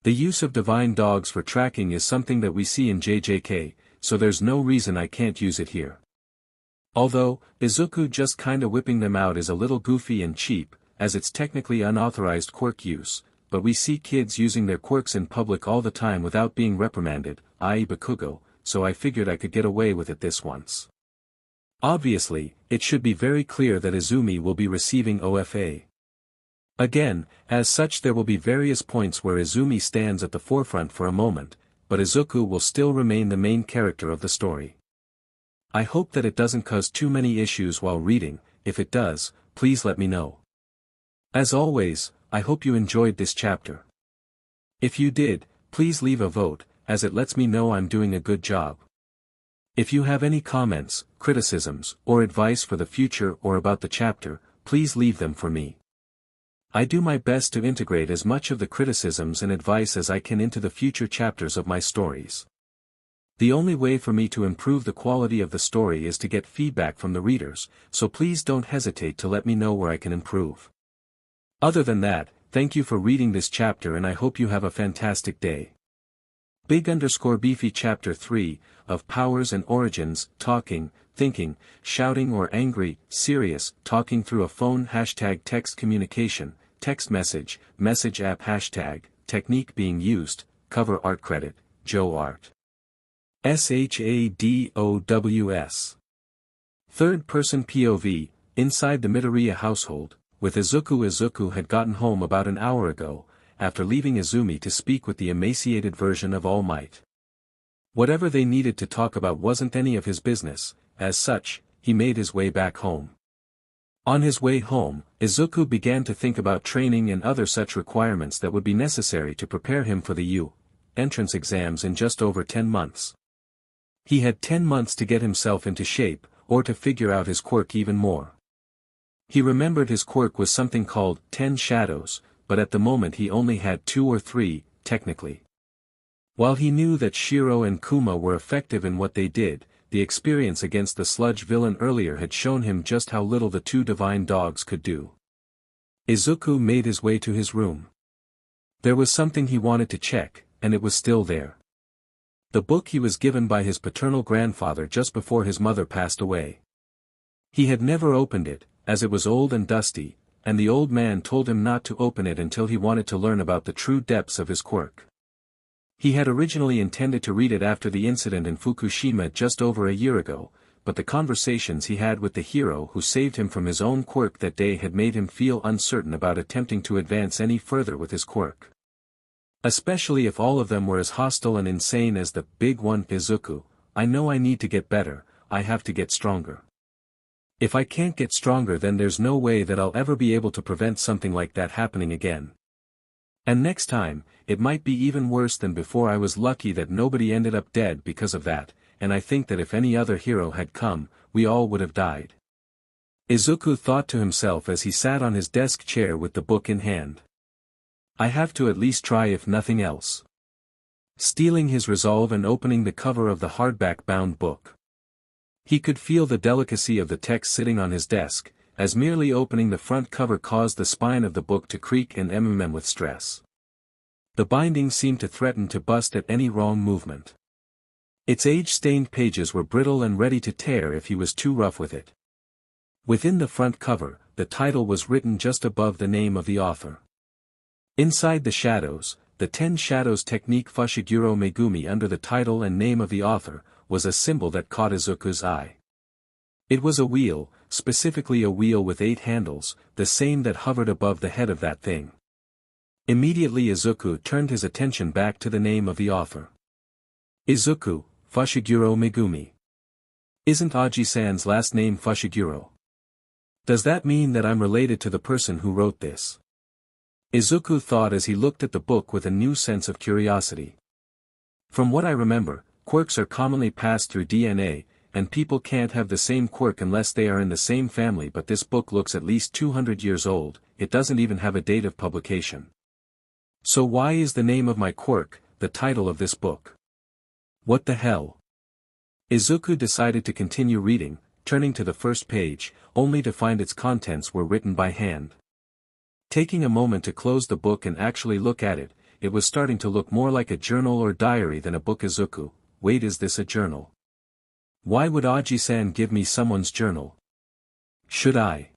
The use of divine dogs for tracking is something that we see in JJK, so there's no reason I can't use it here. Although, Izuku just kinda whipping them out is a little goofy and cheap, as it's technically unauthorized quirk use, but we see kids using their quirks in public all the time without being reprimanded, i.e. Bakugo, so I figured I could get away with it this once. Obviously, it should be very clear that Izumi will be receiving OFA. Again, as such there will be various points where Izumi stands at the forefront for a moment, but Izuku will still remain the main character of the story. I hope that it doesn't cause too many issues while reading. If it does, please let me know. As always, I hope you enjoyed this chapter. If you did, please leave a vote, as it lets me know I'm doing a good job. If you have any comments, criticisms, or advice for the future or about the chapter, please leave them for me. I do my best to integrate as much of the criticisms and advice as I can into the future chapters of my stories. The only way for me to improve the quality of the story is to get feedback from the readers, so please don't hesitate to let me know where I can improve. Other than that, thank you for reading this chapter and I hope you have a fantastic day. Big_Beefy Chapter 3, of Powers and Origins, Talking, Thinking, Shouting or Angry, Serious, Talking Through a Phone #Text Communication, Text Message, Message App Technique Being Used, Cover Art Credit, Joe Art. SHADOWS. Third-person POV, inside the Midorya household, with Izuku. Izuku had gotten home about an hour ago, after leaving Izumi to speak with the emaciated version of All Might. Whatever they needed to talk about wasn't any of his business, as such, he made his way back home. On his way home, Izuku began to think about training and other such requirements that would be necessary to prepare him for the U entrance exams in just over 10 months. He had 10 months to get himself into shape, or to figure out his quirk even more. He remembered his quirk was something called 10 Shadows, but at the moment he only had 2 or 3, technically. While he knew that Shiro and Kuma were effective in what they did, the experience against the sludge villain earlier had shown him just how little the 2 divine dogs could do. Izuku made his way to his room. There was something he wanted to check, and it was still there. The book he was given by his paternal grandfather just before his mother passed away. He had never opened it, as it was old and dusty, and the old man told him not to open it until he wanted to learn about the true depths of his quirk. He had originally intended to read it after the incident in Fukushima just over a year ago, but the conversations he had with the hero who saved him from his own quirk that day had made him feel uncertain about attempting to advance any further with his quirk. Especially if all of them were as hostile and insane as the big one. Izuku, I know I need to get better, I have to get stronger. If I can't get stronger then there's no way that I'll ever be able to prevent something like that happening again. And next time, it might be even worse than before. I was lucky that nobody ended up dead because of that, and I think that if any other hero had come, we all would have died. Izuku thought to himself as he sat on his desk chair with the book in hand. I have to at least try if nothing else. Steeling his resolve and opening the cover of the hardback-bound book. He could feel the delicacy of the text sitting on his desk, as merely opening the front cover caused the spine of the book to creak and with stress. The binding seemed to threaten to bust at any wrong movement. Its age-stained pages were brittle and ready to tear if he was too rough with it. Within the front cover, the title was written just above the name of the author. Inside the shadows, the 10 Shadows Technique Fushiguro Megumi under the title and name of the author, was a symbol that caught Izuku's eye. It was a wheel, specifically a wheel with 8 handles, the same that hovered above the head of that thing. Immediately Izuku turned his attention back to the name of the author. Izuku, Fushiguro Megumi. Isn't Aji-san's last name Fushiguro? Does that mean that I'm related to the person who wrote this? Izuku thought as he looked at the book with a new sense of curiosity. From what I remember, Quirks are commonly passed through DNA, and people can't have the same quirk unless they are in the same family, but this book looks at least 200 years old, it doesn't even have a date of publication. So why is the name of my quirk the title of this book? What the hell? Izuku decided to continue reading, turning to the first page, only to find its contents were written by hand. Taking a moment to close the book and actually look at it, it was starting to look more like a journal or diary than a book. Izuku, wait, is this a journal? Why would Aji-san give me someone's journal? Should I?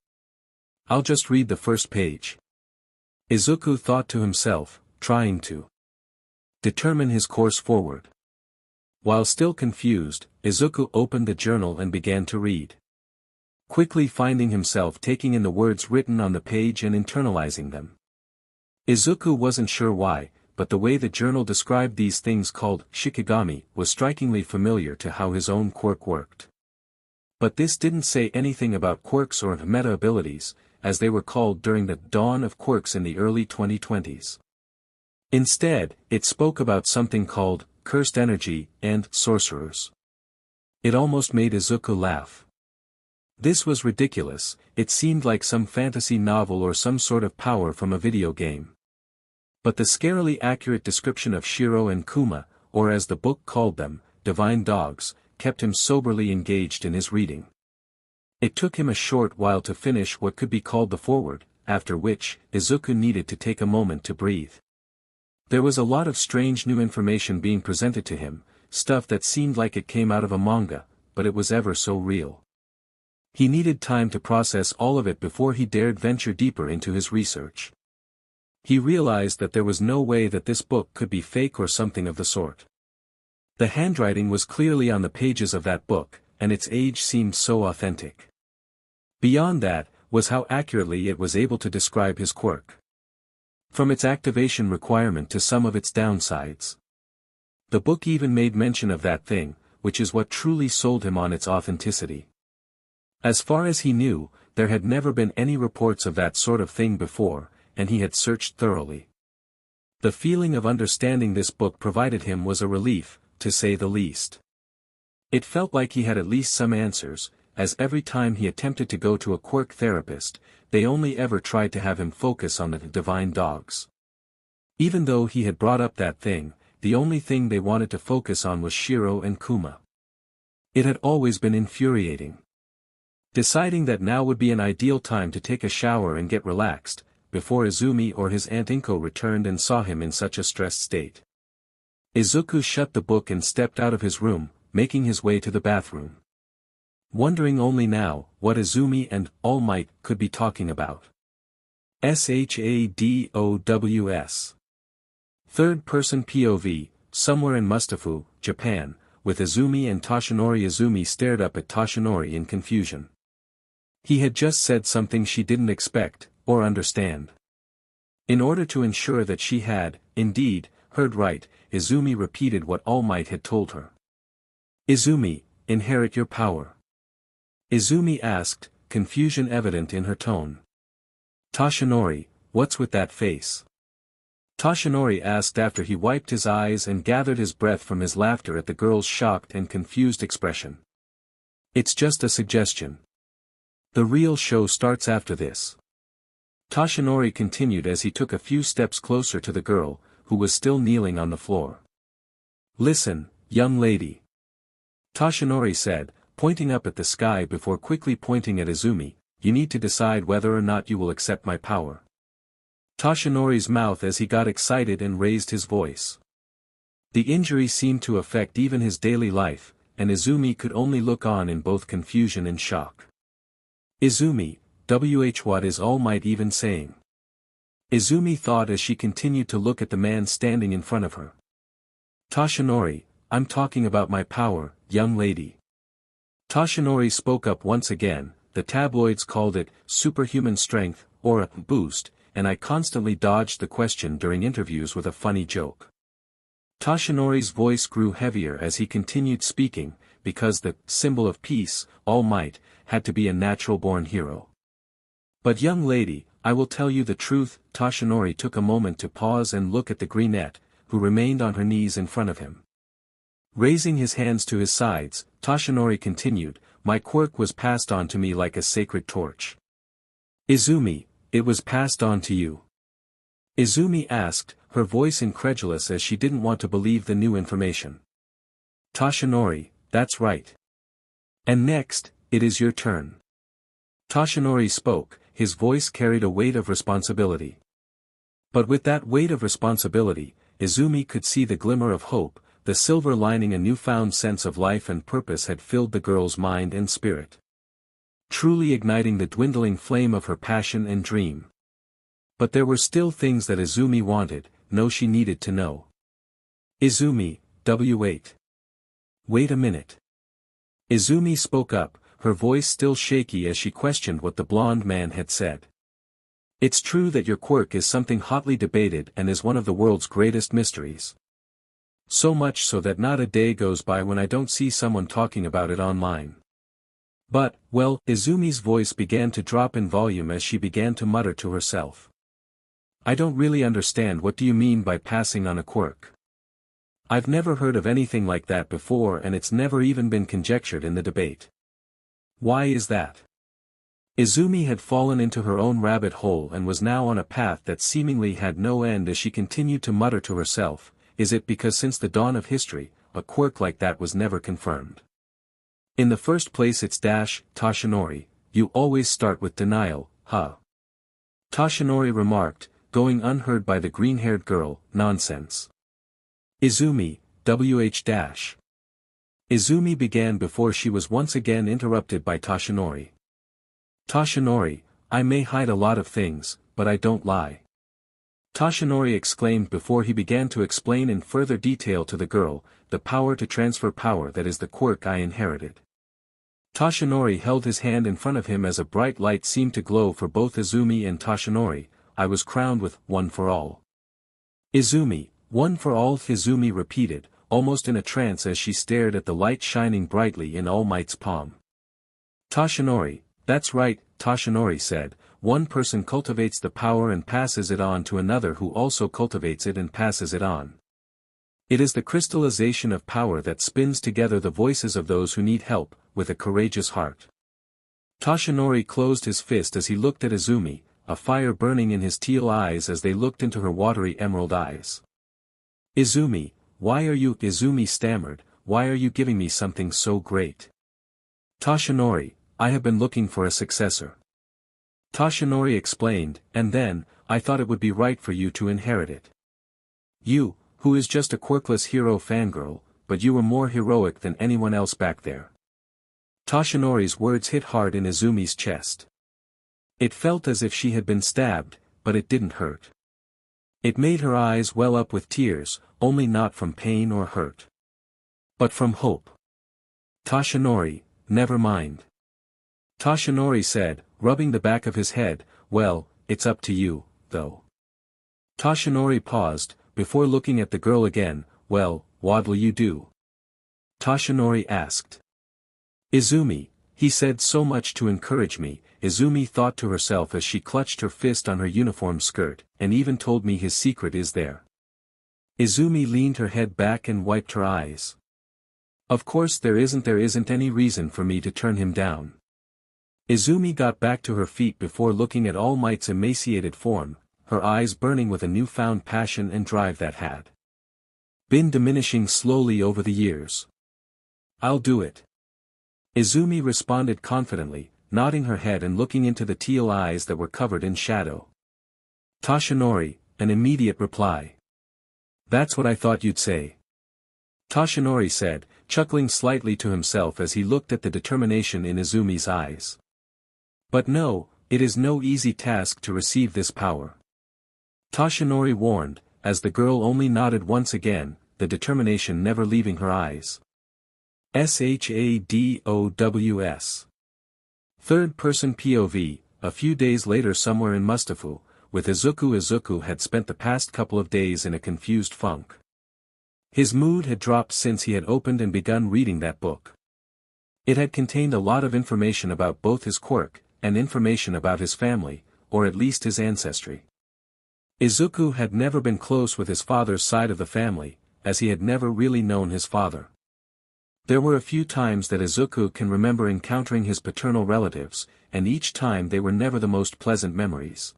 I'll just read the first page. Izuku thought to himself, trying to determine his course forward. While still confused, Izuku opened the journal and began to read. Quickly finding himself taking in the words written on the page and internalizing them. Izuku wasn't sure why, but the way the journal described these things called shikigami was strikingly familiar to how his own quirk worked. But this didn't say anything about quirks or meta abilities, as they were called during the dawn of quirks in the early 2020s. Instead, it spoke about something called cursed energy and sorcerers. It almost made Izuku laugh. This was ridiculous, it seemed like some fantasy novel or some sort of power from a video game. But the scarily accurate description of Shiro and Kuma, or as the book called them, divine dogs, kept him soberly engaged in his reading. It took him a short while to finish what could be called the foreword, after which, Izuku needed to take a moment to breathe. There was a lot of strange new information being presented to him, stuff that seemed like it came out of a manga, but it was ever so real. He needed time to process all of it before he dared venture deeper into his research. He realized that there was no way that this book could be fake or something of the sort. The handwriting was clearly on the pages of that book, and its age seemed so authentic. Beyond that, was how accurately it was able to describe his quirk. From its activation requirement to some of its downsides. The book even made mention of that thing, which is what truly sold him on its authenticity. As far as he knew, there had never been any reports of that sort of thing before, and he had searched thoroughly. The feeling of understanding this book provided him was a relief, to say the least. It felt like he had at least some answers, as every time he attempted to go to a quirk therapist, they only ever tried to have him focus on the divine dogs. Even though he had brought up that thing, the only thing they wanted to focus on was Shiro and Kuma. It had always been infuriating. Deciding that now would be an ideal time to take a shower and get relaxed, before Izumi or his Aunt Inko returned and saw him in such a stressed state. Izuku shut the book and stepped out of his room, making his way to the bathroom. Wondering only now, what Izumi and All Might could be talking about. SHADOWS. Third-person POV, somewhere in Mustafu, Japan, with Izumi and Toshinori. Izumi stared up at Toshinori in confusion. He had just said something she didn't expect, or understand. In order to ensure that she had, indeed, heard right, Izumi repeated what All Might had told her. Izumi, inherit your power. Izumi asked, confusion evident in her tone. Toshinori, what's with that face? Toshinori asked after he wiped his eyes and gathered his breath from his laughter at the girl's shocked and confused expression. It's just a suggestion. The real show starts after this. Toshinori continued as he took a few steps closer to the girl, who was still kneeling on the floor. Listen, young lady. Toshinori said, pointing up at the sky before quickly pointing at Izumi, you need to decide whether or not you will accept my power. Toshinori's mouth as he got excited and raised his voice. The injury seemed to affect even his daily life, and Izumi could only look on in both confusion and shock. Izumi, what is All Might even saying? Izumi thought as she continued to look at the man standing in front of her. Toshinori, I'm talking about my power, young lady. Toshinori spoke up once again, the tabloids called it superhuman strength, or a boost, and I constantly dodged the question during interviews with a funny joke. Toshinori's voice grew heavier as he continued speaking, because the symbol of peace, All Might, had to be a natural-born hero. But young lady, I will tell you the truth. Toshinori took a moment to pause and look at the greenette, who remained on her knees in front of him. Raising his hands to his sides, Toshinori continued, my quirk was passed on to me like a sacred torch. Izumi, it was passed on to you? Izumi asked, her voice incredulous as she didn't want to believe the new information. Toshinori, that's right. And next, it is your turn. Toshinori spoke, his voice carried a weight of responsibility. But with that weight of responsibility, Izumi could see the glimmer of hope, the silver lining. A newfound sense of life and purpose had filled the girl's mind and spirit, truly igniting the dwindling flame of her passion and dream. But there were still things that Izumi wanted, she needed to know. Izumi, W8. Wait a minute. Izumi spoke up, her voice still shaky as she questioned what the blonde man had said. It's true that your quirk is something hotly debated and is one of the world's greatest mysteries. So much so that not a day goes by when I don't see someone talking about it online. But, well, Izumi's voice began to drop in volume as she began to mutter to herself. I don't really understand. What do you mean by passing on a quirk? I've never heard of anything like that before, and it's never even been conjectured in the debate. Why is that? Izumi had fallen into her own rabbit hole and was now on a path that seemingly had no end as she continued to mutter to herself, is it because since the dawn of history, a quirk like that was never confirmed? In the first place it's Toshinori, you always start with denial, huh? Toshinori remarked, going unheard by the green-haired girl, nonsense. Izumi, WH-. Izumi began before she was once again interrupted by Toshinori. Toshinori, I may hide a lot of things, but I don't lie. Toshinori exclaimed before he began to explain in further detail to the girl, the power to transfer power that is the quirk I inherited. Toshinori held his hand in front of him as a bright light seemed to glow for both Izumi and Toshinori. I was crowned with one for all. Izumi, one for all, Izumi repeated, almost in a trance as she stared at the light shining brightly in All Might's palm. Toshinori, that's right, Toshinori said, one person cultivates the power and passes it on to another who also cultivates it and passes it on. It is the crystallization of power that spins together the voices of those who need help, with a courageous heart. Toshinori closed his fist as he looked at Izumi, a fire burning in his teal eyes as they looked into her watery emerald eyes. Izumi, why are you? Izumi stammered, why are you giving me something so great? Toshinori, I have been looking for a successor. Toshinori explained, and then, I thought it would be right for you to inherit it. You, who is just a quirkless hero fangirl, but you were more heroic than anyone else back there. Toshinori's words hit hard in Izumi's chest. It felt as if she had been stabbed, but it didn't hurt. It made her eyes well up with tears, only not from pain or hurt, but from hope. Toshinori, never mind. Toshinori said, rubbing the back of his head, well, it's up to you, though. Toshinori paused, before looking at the girl again, well, what'll you do? Toshinori asked. Izumi, he said so much to encourage me, Izumi thought to herself as she clutched her fist on her uniform skirt, and even told me his secret is there. Izumi leaned her head back and wiped her eyes. Of course there isn't any reason for me to turn him down. Izumi got back to her feet before looking at All Might's emaciated form, her eyes burning with a newfound passion and drive that had been diminishing slowly over the years. I'll do it. Izumi responded confidently, nodding her head and looking into the teal eyes that were covered in shadow. Toshinori, an immediate reply. That's what I thought you'd say. Toshinori said, chuckling slightly to himself as he looked at the determination in Izumi's eyes. But no, it is no easy task to receive this power. Toshinori warned, as the girl only nodded once again, the determination never leaving her eyes. SHADOWS. Third-person POV, a few days later somewhere in Mustafu, with Izuku. Izuku had spent the past couple of days in a confused funk. His mood had dropped since he had opened and begun reading that book. It had contained a lot of information about both his quirk, and information about his family, or at least his ancestry. Izuku had never been close with his father's side of the family, as he had never really known his father. There were a few times that Izuku can remember encountering his paternal relatives, and each time they were never the most pleasant memories.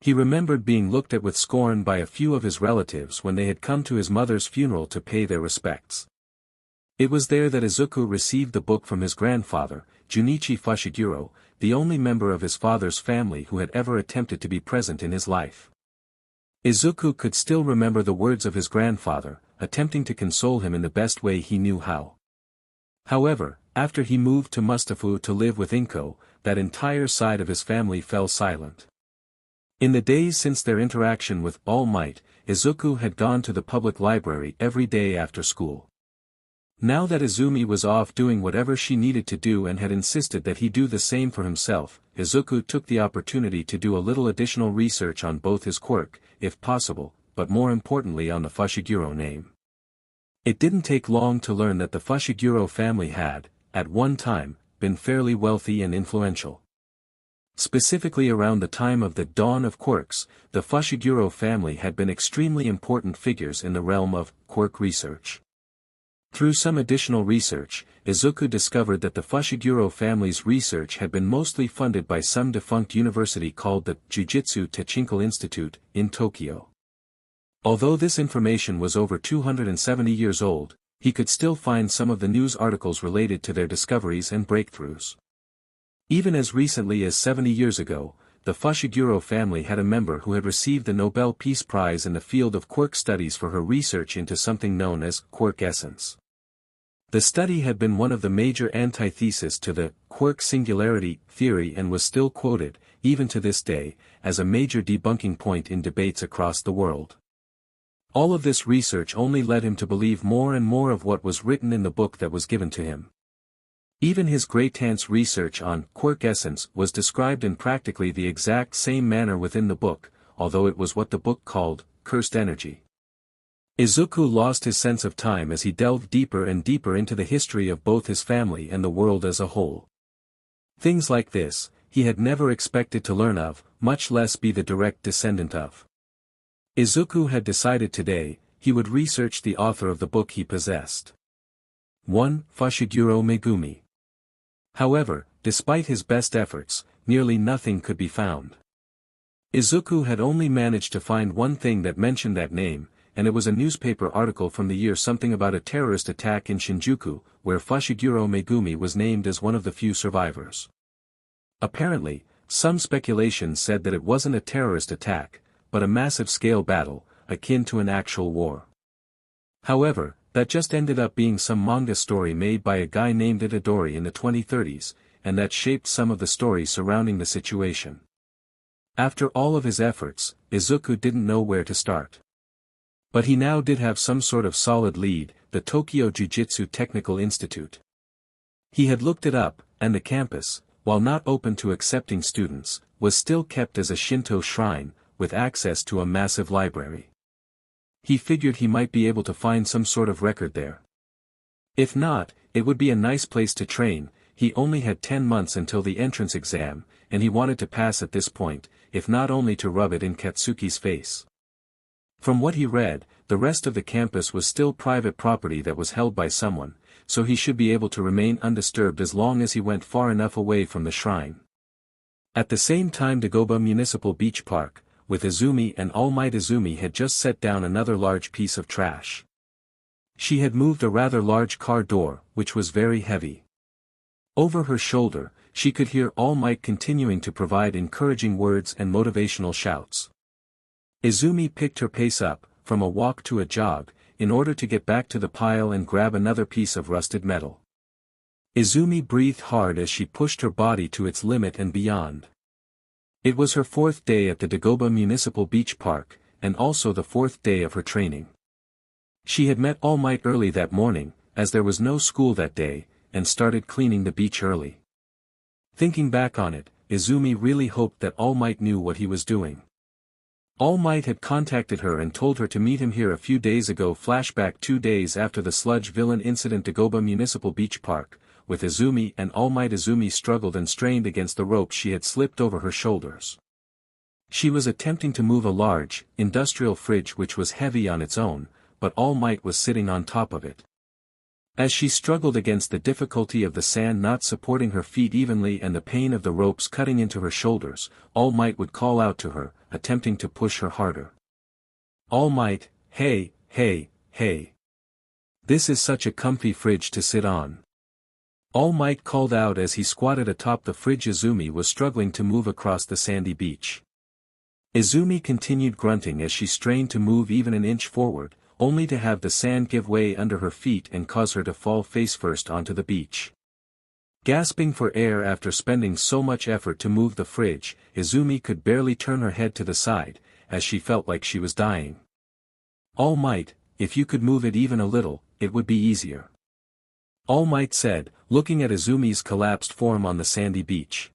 He remembered being looked at with scorn by a few of his relatives when they had come to his mother's funeral to pay their respects. It was there that Izuku received the book from his grandfather, Junichi Fushiguro, the only member of his father's family who had ever attempted to be present in his life. Izuku could still remember the words of his grandfather, attempting to console him in the best way he knew how. However, after he moved to Mustafu to live with Inko, that entire side of his family fell silent. In the days since their interaction with All Might, Izuku had gone to the public library every day after school. Now that Izumi was off doing whatever she needed to do and had insisted that he do the same for himself, Izuku took the opportunity to do a little additional research on both his quirk, if possible, but more importantly on the Fushiguro name. It didn't take long to learn that the Fushiguro family had, at one time, been fairly wealthy and influential. Specifically around the time of the dawn of Quirks, the Fushiguro family had been extremely important figures in the realm of quirk research. Through some additional research, Izuku discovered that the Fushiguro family's research had been mostly funded by some defunct university called the Jujutsu Techniques Institute, in Tokyo. Although this information was over 270 years old, he could still find some of the news articles related to their discoveries and breakthroughs. Even as recently as 70 years ago, the Fushiguro family had a member who had received the Nobel Peace Prize in the field of quirk studies for her research into something known as quirk essence. The study had been one of the major antitheses to the quirk singularity theory and was still quoted, even to this day, as a major debunking point in debates across the world. All of this research only led him to believe more and more of what was written in the book that was given to him. Even his great-aunt's research on quirk essence was described in practically the exact same manner within the book, although it was what the book called cursed energy. Izuku lost his sense of time as he delved deeper and deeper into the history of both his family and the world as a whole. Things like this, he had never expected to learn of, much less be the direct descendant of. Izuku had decided today, he would research the author of the book he possessed. 1. Fushiguro Megumi. However, despite his best efforts, nearly nothing could be found. Izuku had only managed to find one thing that mentioned that name, and it was a newspaper article from the year something about a terrorist attack in Shinjuku, where Fushiguro Megumi was named as one of the few survivors. Apparently, some speculation said that it wasn't a terrorist attack, but a massive-scale battle, akin to an actual war. However, that just ended up being some manga story made by a guy named Itadori in the 2030s, and that shaped some of the stories surrounding the situation. After all of his efforts, Izuku didn't know where to start. But he now did have some sort of solid lead, the Tokyo Jujutsu Technical Institute. He had looked it up, and the campus, while not open to accepting students, was still kept as a Shinto shrine, with access to a massive library. He figured he might be able to find some sort of record there. If not, it would be a nice place to train. He only had 10 months until the entrance exam, and he wanted to pass at this point, if not only to rub it in Katsuki's face. From what he read, the rest of the campus was still private property that was held by someone, so he should be able to remain undisturbed as long as he went far enough away from the shrine. At the same time, Dagoba Municipal Beach Park, with Izumi and All Might. Izumi had just set down another large piece of trash. She had moved a rather large car door, which was very heavy. Over her shoulder, she could hear All Might continuing to provide encouraging words and motivational shouts. Izumi picked her pace up, from a walk to a jog, in order to get back to the pile and grab another piece of rusted metal. Izumi breathed hard as she pushed her body to its limit and beyond. It was her 4th day at the Dagoba Municipal Beach Park, and also the 4th day of her training. She had met All Might early that morning, as there was no school that day, and started cleaning the beach early. Thinking back on it, Izumi really hoped that All Might knew what he was doing. All Might had contacted her and told her to meet him here a few days ago. Flashback 2 days after the sludge villain incident. Dagoba Municipal Beach Park, with Izumi and All Might. Izumi struggled and strained against the rope she had slipped over her shoulders. She was attempting to move a large, industrial fridge which was heavy on its own, but All Might was sitting on top of it. As she struggled against the difficulty of the sand not supporting her feet evenly and the pain of the ropes cutting into her shoulders, All Might would call out to her, attempting to push her harder. All Might, hey, hey, hey. This is such a comfy fridge to sit on. All Might called out as he squatted atop the fridge. Izumi was struggling to move across the sandy beach. Izumi continued grunting as she strained to move even an inch forward, only to have the sand give way under her feet and cause her to fall face-first onto the beach. Gasping for air after spending so much effort to move the fridge, Izumi could barely turn her head to the side, as she felt like she was dying. All Might, if you could move it even a little, it would be easier. All Might said, looking at Izumi's collapsed form on the sandy beach.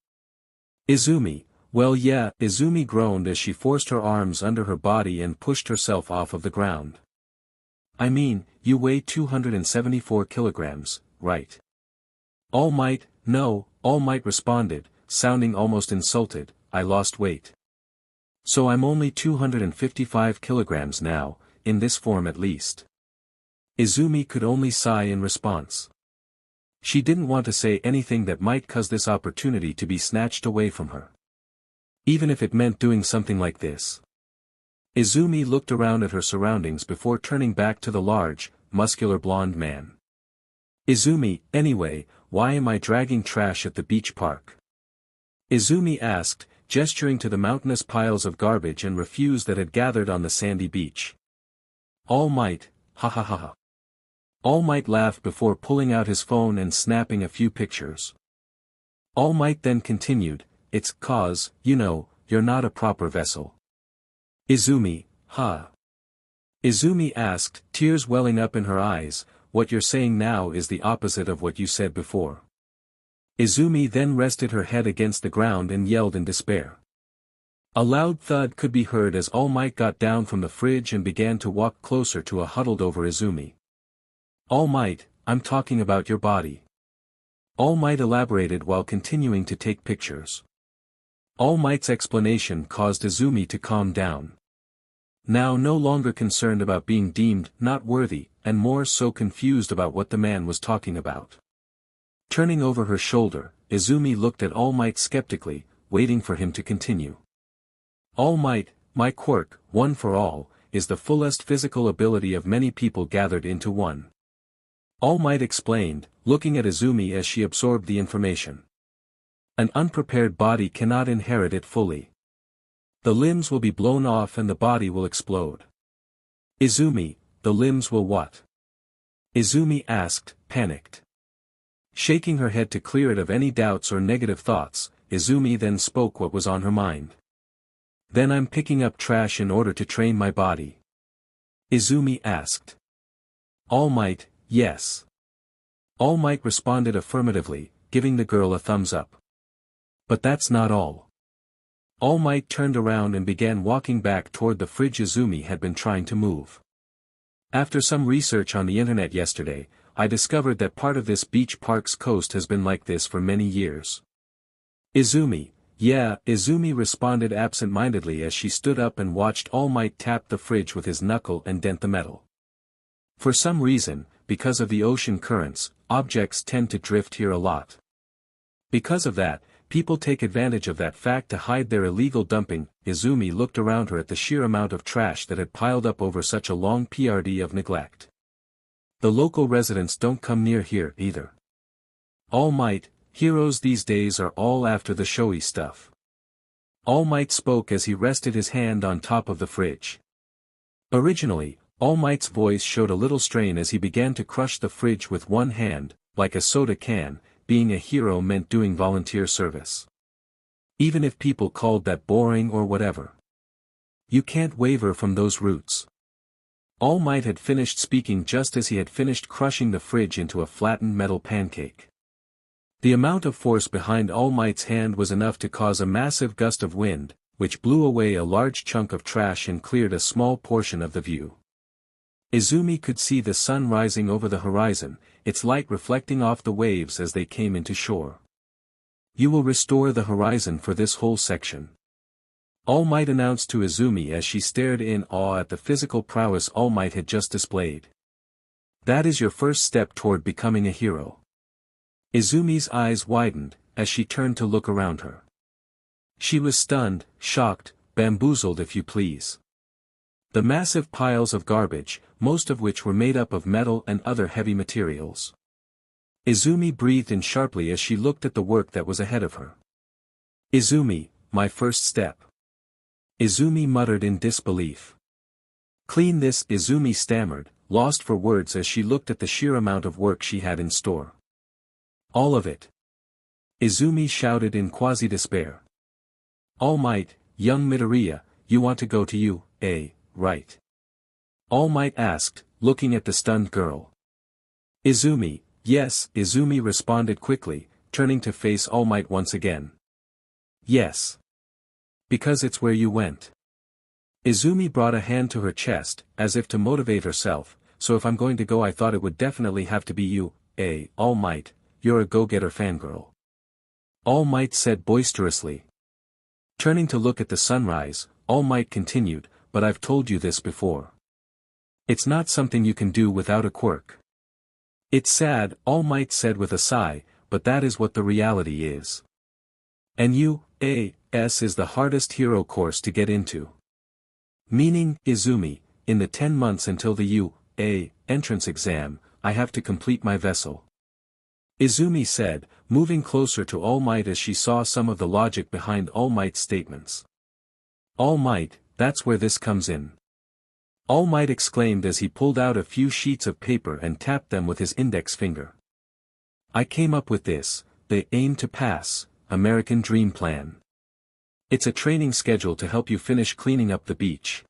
Izumi, well yeah, Izumi groaned as she forced her arms under her body and pushed herself off of the ground. I mean, you weigh 274 kilograms, right? All Might, no, All Might responded, sounding almost insulted, I lost weight. So I'm only 255 kilograms now, in this form at least. Izumi could only sigh in response. She didn't want to say anything that might cause this opportunity to be snatched away from her. Even if it meant doing something like this. Izumi looked around at her surroundings before turning back to the large, muscular blonde man. Izumi, anyway, why am I dragging trash at the beach park? Izumi asked, gesturing to the mountainous piles of garbage and refuse that had gathered on the sandy beach. All Might, ha ha ha ha. All Might laughed before pulling out his phone and snapping a few pictures. All Might then continued, it's 'cause, you know, you're not a proper vessel. Izumi, huh? Izumi asked, tears welling up in her eyes, what you're saying now is the opposite of what you said before. Izumi then rested her head against the ground and yelled in despair. A loud thud could be heard as All Might got down from the fridge and began to walk closer to a huddled over Izumi. All Might, I'm talking about your body. All Might elaborated while continuing to take pictures. All Might's explanation caused Izumi to calm down. Now no longer concerned about being deemed not worthy, and more so confused about what the man was talking about. Turning over her shoulder, Izumi looked at All Might skeptically, waiting for him to continue. All Might, my quirk, one for all, is the fullest physical ability of many people gathered into one. All Might explained, looking at Izumi as she absorbed the information. An unprepared body cannot inherit it fully. The limbs will be blown off and the body will explode. Izumi, the limbs will what? Izumi asked, panicked. Shaking her head to clear it of any doubts or negative thoughts, Izumi then spoke what was on her mind. Then I'm picking up trash in order to train my body. Izumi asked. All Might, yes. All Might responded affirmatively, giving the girl a thumbs up. But that's not all. All Might turned around and began walking back toward the fridge Izumi had been trying to move. After some research on the internet yesterday, I discovered that part of this beach park's coast has been like this for many years. Izumi, yeah, Izumi responded absent-mindedly as she stood up and watched All Might tap the fridge with his knuckle and dent the metal. For some reason, because of the ocean currents, objects tend to drift here a lot. Because of that, people take advantage of that fact to hide their illegal dumping. Izumi looked around her at the sheer amount of trash that had piled up over such a long period of neglect. The local residents don't come near here either. All Might, heroes these days are all after the showy stuff. All Might spoke as he rested his hand on top of the fridge. Originally, All Might's voice showed a little strain as he began to crush the fridge with one hand, like a soda can. Being a hero meant doing volunteer service. Even if people called that boring or whatever. You can't waver from those roots. All Might had finished speaking just as he had finished crushing the fridge into a flattened metal pancake. The amount of force behind All Might's hand was enough to cause a massive gust of wind, which blew away a large chunk of trash and cleared a small portion of the view. Izumi could see the sun rising over the horizon, its light reflecting off the waves as they came into shore. You will restore the horizon for this whole section. All Might announced to Izumi as she stared in awe at the physical prowess All Might had just displayed. That is your first step toward becoming a hero. Izumi's eyes widened, as she turned to look around her. She was stunned, shocked, bamboozled if you please. The massive piles of garbage, most of which were made up of metal and other heavy materials. Izumi breathed in sharply as she looked at the work that was ahead of her. Izumi, my first step. Izumi muttered in disbelief. Clean this, Izumi stammered, lost for words as she looked at the sheer amount of work she had in store. All of it. Izumi shouted in quasi-despair. All Might, young Midorya, you want to go to you, eh, right? All Might asked, looking at the stunned girl. Izumi, yes, Izumi responded quickly, turning to face All Might once again. Yes. Because it's where you went. Izumi brought a hand to her chest, as if to motivate herself, so if I'm going to go I thought it would definitely have to be you, eh, All Might, you're a go-getter fangirl. All Might said boisterously. Turning to look at the sunrise, All Might continued, but I've told you this before. It's not something you can do without a quirk. It's sad, All Might said with a sigh, but that is what the reality is. And you, is the hardest hero course to get into. Meaning, Izumi, in the 10 months until the entrance exam, I have to complete my vessel. Izumi said, moving closer to All Might as she saw some of the logic behind All Might's statements. All Might, that's where this comes in. All Might exclaimed as he pulled out a few sheets of paper and tapped them with his index finger. I came up with this, the Aim to Pass, American Dream Plan. It's a training schedule to help you finish cleaning up the beach.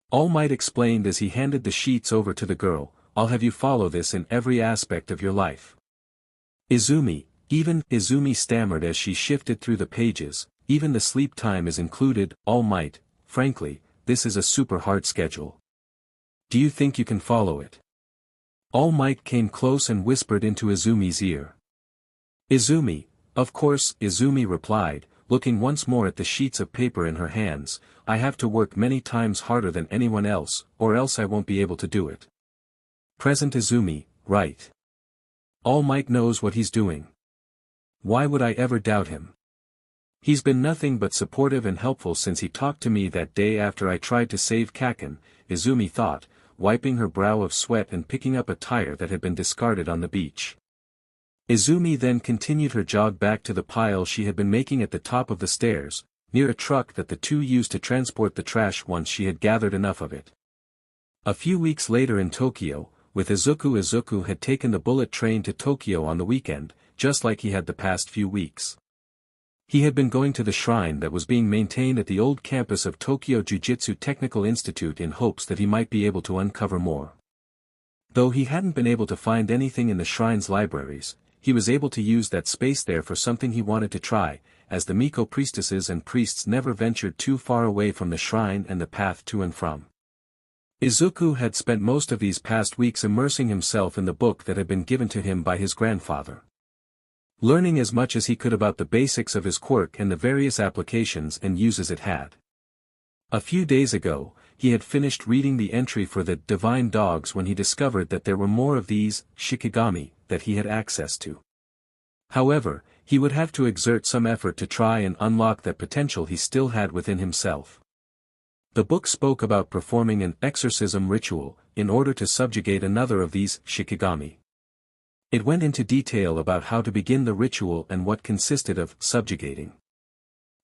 All Might explained as he handed the sheets over to the girl, I'll have you follow this in every aspect of your life. Izumi, even Izumi stammered as she shifted through the pages, even the sleep time is included, All Might, frankly, this is a super hard schedule. Do you think you can follow it? All Might came close and whispered into Izumi's ear. Izumi, of course, Izumi replied, looking once more at the sheets of paper in her hands, I have to work many times harder than anyone else, or else I won't be able to do it. Present Izumi, right. All Might knows what he's doing. Why would I ever doubt him? He's been nothing but supportive and helpful since he talked to me that day after I tried to save Kaken, Izumi thought, wiping her brow of sweat and picking up a tire that had been discarded on the beach. Izumi then continued her jog back to the pile she had been making at the top of the stairs, near a truck that the two used to transport the trash once she had gathered enough of it. A few weeks later in Tokyo, with Izuku had taken the bullet train to Tokyo on the weekend, just like he had the past few weeks. He had been going to the shrine that was being maintained at the old campus of Tokyo Jujutsu Technical Institute in hopes that he might be able to uncover more. Though he hadn't been able to find anything in the shrine's libraries, he was able to use that space there for something he wanted to try, as the Miko priestesses and priests never ventured too far away from the shrine and the path to and from. Izuku had spent most of these past weeks immersing himself in the book that had been given to him by his grandfather. Learning as much as he could about the basics of his quirk and the various applications and uses it had. A few days ago, he had finished reading the entry for the divine dogs when he discovered that there were more of these shikigami that he had access to. However, he would have to exert some effort to try and unlock that potential he still had within himself. The book spoke about performing an exorcism ritual, in order to subjugate another of these shikigami. It went into detail about how to begin the ritual and what consisted of subjugating.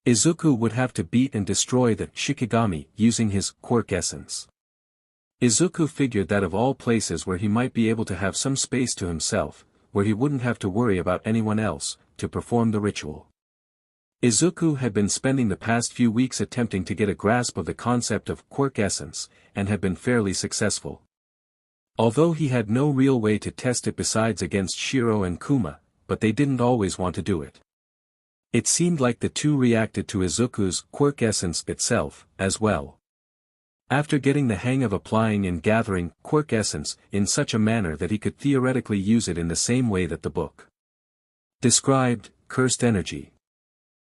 Izuku would have to beat and destroy the shikigami using his quirk essence. Izuku figured that of all places where he might be able to have some space to himself, where he wouldn't have to worry about anyone else, to perform the ritual. Izuku had been spending the past few weeks attempting to get a grasp of the concept of quirk essence, and had been fairly successful. Although he had no real way to test it besides against Shiro and Kuma, but they didn't always want to do it. It seemed like the two reacted to Izuku's quirk essence itself, as well. After getting the hang of applying and gathering quirk essence in such a manner that he could theoretically use it in the same way that the book described, cursed energy.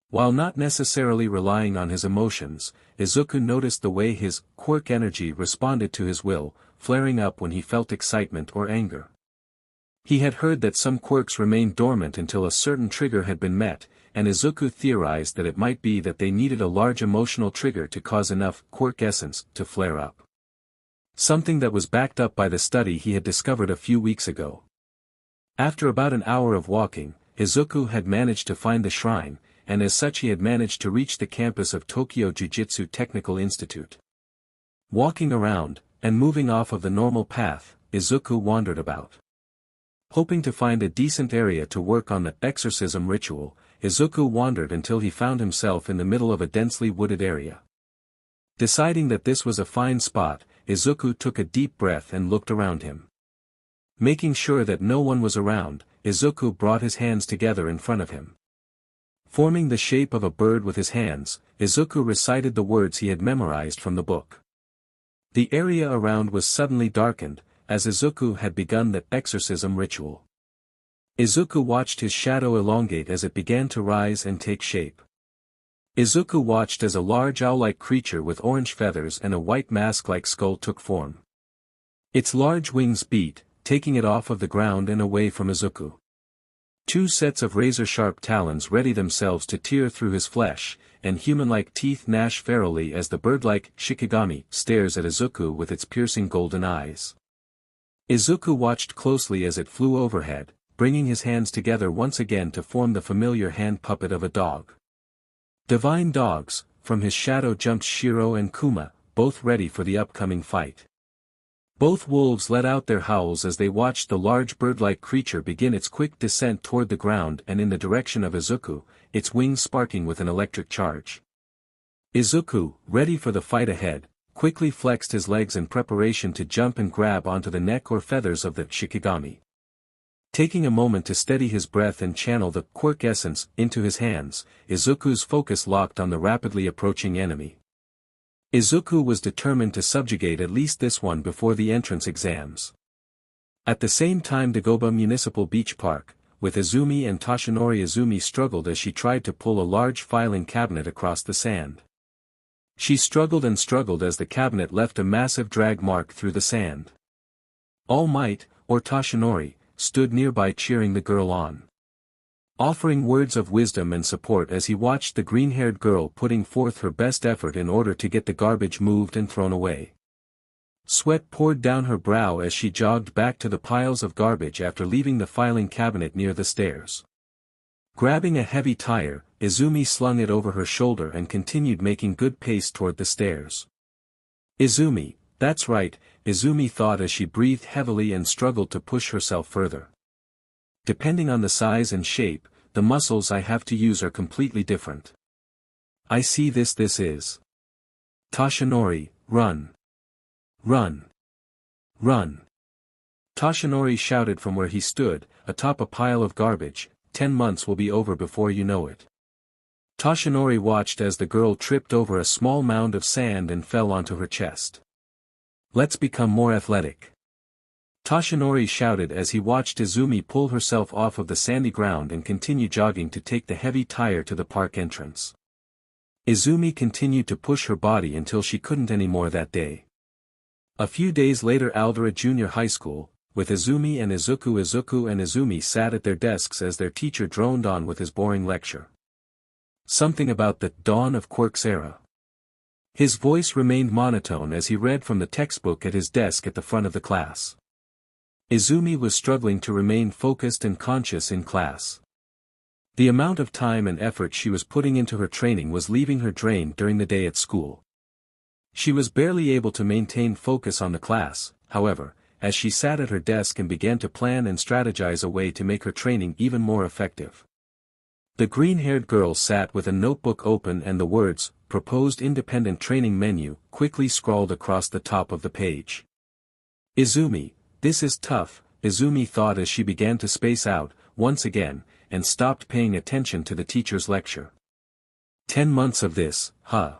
While not necessarily relying on his emotions, Izuku noticed the way his quirk energy responded to his will, flaring up when he felt excitement or anger. He had heard that some quirks remained dormant until a certain trigger had been met, and Izuku theorized that it might be that they needed a large emotional trigger to cause enough quirk essence to flare up. Something that was backed up by the study he had discovered a few weeks ago. After about an hour of walking, Izuku had managed to find the shrine, and as such he had managed to reach the campus of Tokyo Jujutsu Technical Institute. Walking around, and moving off of the normal path, Izuku wandered about. Hoping to find a decent area to work on the exorcism ritual, Izuku wandered until he found himself in the middle of a densely wooded area. Deciding that this was a fine spot, Izuku took a deep breath and looked around him. Making sure that no one was around, Izuku brought his hands together in front of him. Forming the shape of a bird with his hands, Izuku recited the words he had memorized from the book. The area around was suddenly darkened, as Izuku had begun the exorcism ritual. Izuku watched his shadow elongate as it began to rise and take shape. Izuku watched as a large owl-like creature with orange feathers and a white mask-like skull took form. Its large wings beat, taking it off of the ground and away from Izuku. Two sets of razor-sharp talons ready themselves to tear through his flesh, and human-like teeth gnash ferally as the bird-like Shikigami stares at Izuku with its piercing golden eyes. Izuku watched closely as it flew overhead, bringing his hands together once again to form the familiar hand puppet of a dog. Divine dogs, from his shadow jumped Shiro and Kuma, both ready for the upcoming fight. Both wolves let out their howls as they watched the large bird-like creature begin its quick descent toward the ground and in the direction of Izuku, its wings sparking with an electric charge. Izuku, ready for the fight ahead, quickly flexed his legs in preparation to jump and grab onto the neck or feathers of the Shikigami. Taking a moment to steady his breath and channel the quirk essence into his hands, Izuku's focus locked on the rapidly approaching enemy. Izuku was determined to subjugate at least this one before the entrance exams. At the same time, Dagoba Municipal Beach Park, with Izumi and Toshinori. Izumi struggled as she tried to pull a large filing cabinet across the sand. She struggled and struggled as the cabinet left a massive drag mark through the sand. All Might, or Toshinori, stood nearby cheering the girl on. Offering words of wisdom and support as he watched the green-haired girl putting forth her best effort in order to get the garbage moved and thrown away. Sweat poured down her brow as she jogged back to the piles of garbage after leaving the filing cabinet near the stairs. Grabbing a heavy tire, Izumi slung it over her shoulder and continued making good pace toward the stairs. Izumi, that's right, Izumi thought as she breathed heavily and struggled to push herself further. Depending on the size and shape, the muscles I have to use are completely different. I see this is. Toshinori, run. Run. Run. Toshinori shouted from where he stood, atop a pile of garbage. 10 months will be over before you know it. Toshinori watched as the girl tripped over a small mound of sand and fell onto her chest. Let's become more athletic. Toshinori shouted as he watched Izumi pull herself off of the sandy ground and continue jogging to take the heavy tire to the park entrance. Izumi continued to push her body until she couldn't anymore that day. A few days later, Aldera Junior High School, with Izumi and Izuku. Izuku and Izumi sat at their desks as their teacher droned on with his boring lecture. Something about the dawn of Quirks era. His voice remained monotone as he read from the textbook at his desk at the front of the class. Izumi was struggling to remain focused and conscious in class. The amount of time and effort she was putting into her training was leaving her drained during the day at school. She was barely able to maintain focus on the class, however, as she sat at her desk and began to plan and strategize a way to make her training even more effective. The green-haired girl sat with a notebook open and the words, "Proposed Independent Training Menu," quickly scrawled across the top of the page. Izumi, this is tough, Izumi thought as she began to space out, once again, and stopped paying attention to the teacher's lecture. 10 months of this, huh?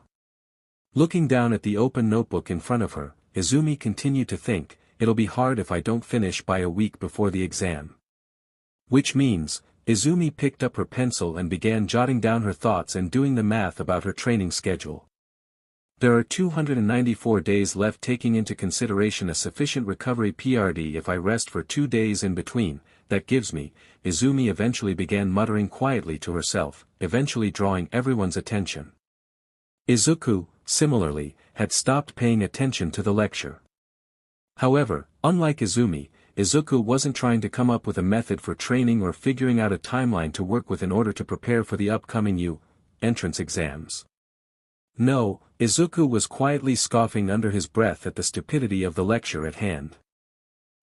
Looking down at the open notebook in front of her, Izumi continued to think, it'll be hard if I don't finish by a week before the exam. Which means, Izumi picked up her pencil and began jotting down her thoughts and doing the math about her training schedule. There are 294 days left, taking into consideration a sufficient recovery period if I rest for 2 days in between. That gives me, Izumi eventually began muttering quietly to herself, eventually drawing everyone's attention. Izuku, similarly, had stopped paying attention to the lecture. However, unlike Izumi, Izuku wasn't trying to come up with a method for training or figuring out a timeline to work with in order to prepare for the upcoming entrance exams. No, Izuku was quietly scoffing under his breath at the stupidity of the lecture at hand.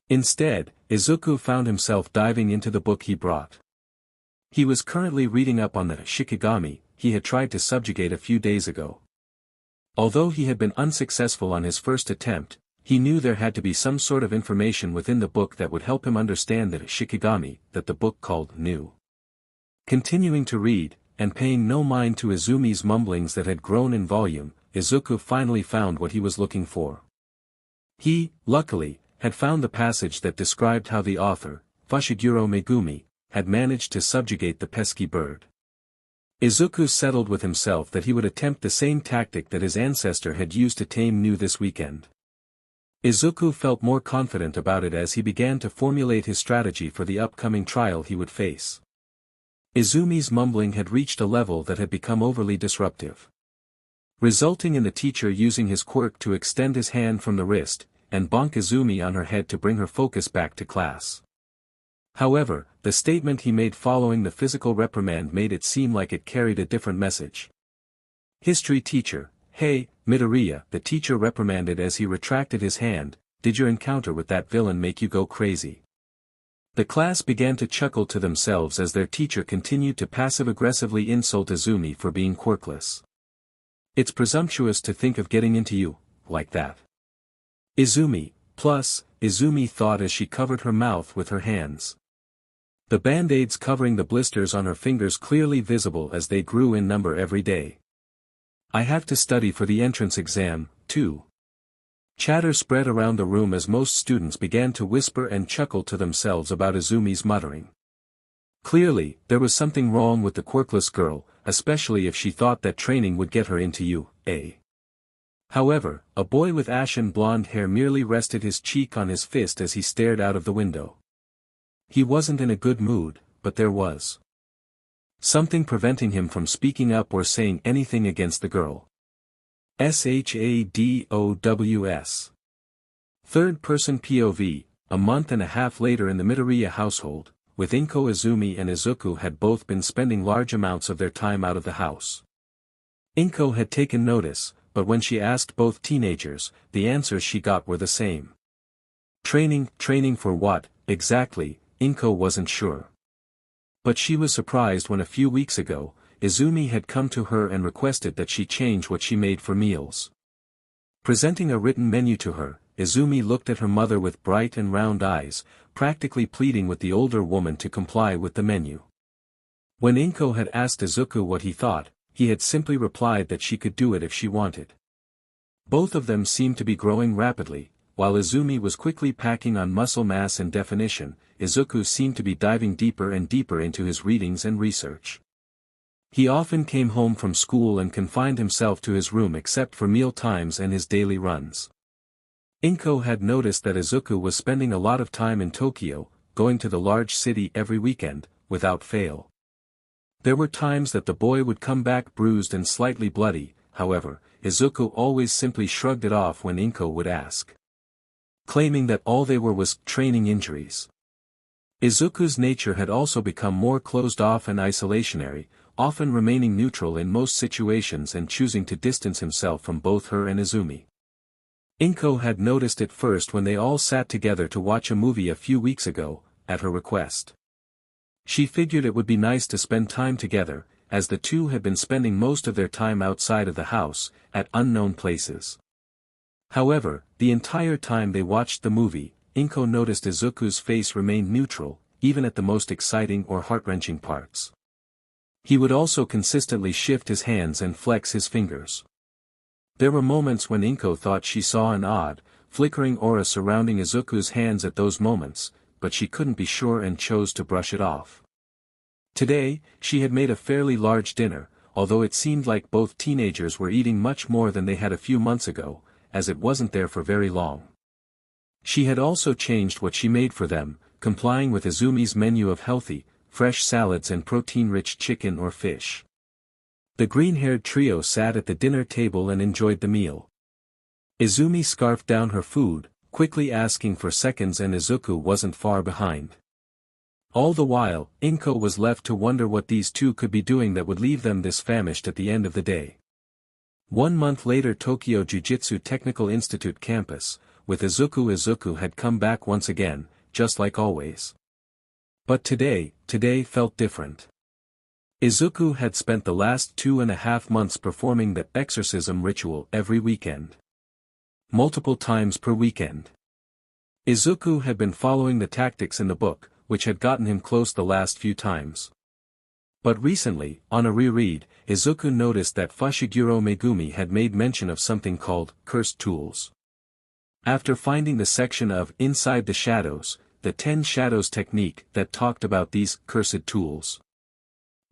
Instead, Izuku found himself diving into the book he brought. He was currently reading up on the Shikigami he had tried to subjugate a few days ago. Although he had been unsuccessful on his first attempt, he knew there had to be some sort of information within the book that would help him understand the Shikigami that the book called knew. Continuing to read, and paying no mind to Izumi's mumblings that had grown in volume, Izuku finally found what he was looking for. He, luckily, had found the passage that described how the author, Fushiguro Megumi, had managed to subjugate the pesky bird. Izuku settled with himself that he would attempt the same tactic that his ancestor had used to tame New this weekend. Izuku felt more confident about it as he began to formulate his strategy for the upcoming trial he would face. Izumi's mumbling had reached a level that had become overly disruptive, resulting in the teacher using his quirk to extend his hand from the wrist, and bonk Izumi on her head to bring her focus back to class. However, the statement he made following the physical reprimand made it seem like it carried a different message. History teacher, "Hey, Midorya," the teacher reprimanded as he retracted his hand, "did your encounter with that villain make you go crazy?" The class began to chuckle to themselves as their teacher continued to passive-aggressively insult Izumi for being quirkless. "It's presumptuous to think of getting into you, like that. Izumi," Izumi thought as she covered her mouth with her hands. The band-aids covering the blisters on her fingers clearly visible as they grew in number every day. "I have to study for the entrance exam, too." Chatter spread around the room as most students began to whisper and chuckle to themselves about Izumi's muttering. Clearly, there was something wrong with the quirkless girl, especially if she thought that training would get her into UA. However, a boy with ashen blonde hair merely rested his cheek on his fist as he stared out of the window. He wasn't in a good mood, but there was something preventing him from speaking up or saying anything against the girl. SHADOWS. Third-person POV, a month and a half later in the Midorya household, with Inko, Izumi and Izuku had both been spending large amounts of their time out of the house. Inko had taken notice, but when she asked both teenagers, the answers she got were the same. Training for what, exactly, Inko wasn't sure. But she was surprised when a few weeks ago, Izumi had come to her and requested that she change what she made for meals. Presenting a written menu to her, Izumi looked at her mother with bright and round eyes, practically pleading with the older woman to comply with the menu. When Inko had asked Izuku what he thought, he had simply replied that she could do it if she wanted. Both of them seemed to be growing rapidly, while Izumi was quickly packing on muscle mass and definition. Izuku seemed to be diving deeper and deeper into his readings and research. He often came home from school and confined himself to his room except for meal times and his daily runs. Inko had noticed that Izuku was spending a lot of time in Tokyo, going to the large city every weekend, without fail. There were times that the boy would come back bruised and slightly bloody, however, Izuku always simply shrugged it off when Inko would ask, claiming that all they were was training injuries. Izuku's nature had also become more closed off and isolationary, often remaining neutral in most situations and choosing to distance himself from both her and Izumi. Inko had noticed it first when they all sat together to watch a movie a few weeks ago, at her request. She figured it would be nice to spend time together, as the two had been spending most of their time outside of the house, at unknown places. However, the entire time they watched the movie, Inko noticed Izuku's face remained neutral, even at the most exciting or heart-wrenching parts. He would also consistently shift his hands and flex his fingers. There were moments when Inko thought she saw an odd, flickering aura surrounding Izuku's hands at those moments, but she couldn't be sure and chose to brush it off. Today, she had made a fairly large dinner, although it seemed like both teenagers were eating much more than they had a few months ago, as it wasn't there for very long. She had also changed what she made for them, complying with Izumi's menu of healthy, fresh salads and protein-rich chicken or fish. The green-haired trio sat at the dinner table and enjoyed the meal. Izumi scarfed down her food, quickly asking for seconds, and Izuku wasn't far behind. All the while, Inko was left to wonder what these two could be doing that would leave them this famished at the end of the day. 1 month later, Tokyo Jujutsu Technical Institute campus, with Izuku had come back once again, just like always. But today felt different. Izuku had spent the last 2.5 months performing the exorcism ritual every weekend. Multiple times per weekend. Izuku had been following the tactics in the book, which had gotten him close the last few times. But recently, on a reread, Izuku noticed that Fushiguro Megumi had made mention of something called cursed tools. After finding the section of Inside the Shadows, the 10 Shadows technique that talked about these cursed tools.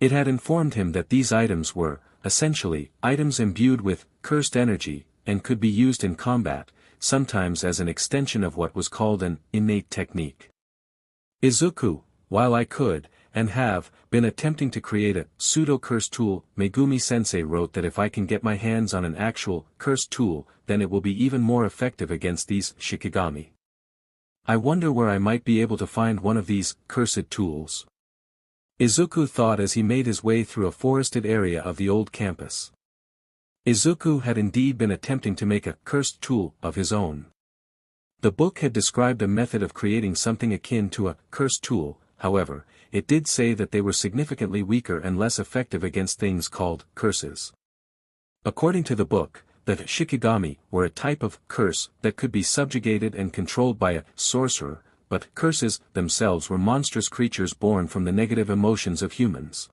It had informed him that these items were, essentially, items imbued with cursed energy, and could be used in combat, sometimes as an extension of what was called an innate technique. Izuku, while I could, and have, been attempting to create a pseudo-curse tool, Megumi-sensei wrote that if I can get my hands on an actual curse tool, then it will be even more effective against these shikigami. I wonder where I might be able to find one of these cursed tools. Izuku thought as he made his way through a forested area of the old campus. Izuku had indeed been attempting to make a cursed tool of his own. The book had described a method of creating something akin to a cursed tool, however, it did say that they were significantly weaker and less effective against things called curses. According to the book, the shikigami were a type of curse that could be subjugated and controlled by a sorcerer, but curses themselves were monstrous creatures born from the negative emotions of humans.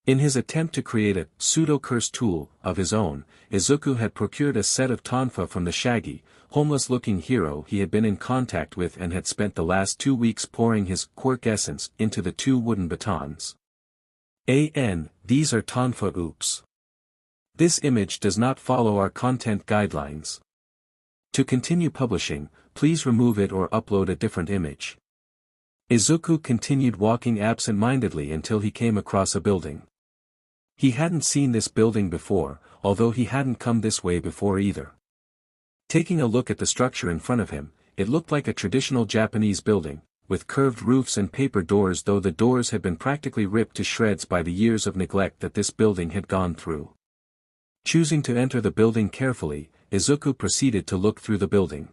In his attempt to create a pseudo-curse tool of his own, Izuku had procured a set of tonfa from the shaggy, homeless-looking hero he had been in contact with and had spent the last 2 weeks pouring his quirk essence into the 2 wooden batons. These are tonfa. Oops. This image does not follow our content guidelines. To continue publishing, please remove it or upload a different image. Izuku continued walking absent-mindedly until he came across a building. He hadn't seen this building before, although he hadn't come this way before either. Taking a look at the structure in front of him, it looked like a traditional Japanese building, with curved roofs and paper doors, though the doors had been practically ripped to shreds by the years of neglect that this building had gone through. Choosing to enter the building carefully, Izuku proceeded to look through the building.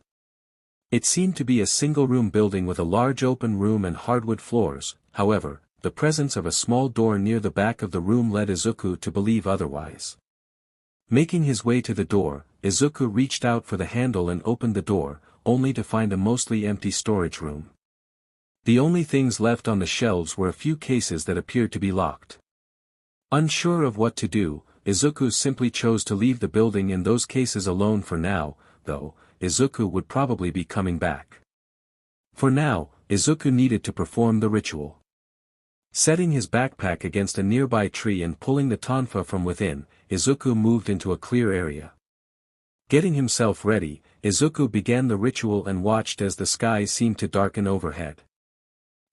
It seemed to be a single-room building with a large open room and hardwood floors, however, the presence of a small door near the back of the room led Izuku to believe otherwise. Making his way to the door, Izuku reached out for the handle and opened the door, only to find a mostly empty storage room. The only things left on the shelves were a few cases that appeared to be locked. Unsure of what to do, Izuku simply chose to leave the building and those cases alone for now, though Izuku would probably be coming back. For now, Izuku needed to perform the ritual. Setting his backpack against a nearby tree and pulling the tonfa from within, Izuku moved into a clear area. Getting himself ready, Izuku began the ritual and watched as the sky seemed to darken overhead.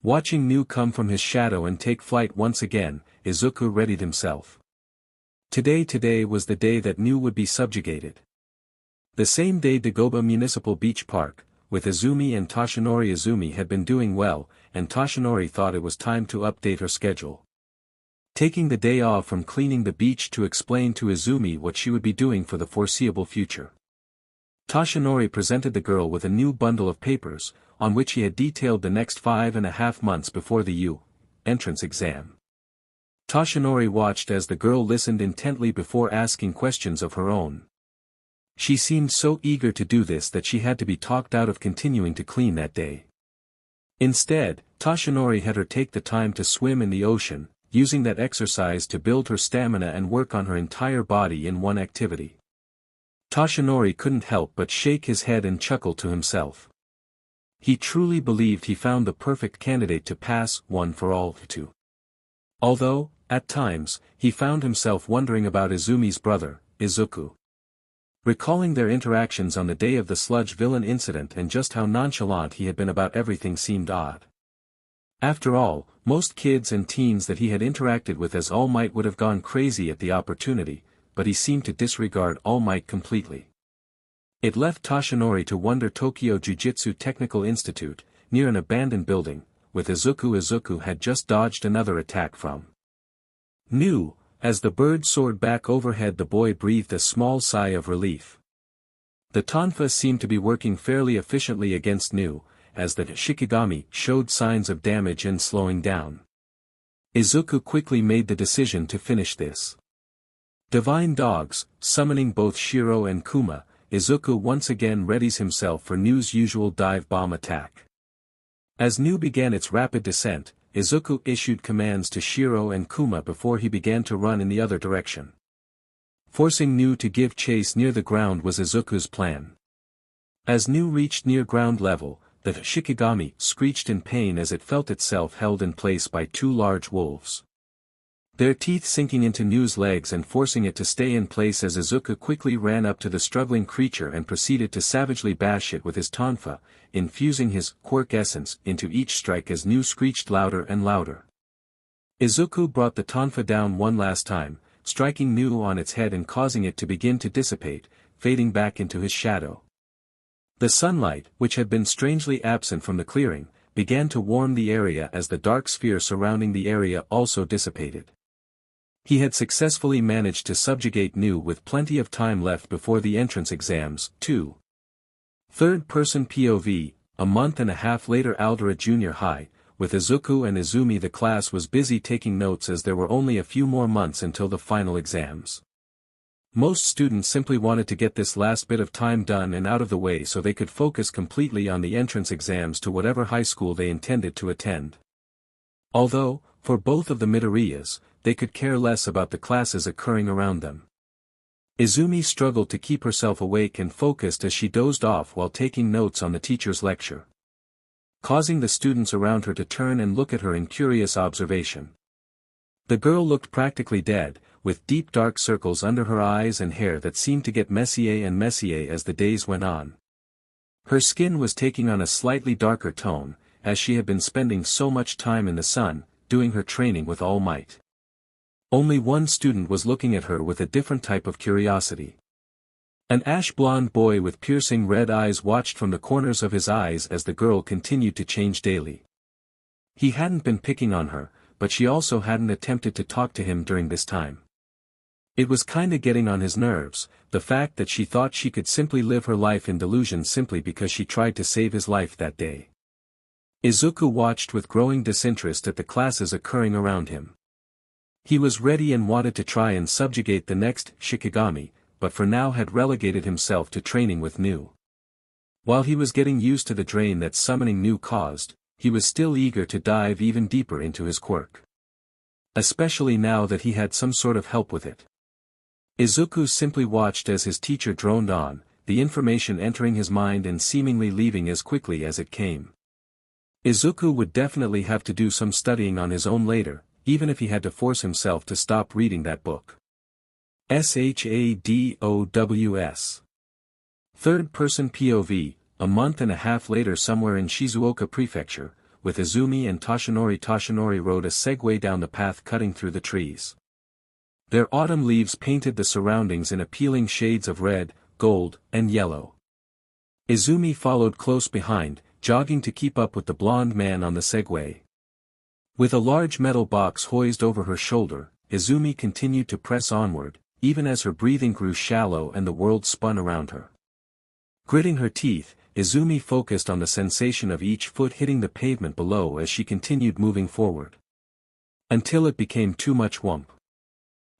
Watching Nu come from his shadow and take flight once again, Izuku readied himself. Today was the day that Nu would be subjugated. The same day Dagoba Municipal Beach Park, with Izumi and Toshinori. Izumi had been doing well, and Toshinori thought it was time to update her schedule. Taking the day off from cleaning the beach to explain to Izumi what she would be doing for the foreseeable future. Toshinori presented the girl with a new bundle of papers, on which he had detailed the next 5.5 months before the entrance exam. Toshinori watched as the girl listened intently before asking questions of her own. She seemed so eager to do this that she had to be talked out of continuing to clean that day. Instead, Toshinori had her take the time to swim in the ocean, using that exercise to build her stamina and work on her entire body in one activity. Toshinori couldn't help but shake his head and chuckle to himself. He truly believed he found the perfect candidate to pass one for all to. Although, At times, he found himself wondering about Izumi's brother, Izuku. Recalling their interactions on the day of the sludge villain incident and just how nonchalant he had been about everything seemed odd. After all, most kids and teens that he had interacted with as All Might would have gone crazy at the opportunity, but he seemed to disregard All Might completely. It left Toshinori to wonder Tokyo Jujutsu Technical Institute, near an abandoned building, with Izuku had just dodged another attack from Nu. As the bird soared back overhead, the boy breathed a small sigh of relief. The tonfa seemed to be working fairly efficiently against Nu, as the Shikigami showed signs of damage and slowing down. Izuku quickly made the decision to finish this. Divine dogs, summoning both Shiro and Kuma, Izuku once again readies himself for Nu's usual dive bomb attack. As Nu began its rapid descent, Izuku issued commands to Shiro and Kuma before he began to run in the other direction. Forcing Nu to give chase near the ground was Izuku's plan. As Nu reached near ground level, the Shikigami screeched in pain as it felt itself held in place by two large wolves. Their teeth sinking into Nu's legs and forcing it to stay in place as Izuku quickly ran up to the struggling creature and proceeded to savagely bash it with his tonfa, infusing his quirk essence into each strike as Nu screeched louder and louder. Izuku brought the tonfa down one last time, striking Nu on its head and causing it to begin to dissipate, fading back into his shadow. The sunlight, which had been strangely absent from the clearing, began to warm the area as the dark sphere surrounding the area also dissipated. He had successfully managed to subjugate Nu with plenty of time left before the entrance exams, too. Third-person POV, a month and a half later Aldera Junior High, with Izuku and Izumi. The class was busy taking notes as there were only a few more months until the final exams. Most students simply wanted to get this last bit of time done and out of the way so they could focus completely on the entrance exams to whatever high school they intended to attend. Although, for both of the Midoryas, they could care less about the classes occurring around them. Izumi struggled to keep herself awake and focused as she dozed off while taking notes on the teacher's lecture, causing the students around her to turn and look at her in curious observation. The girl looked practically dead, with deep dark circles under her eyes and hair that seemed to get messier and messier as the days went on. Her skin was taking on a slightly darker tone, as she had been spending so much time in the sun, doing her training with All Might. Only one student was looking at her with a different type of curiosity. An ash-blonde boy with piercing red eyes watched from the corners of his eyes as the girl continued to change daily. He hadn't been picking on her, but she also hadn't attempted to talk to him during this time. It was kinda getting on his nerves, the fact that she thought she could simply live her life in delusion simply because she tried to save his life that day. Izuku watched with growing disinterest at the classes occurring around him. He was ready and wanted to try and subjugate the next Shikigami, but for now had relegated himself to training with Nu. While he was getting used to the drain that summoning Nu caused, he was still eager to dive even deeper into his quirk. Especially now that he had some sort of help with it. Izuku simply watched as his teacher droned on, the information entering his mind and seemingly leaving as quickly as it came. Izuku would definitely have to do some studying on his own later, even if he had to force himself to stop reading that book. SHADOWS. Third-person POV, a month and a half later somewhere in Shizuoka Prefecture, with Izumi and Toshinori. Toshinori rode a Segway down the path cutting through the trees. Their autumn leaves painted the surroundings in appealing shades of red, gold, and yellow. Izumi followed close behind, jogging to keep up with the blonde man on the Segway. With a large metal box hoised over her shoulder, Izumi continued to press onward, even as her breathing grew shallow and the world spun around her. Gritting her teeth, Izumi focused on the sensation of each foot hitting the pavement below as she continued moving forward. Until it became too much whump.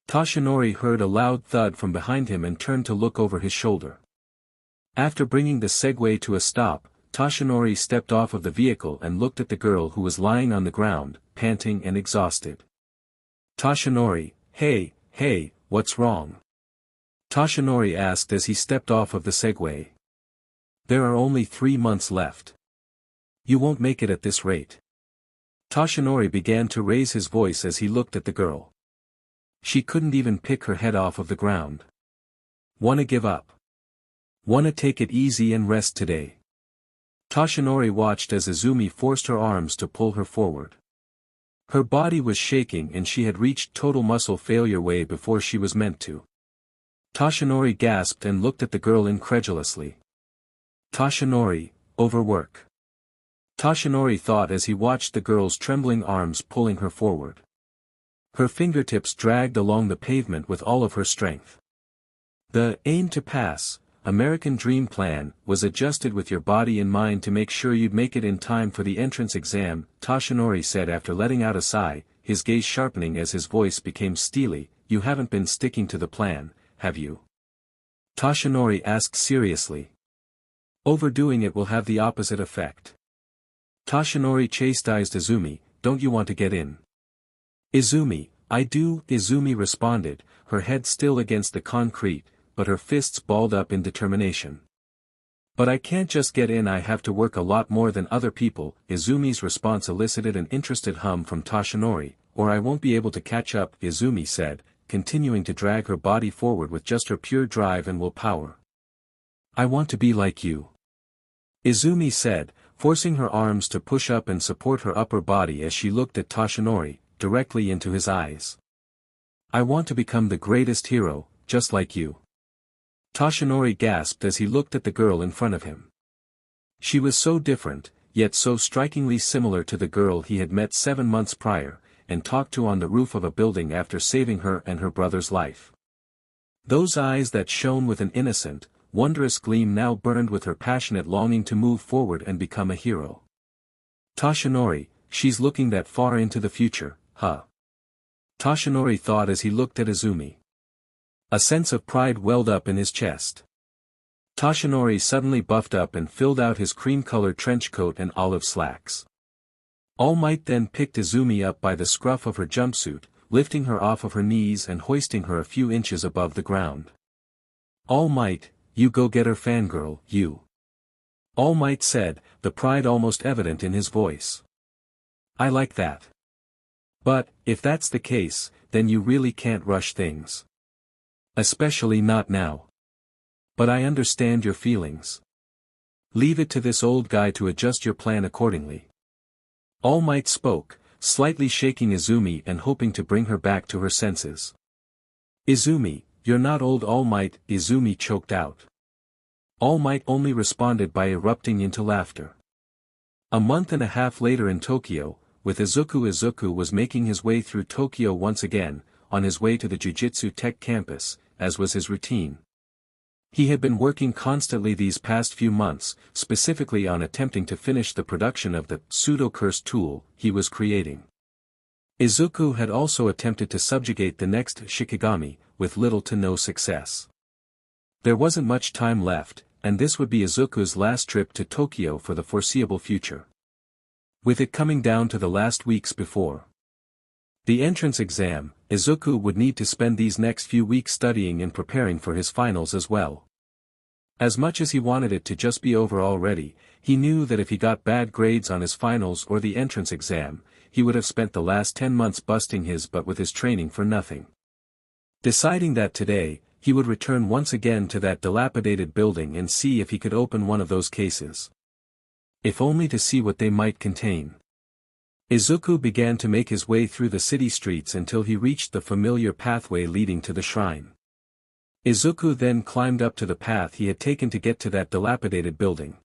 Toshinori heard a loud thud from behind him and turned to look over his shoulder. After bringing the Segway to a stop, Toshinori stepped off of the vehicle and looked at the girl who was lying on the ground, panting and exhausted. Toshinori, hey, what's wrong? Toshinori asked as he stepped off of the Segway. There are only 3 months left. You won't make it at this rate. Toshinori began to raise his voice as he looked at the girl. She couldn't even pick her head off of the ground. Wanna give up? Wanna take it easy and rest today? Toshinori watched as Izumi forced her arms to pull her forward. Her body was shaking and she had reached total muscle failure way before she was meant to. Toshinori gasped and looked at the girl incredulously. Toshinori, overwork. Toshinori thought as he watched the girl's trembling arms pulling her forward. Her fingertips dragged along the pavement with all of her strength. The aim to pass, American Dream Plan, was adjusted with your body and mind to make sure you'd make it in time for the entrance exam, Toshinori said after letting out a sigh, his gaze sharpening as his voice became steely. You haven't been sticking to the plan, have you? Toshinori asked seriously. Overdoing it will have the opposite effect. Toshinori chastised Izumi, don't you want to get in? Izumi, I do, Izumi responded, her head still against the concrete, but her fists balled up in determination. But I can't just get in, I have to work a lot more than other people. Izumi's response elicited an interested hum from Toshinori, or I won't be able to catch up, Izumi said, continuing to drag her body forward with just her pure drive and willpower. I want to be like you. Izumi said, forcing her arms to push up and support her upper body as she looked at Toshinori, directly into his eyes. I want to become the greatest hero, just like you. Toshinori gasped as he looked at the girl in front of him. She was so different, yet so strikingly similar to the girl he had met 7 months prior, and talked to on the roof of a building after saving her and her brother's life. Those eyes that shone with an innocent, wondrous gleam now burned with her passionate longing to move forward and become a hero. Toshinori, she's looking that far into the future, huh? Toshinori thought as he looked at Izumi. A sense of pride welled up in his chest. Toshinori suddenly buffed up and filled out his cream-colored trench coat and olive slacks. All Might then picked Izumi up by the scruff of her jumpsuit, lifting her off of her knees and hoisting her a few inches above the ground. All Might, you go-getter fangirl, you. All Might said, the pride almost evident in his voice. I like that. But, if that's the case, then you really can't rush things. Especially not now. But I understand your feelings. Leave it to this old guy to adjust your plan accordingly. All Might spoke, slightly shaking Izumi and hoping to bring her back to her senses. Izumi, you're not old. All Might, Izumi choked out. All Might only responded by erupting into laughter. A month and a half later in Tokyo, with Izuku was making his way through Tokyo once again, on his way to the Jujutsu Tech campus, as was his routine. He had been working constantly these past few months, specifically on attempting to finish the production of the pseudo-curse tool he was creating. Izuku had also attempted to subjugate the next Shikigami, with little to no success. There wasn't much time left, and this would be Izuku's last trip to Tokyo for the foreseeable future. With it coming down to the last weeks before the entrance exam, Izuku would need to spend these next few weeks studying and preparing for his finals as well. As much as he wanted it to just be over already, he knew that if he got bad grades on his finals or the entrance exam, he would have spent the last 10 months busting his butt with his training for nothing. Deciding that today, he would return once again to that dilapidated building and see if he could open one of those cases. If only to see what they might contain. Izuku began to make his way through the city streets until he reached the familiar pathway leading to the shrine. Izuku then climbed up to the path he had taken to get to that dilapidated building.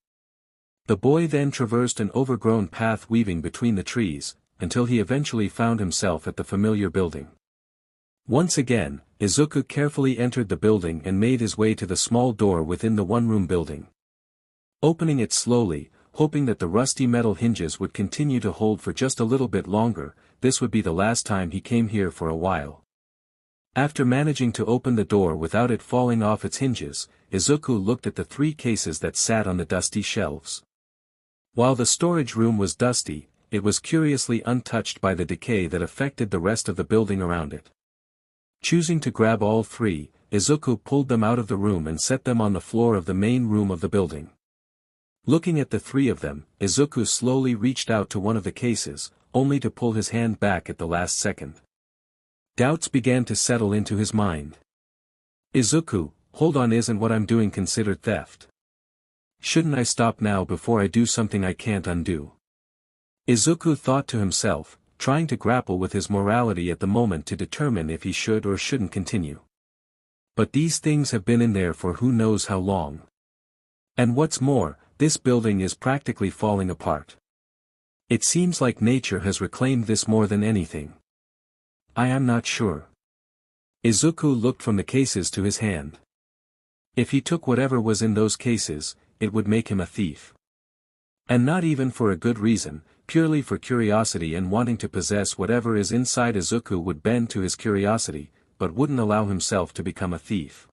The boy then traversed an overgrown path weaving between the trees, until he eventually found himself at the familiar building. Once again, Izuku carefully entered the building and made his way to the small door within the one-room building. Opening it slowly, hoping that the rusty metal hinges would continue to hold for just a little bit longer, this would be the last time he came here for a while. After managing to open the door without it falling off its hinges, Izuku looked at the 3 cases that sat on the dusty shelves. While the storage room was dusty, it was curiously untouched by the decay that affected the rest of the building around it. Choosing to grab all 3, Izuku pulled them out of the room and set them on the floor of the main room of the building. Looking at the 3 of them, Izuku slowly reached out to one of the cases, only to pull his hand back at the last second. Doubts began to settle into his mind. Izuku, hold on, isn't what I'm doing considered theft? Shouldn't I stop now before I do something I can't undo? Izuku thought to himself, trying to grapple with his morality at the moment to determine if he should or shouldn't continue. But these things have been in there for who knows how long. And what's more, this building is practically falling apart. It seems like nature has reclaimed this more than anything. I am not sure. Izuku looked from the cases to his hand. If he took whatever was in those cases, it would make him a thief. And not even for a good reason, purely for curiosity and wanting to possess whatever is inside. Izuku would bend to his curiosity, but wouldn't allow himself to become a thief.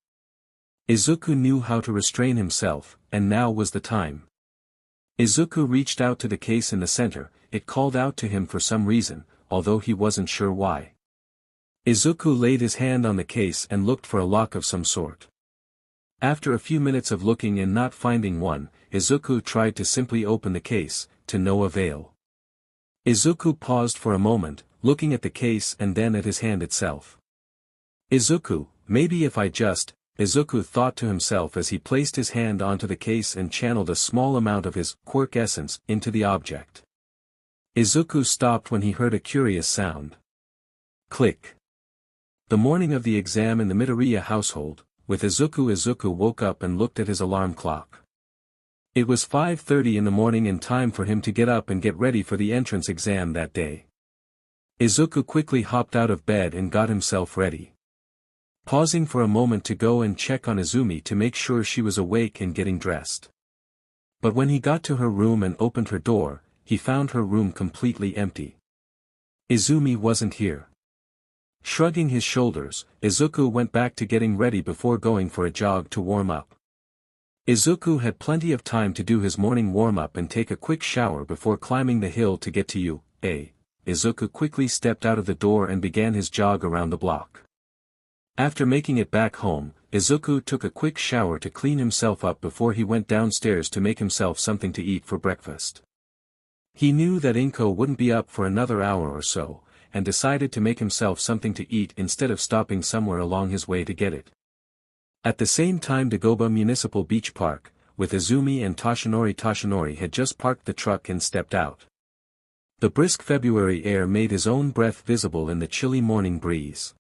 Izuku knew how to restrain himself, and now was the time. Izuku reached out to the case in the center. It called out to him for some reason, although he wasn't sure why. Izuku laid his hand on the case and looked for a lock of some sort. After a few minutes of looking and not finding one, Izuku tried to simply open the case, to no avail. Izuku paused for a moment, looking at the case and then at his hand itself. Izuku, maybe if I just, Izuku thought to himself as he placed his hand onto the case and channeled a small amount of his quirk essence into the object. Izuku stopped when he heard a curious sound. Click. The morning of the exam in the Midorya household, with Izuku woke up and looked at his alarm clock. It was 5:30 in the morning and time for him to get up and get ready for the entrance exam that day. Izuku quickly hopped out of bed and got himself ready. Pausing for a moment to go and check on Izumi to make sure she was awake and getting dressed. But when he got to her room and opened her door, he found her room completely empty. Izumi wasn't here. Shrugging his shoulders, Izuku went back to getting ready before going for a jog to warm up. Izuku had plenty of time to do his morning warm-up and take a quick shower before climbing the hill to get to UA. Izuku quickly stepped out of the door and began his jog around the block. After making it back home, Izuku took a quick shower to clean himself up before he went downstairs to make himself something to eat for breakfast. He knew that Inko wouldn't be up for another hour or so, and decided to make himself something to eat instead of stopping somewhere along his way to get it. At the same time, Dagoba Municipal Beach Park, with Izumi and Toshinori had just parked the truck and stepped out. The brisk February air made his own breath visible in the chilly morning breeze.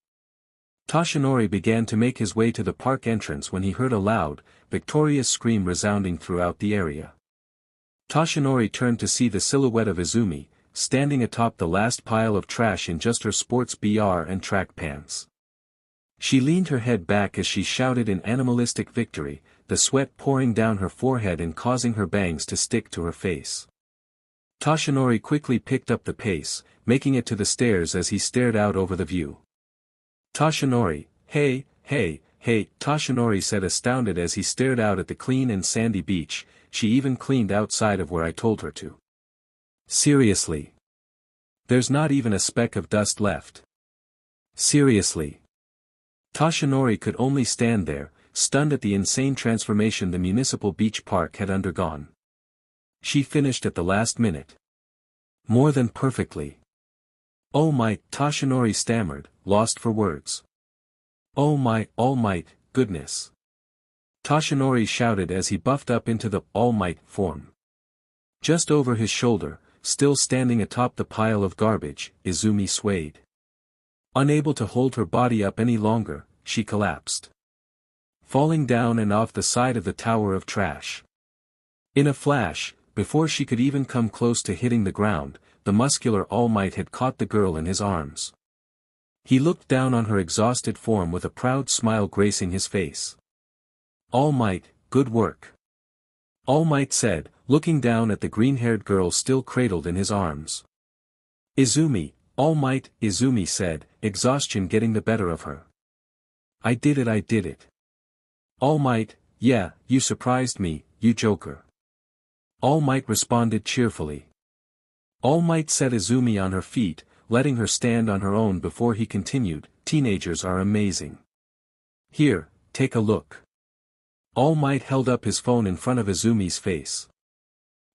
Toshinori began to make his way to the park entrance when he heard a loud, victorious scream resounding throughout the area. Toshinori turned to see the silhouette of Izumi, standing atop the last pile of trash in just her sports BR and track pants. She leaned her head back as she shouted in animalistic victory, the sweat pouring down her forehead and causing her bangs to stick to her face. Toshinori quickly picked up the pace, making it to the stairs as he stared out over the view. Toshinori, hey, Toshinori said, astounded as he stared out at the clean and sandy beach. She even cleaned outside of where I told her to. Seriously. There's not even a speck of dust left. Seriously. Toshinori could only stand there, stunned at the insane transformation the municipal beach park had undergone. She finished at the last minute. More than perfectly. Oh my, Toshinori stammered, lost for words. Oh my, all might, goodness. Toshinori shouted as he buffed up into the All Might form. Just over his shoulder, still standing atop the pile of garbage, Izumi swayed. Unable to hold her body up any longer, she collapsed, falling down and off the side of the tower of trash. In a flash, before she could even come close to hitting the ground, the muscular All Might had caught the girl in his arms. He looked down on her exhausted form with a proud smile gracing his face. All Might, good work. All Might said, looking down at the green-haired girl still cradled in his arms. Izumi, All Might, Izumi said, exhaustion getting the better of her. I did it. All Might, yeah, you surprised me, you joker. All Might responded cheerfully. All Might set Izumi on her feet, letting her stand on her own before he continued, teenagers are amazing. Here, take a look. All Might held up his phone in front of Izumi's face.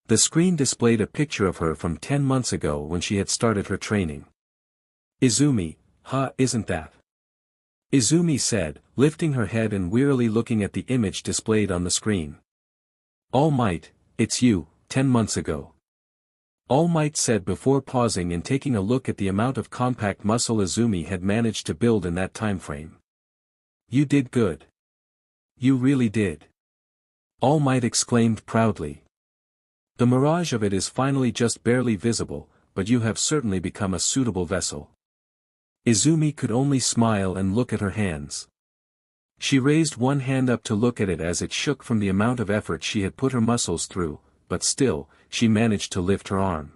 The screen displayed a picture of her from 10 months ago when she had started her training. Izumi, isn't that? Izumi said, lifting her head and wearily looking at the image displayed on the screen. All Might, it's you, 10 months ago. All Might said before pausing and taking a look at the amount of compact muscle Izumi had managed to build in that time frame. You did good. You really did. All Might exclaimed proudly. The mirage of it is finally just barely visible, but you have certainly become a suitable vessel. Izumi could only smile and look at her hands. She raised one hand up to look at it as it shook from the amount of effort she had put her muscles through, but still, she managed to lift her arm.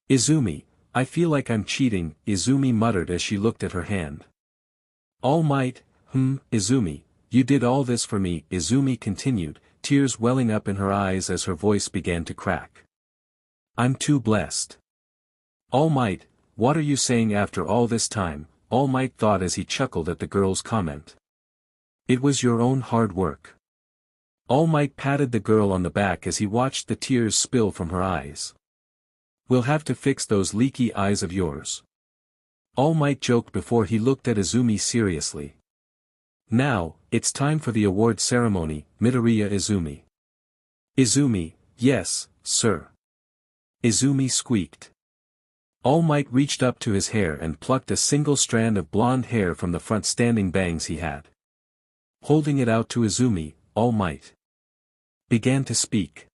Izumi, I feel like I'm cheating, Izumi muttered as she looked at her hand. All Might, Izumi, you did all this for me, Izumi continued, tears welling up in her eyes as her voice began to crack. I'm too blessed. All Might, what are you saying after all this time? All Might thought as he chuckled at the girl's comment. It was your own hard work. All Might patted the girl on the back as he watched the tears spill from her eyes. We'll have to fix those leaky eyes of yours. All Might joked before he looked at Izumi seriously. Now, it's time for the award ceremony, Midorya Izumi. Izumi, yes, sir. Izumi squeaked. All Might reached up to his hair and plucked a single strand of blonde hair from the front standing bangs he had. Holding it out to Izumi, All Might began to speak.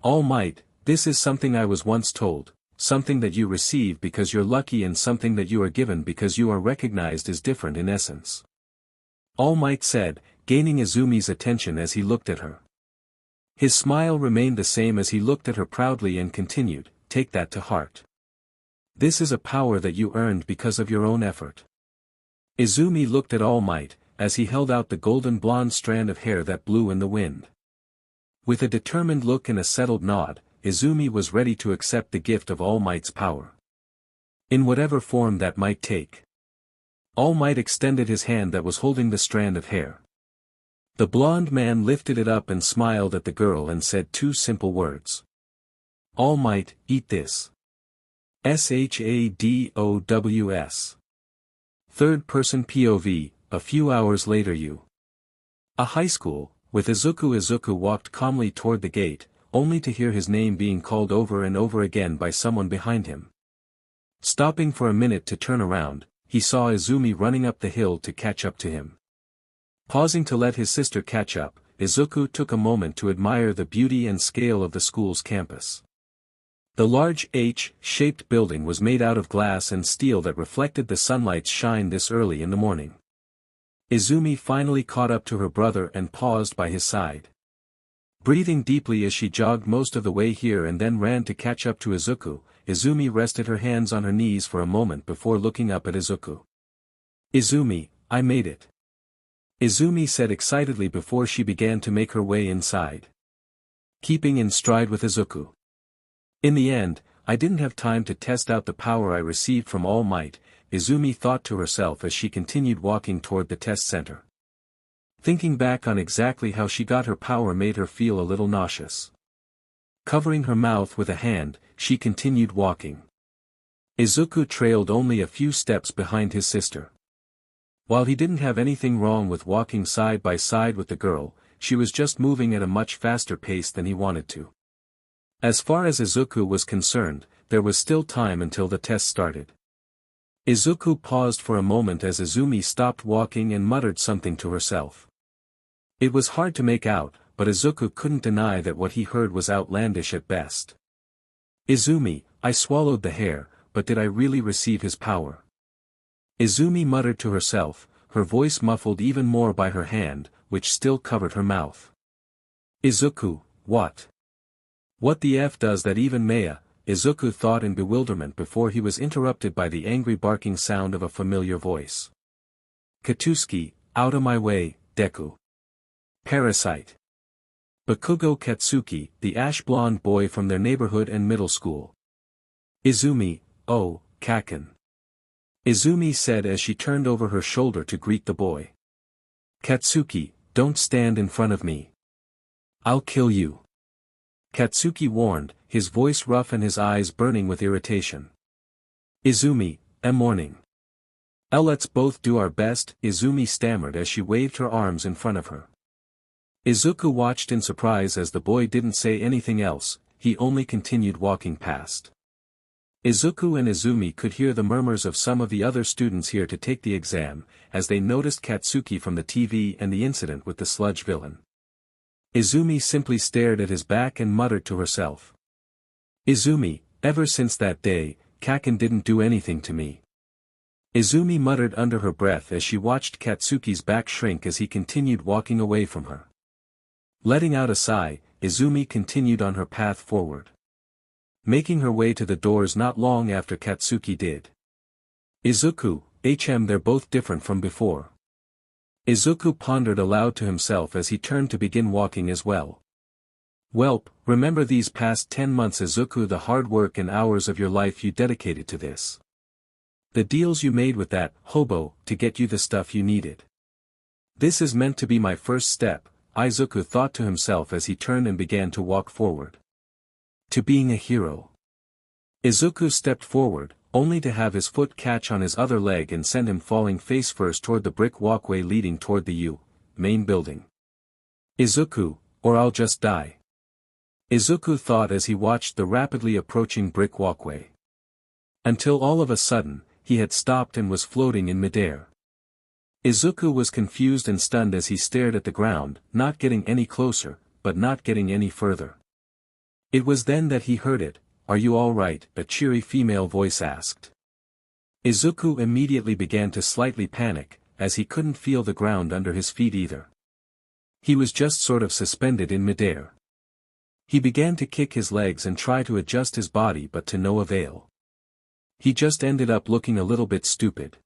All Might, this is something I was once told, something that you receive because you're lucky and something that you are given because you are recognized as different in essence. All Might said, gaining Izumi's attention as he looked at her. His smile remained the same as he looked at her proudly and continued, take that to heart. This is a power that you earned because of your own effort. Izumi looked at All Might, as he held out the golden blonde strand of hair that blew in the wind. With a determined look and a settled nod, Izumi was ready to accept the gift of All Might's power. In whatever form that might take. All Might extended his hand that was holding the strand of hair. The blonde man lifted it up and smiled at the girl and said two simple words. All Might, eat this. SHADOWS. Third-person POV, a few hours later a high school, with Izuku. Izuku walked calmly toward the gate, only to hear his name being called over and over again by someone behind him. Stopping for a minute to turn around, he saw Izumi running up the hill to catch up to him. Pausing to let his sister catch up, Izuku took a moment to admire the beauty and scale of the school's campus. The large H-shaped building was made out of glass and steel that reflected the sunlight's shine this early in the morning. Izumi finally caught up to her brother and paused by his side. Breathing deeply as she jogged most of the way here and then ran to catch up to Izuku, Izumi rested her hands on her knees for a moment before looking up at Izuku. Izumi, I made it. Izumi said excitedly before she began to make her way inside. Keeping in stride with Izuku. In the end, I didn't have time to test out the power I received from All Might, Izumi thought to herself as she continued walking toward the test center. Thinking back on exactly how she got her power made her feel a little nauseous. Covering her mouth with a hand, she continued walking. Izuku trailed only a few steps behind his sister. While he didn't have anything wrong with walking side by side with the girl, she was just moving at a much faster pace than he wanted to. As far as Izuku was concerned, there was still time until the test started. Izuku paused for a moment as Izumi stopped walking and muttered something to herself. It was hard to make out, but Izuku couldn't deny that what he heard was outlandish at best. Izumi, I swallowed the hair, but did I really receive his power? Izumi muttered to herself, her voice muffled even more by her hand, which still covered her mouth. Izuku, what? What the F does that even Maya? Izuku thought in bewilderment before he was interrupted by the angry barking sound of a familiar voice. Katsuki, out of my way, Deku. Parasite. Bakugo Katsuki, the ash-blonde boy from their neighborhood and middle school. Izumi, oh, Kaken. Izumi said as she turned over her shoulder to greet the boy. Katsuki, don't stand in front of me. I'll kill you. Katsuki warned, his voice rough and his eyes burning with irritation. Izumi, morning. Let's both do our best," Izumi stammered as she waved her arms in front of her. Izuku watched in surprise as the boy didn't say anything else, he only continued walking past. Izuku and Izumi could hear the murmurs of some of the other students here to take the exam, as they noticed Katsuki from the TV and the incident with the sludge villain. Izumi simply stared at his back and muttered to herself. "Izumi, ever since that day, Kaken didn't do anything to me." Izumi muttered under her breath as she watched Katsuki's back shrink as he continued walking away from her. Letting out a sigh, Izumi continued on her path forward. Making her way to the doors not long after Katsuki did. "Izuku, they're both different from before." Izuku pondered aloud to himself as he turned to begin walking as well. "Welp, remember these past 10 months Izuku, the hard work and hours of your life you dedicated to this. The deals you made with that hobo to get you the stuff you needed. This is meant to be my first step," Izuku thought to himself as he turned and began to walk forward. To being a hero. Izuku stepped forward, only to have his foot catch on his other leg and send him falling face first toward the brick walkway leading toward the main building. "Izuku, or I'll just die." Izuku thought as he watched the rapidly approaching brick walkway. Until all of a sudden, he had stopped and was floating in midair. Izuku was confused and stunned as he stared at the ground, not getting any closer, but not getting any further. It was then that he heard it. "Are you all right?" a cheery female voice asked. Izuku immediately began to slightly panic, as he couldn't feel the ground under his feet either. He was just sort of suspended in midair. He began to kick his legs and try to adjust his body but to no avail. He just ended up looking a little bit stupid.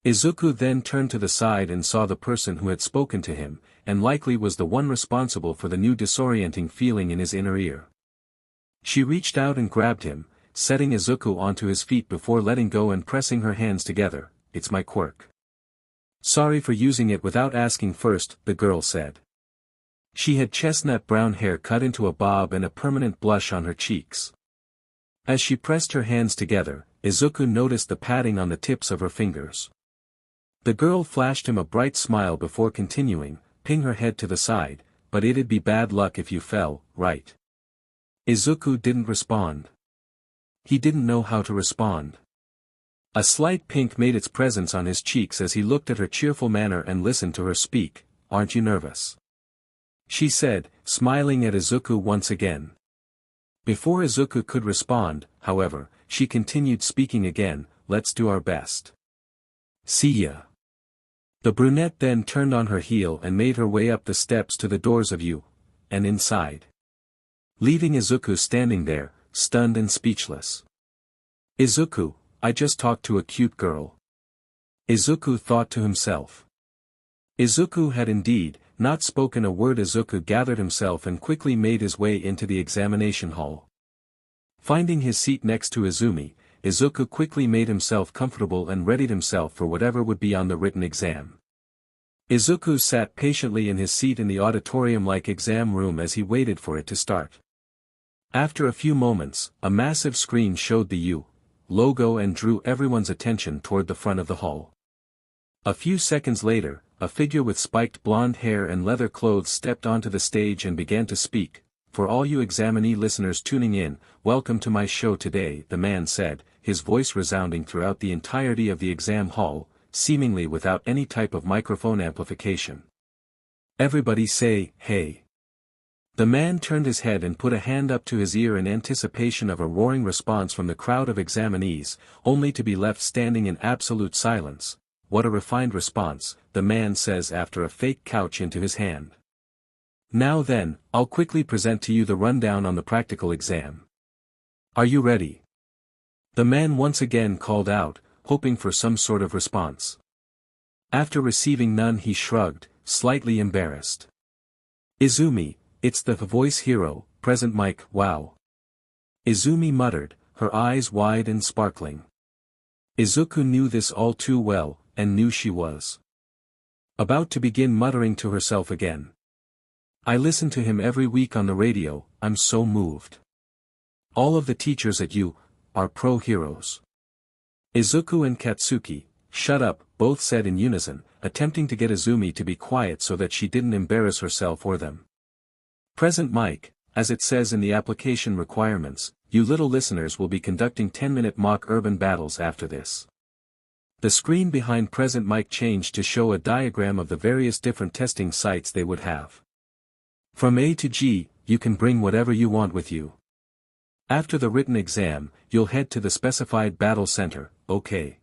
Izuku then turned to the side and saw the person who had spoken to him, and likely was the one responsible for the new disorienting feeling in his inner ear. She reached out and grabbed him, setting Izuku onto his feet before letting go and pressing her hands together. "It's my quirk. Sorry for using it without asking first," the girl said. She had chestnut brown hair cut into a bob and a permanent blush on her cheeks. As she pressed her hands together, Izuku noticed the padding on the tips of her fingers. The girl flashed him a bright smile before continuing, "Ping her head to the side, but it'd be bad luck if you fell, right?" Izuku didn't respond. He didn't know how to respond. A slight pink made its presence on his cheeks as he looked at her cheerful manner and listened to her speak. "Aren't you nervous?" she said, smiling at Izuku once again. Before Izuku could respond, however, she continued speaking again, "Let's do our best. See ya." The brunette then turned on her heel and made her way up the steps to the doors of and inside. Leaving Izuku standing there, stunned and speechless. "Izuku, I just talked to a cute girl." Izuku thought to himself. Izuku had indeed not spoken a word. Izuku gathered himself and quickly made his way into the examination hall. Finding his seat next to Izumi, Izuku quickly made himself comfortable and readied himself for whatever would be on the written exam. Izuku sat patiently in his seat in the auditorium-like exam room as he waited for it to start. After a few moments, a massive screen showed the logo and drew everyone's attention toward the front of the hall. A few seconds later, a figure with spiked blonde hair and leather clothes stepped onto the stage and began to speak. "For all you examinee listeners tuning in, welcome to my show today," the man said, his voice resounding throughout the entirety of the exam hall, seemingly without any type of microphone amplification. "Everybody say, hey." The man turned his head and put a hand up to his ear in anticipation of a roaring response from the crowd of examinees, only to be left standing in absolute silence. "What a refined response," the man says after a fake couch into his hand. "Now then, I'll quickly present to you the rundown on the practical exam. Are you ready?" The man once again called out, hoping for some sort of response. After receiving none, he shrugged, slightly embarrassed. "Izumi, it's the voice hero, present mic, wow." Izumi muttered, her eyes wide and sparkling. Izuku knew this all too well, and knew she was about to begin muttering to herself again. "I listen to him every week on the radio, I'm so moved. All of the teachers at are pro heroes. Izuku and Katsuki, shut up, both said in unison, attempting to get Izumi to be quiet so that she didn't embarrass herself or them. Present mic, as it says in the application requirements, you little listeners will be conducting 10-minute mock urban battles after this. The screen behind present mic changed to show a diagram of the various different testing sites they would have. From A to G, you can bring whatever you want with you. After the written exam, you'll head to the specified battle center, okay?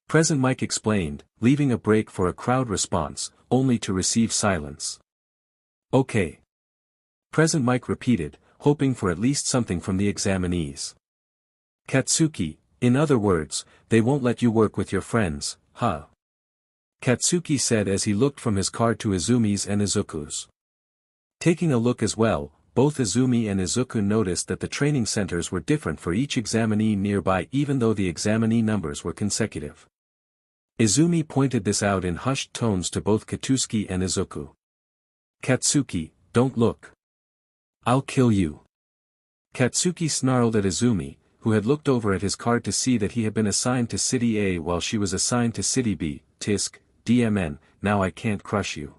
Present mic explained, leaving a break for a crowd response, only to receive silence. Okay. Present mic repeated, hoping for at least something from the examinees. Katsuki, in other words, they won't let you work with your friends, huh? Katsuki said as he looked from his card to Izumi's and Izuku's. Taking a look as well, both Izumi and Izuku noticed that the training centers were different for each examinee nearby even though the examinee numbers were consecutive. Izumi pointed this out in hushed tones to both Katsuki and Izuku. Katsuki, don't look. I'll kill you. Katsuki snarled at Izumi, who had looked over at his card to see that he had been assigned to City A while she was assigned to City B, Tisk, DMN, now I can't crush you.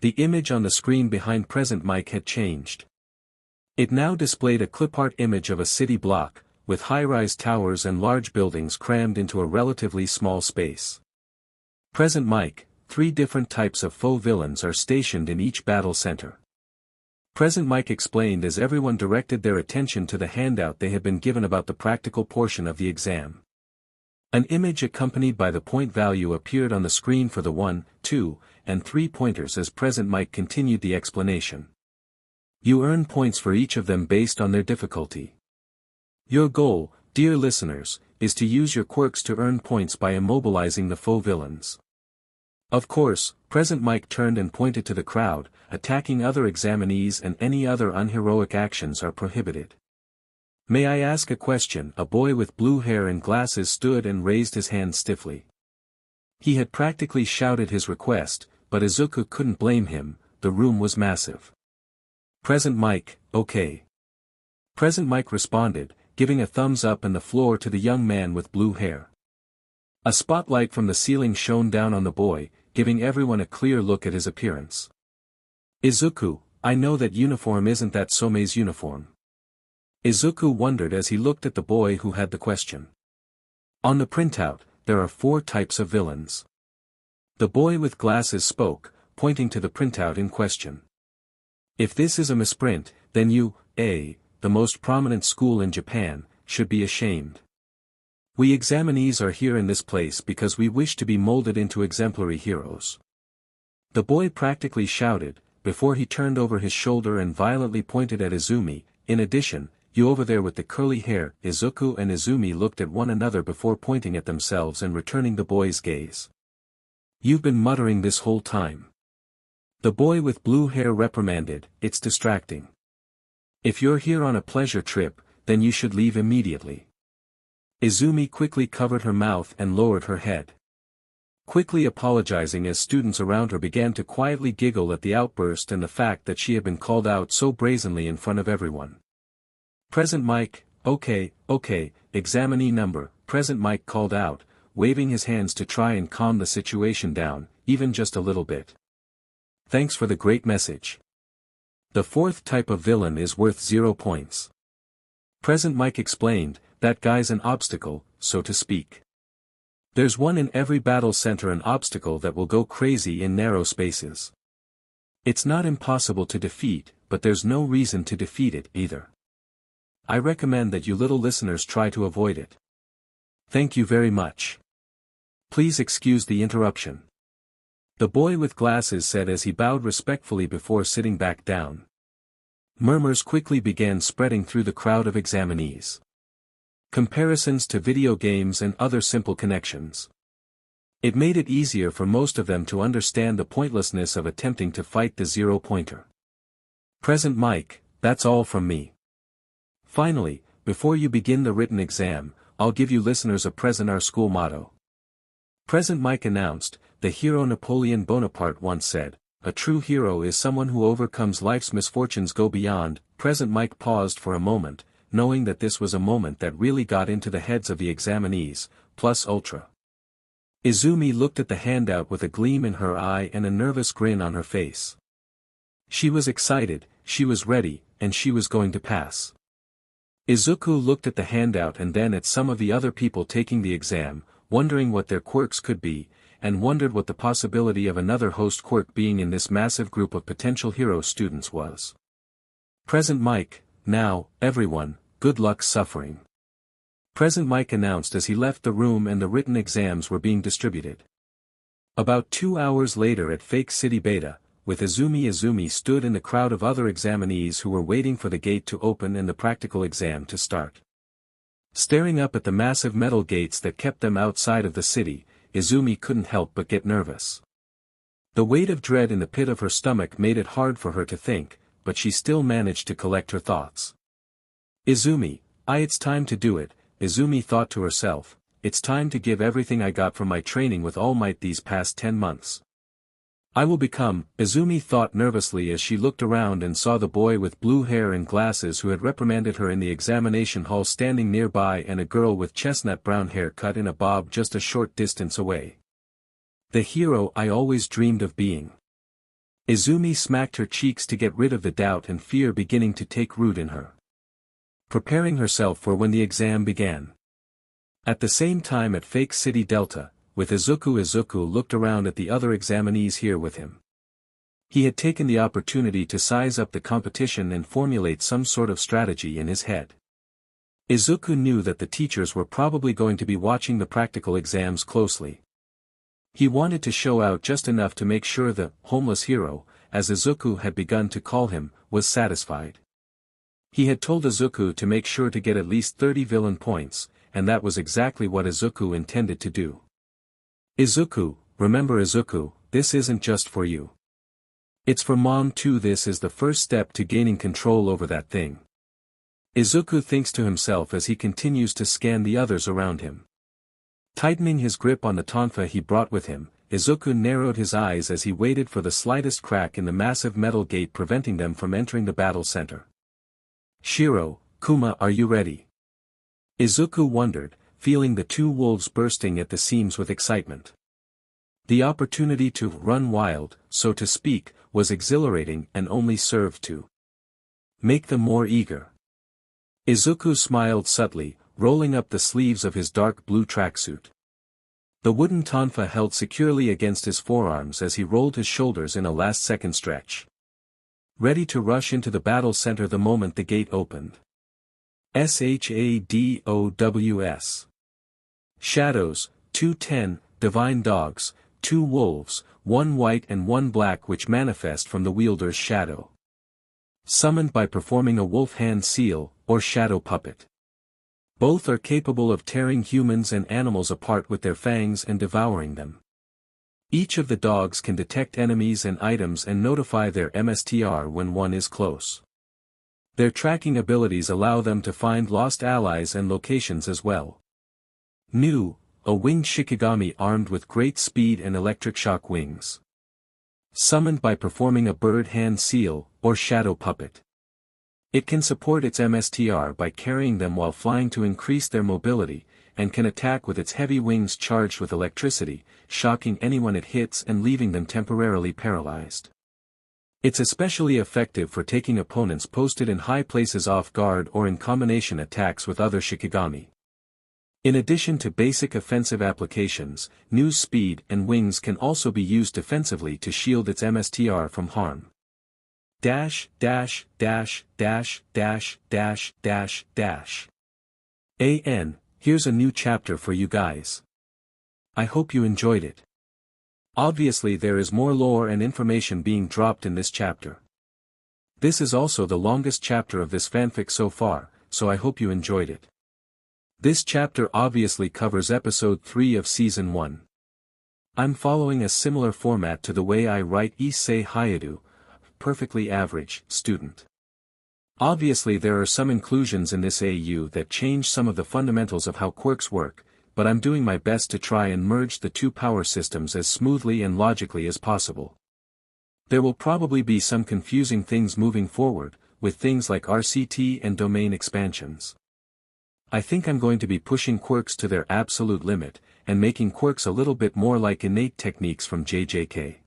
The image on the screen behind present mic had changed. It now displayed a clipart image of a city block, with high-rise towers and large buildings crammed into a relatively small space. Present mic, 3 different types of faux villains are stationed in each battle center. Present mic explained as everyone directed their attention to the handout they had been given about the practical portion of the exam. An image accompanied by the point value appeared on the screen for the 1, 2, and 3 pointers as present mic continued the explanation. You earn points for each of them based on their difficulty. Your goal, dear listeners, is to use your quirks to earn points by immobilizing the faux villains. Of course, present mic turned and pointed to the crowd, attacking other examinees and any other unheroic actions are prohibited. May I ask a question? A boy with blue hair and glasses stood and raised his hand stiffly. He had practically shouted his request, but Izuku couldn't blame him, the room was massive. Present mic, okay. Present mic responded, giving a thumbs up and the floor to the young man with blue hair. A spotlight from the ceiling shone down on the boy, giving everyone a clear look at his appearance. Izuku, I know that uniform isn't that Somei's uniform. Izuku wondered as he looked at the boy who had the question. On the printout, there are 4 types of villains. The boy with glasses spoke, pointing to the printout in question. If this is a misprint, then you, the most prominent school in Japan, should be ashamed. We examinees are here in this place because we wish to be molded into exemplary heroes. The boy practically shouted, before he turned over his shoulder and violently pointed at Izumi. In addition, you over there with the curly hair. Izuku and Izumi looked at one another before pointing at themselves and returning the boy's gaze. You've been muttering this whole time. The boy with blue hair reprimanded, it's distracting. If you're here on a pleasure trip, then you should leave immediately. Izumi quickly covered her mouth and lowered her head. Quickly apologizing as students around her began to quietly giggle at the outburst and the fact that she had been called out so brazenly in front of everyone. Present mic, okay, examinee number, present mic called out, waving his hands to try and calm the situation down, even just a little bit. Thanks for the great message. The 4th type of villain is worth 0 points. Present mic explained, that guy's an obstacle, so to speak. There's one in every battle center, an obstacle that will go crazy in narrow spaces. It's not impossible to defeat, but there's no reason to defeat it either. I recommend that you little listeners try to avoid it. Thank you very much. Please excuse the interruption. The boy with glasses said as he bowed respectfully before sitting back down. Murmurs quickly began spreading through the crowd of examinees. Comparisons to video games and other simple connections. It made it easier for most of them to understand the pointlessness of attempting to fight the 0-pointer. Present mic, that's all from me. Finally, before you begin the written exam, I'll give you listeners a present our school motto. Present mic announced, the hero Napoleon Bonaparte once said, a true hero is someone who overcomes life's misfortunes. Go beyond. Present mic paused for a moment, knowing that this was a moment that really got into the heads of the examinees, plus ultra. Izumi looked at the handout with a gleam in her eye and a nervous grin on her face. She was excited, she was ready, and she was going to pass. Izuku looked at the handout and then at some of the other people taking the exam, wondering what their quirks could be, and wondered what the possibility of another host quirk being in this massive group of potential hero students was. Present Mike, now, everyone, good luck suffering. Present Mike announced as he left the room and the written exams were being distributed. About 2 hours later at Fake City Beta, with Izumi stood in the crowd of other examinees who were waiting for the gate to open and the practical exam to start. Staring up at the massive metal gates that kept them outside of the city, Izumi couldn't help but get nervous. The weight of dread in the pit of her stomach made it hard for her to think, but she still managed to collect her thoughts. Izumi, it's time to do it, Izumi thought to herself, it's time to give everything I got from my training with All Might these past 10 months. I will become, Izumi thought nervously as she looked around and saw the boy with blue hair and glasses who had reprimanded her in the examination hall standing nearby and a girl with chestnut brown hair cut in a bob just a short distance away. The hero I always dreamed of being. Izumi smacked her cheeks to get rid of the doubt and fear beginning to take root in her. Preparing herself for when the exam began. At the same time at Fake City Delta, with Izuku looked around at the other examinees here with him. He had taken the opportunity to size up the competition and formulate some sort of strategy in his head. Izuku knew that the teachers were probably going to be watching the practical exams closely. He wanted to show out just enough to make sure the homeless hero, as Izuku had begun to call him, was satisfied. He had told Izuku to make sure to get at least 30 villain points, and that was exactly what Izuku intended to do. Izuku, remember Izuku, this isn't just for you. It's for Mom too. This is the first step to gaining control over that thing. Izuku thinks to himself as he continues to scan the others around him. Tightening his grip on the tonfa he brought with him, Izuku narrowed his eyes as he waited for the slightest crack in the massive metal gate preventing them from entering the battle center. Shiro, Kuma, are you ready? Izuku wondered, feeling the two wolves bursting at the seams with excitement. The opportunity to run wild, so to speak, was exhilarating and only served to make them more eager. Izuku smiled subtly, rolling up the sleeves of his dark blue tracksuit. The wooden tonfa held securely against his forearms as he rolled his shoulders in a last-second stretch. Ready to rush into the battle center the moment the gate opened. SHADOWS. Shadows, 210, divine dogs, 2 wolves, 1 white and 1 black which manifest from the wielder's shadow. Summoned by performing a wolf hand seal, or shadow puppet. Both are capable of tearing humans and animals apart with their fangs and devouring them. Each of the dogs can detect enemies and items and notify their MSTR when one is close. Their tracking abilities allow them to find lost allies and locations as well. New, a winged Shikigami armed with great speed and electric shock wings. Summoned by performing a bird hand seal, or shadow puppet. It can support its MSTR by carrying them while flying to increase their mobility, and can attack with its heavy wings charged with electricity, shocking anyone it hits and leaving them temporarily paralyzed. It's especially effective for taking opponents posted in high places off guard or in combination attacks with other Shikigami. In addition to basic offensive applications, new speed and wings can also be used defensively to shield its MSTR from harm. Here's a new chapter for you guys. I hope you enjoyed it. Obviously there is more lore and information being dropped in this chapter. This is also the longest chapter of this fanfic so far, so I hope you enjoyed it. This chapter obviously covers episode 3 of season 1. I'm following a similar format to the way I write Issei Hayadu, perfectly average, student. Obviously there are some inclusions in this AU that change some of the fundamentals of how quirks work, but I'm doing my best to try and merge the two power systems as smoothly and logically as possible. There will probably be some confusing things moving forward, with things like RCT and domain expansions. I think I'm going to be pushing quirks to their absolute limit, and making Quirks a little bit more like Innate Techniques from JJK.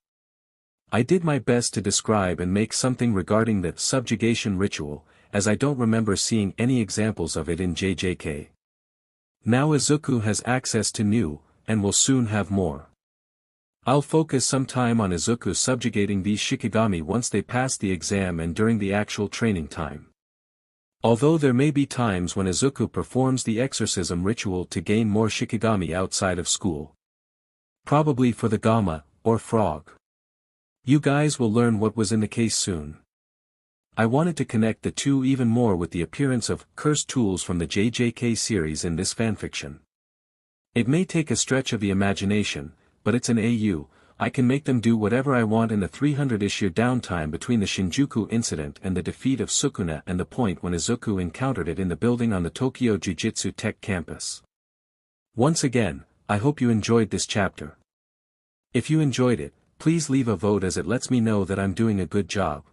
I did my best to describe and make something regarding the subjugation ritual, as I don't remember seeing any examples of it in JJK. Now Izuku has access to new, and will soon have more. I'll focus some time on Izuku subjugating these Shikigami once they pass the exam and during the actual training time. Although there may be times when Izuku performs the exorcism ritual to gain more Shikigami outside of school. Probably for the Gamma, or frog. You guys will learn what was in the case soon. I wanted to connect the two even more with the appearance of cursed tools from the JJK series in this fanfiction. It may take a stretch of the imagination, but it's an AU, I can make them do whatever I want in the 300-issue downtime between the Shinjuku incident and the defeat of Sukuna and the point when Izuku encountered it in the building on the Tokyo Jujutsu Tech campus. Once again, I hope you enjoyed this chapter. If you enjoyed it, please leave a vote as it lets me know that I'm doing a good job.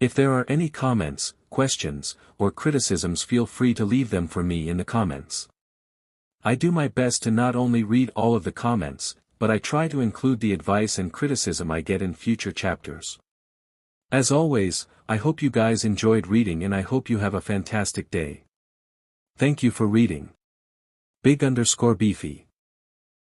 If there are any comments, questions, or criticisms, feel free to leave them for me in the comments. I do my best to not only read all of the comments, but I try to include the advice and criticism I get in future chapters. As always, I hope you guys enjoyed reading and I hope you have a fantastic day. Thank you for reading. Big_Beefy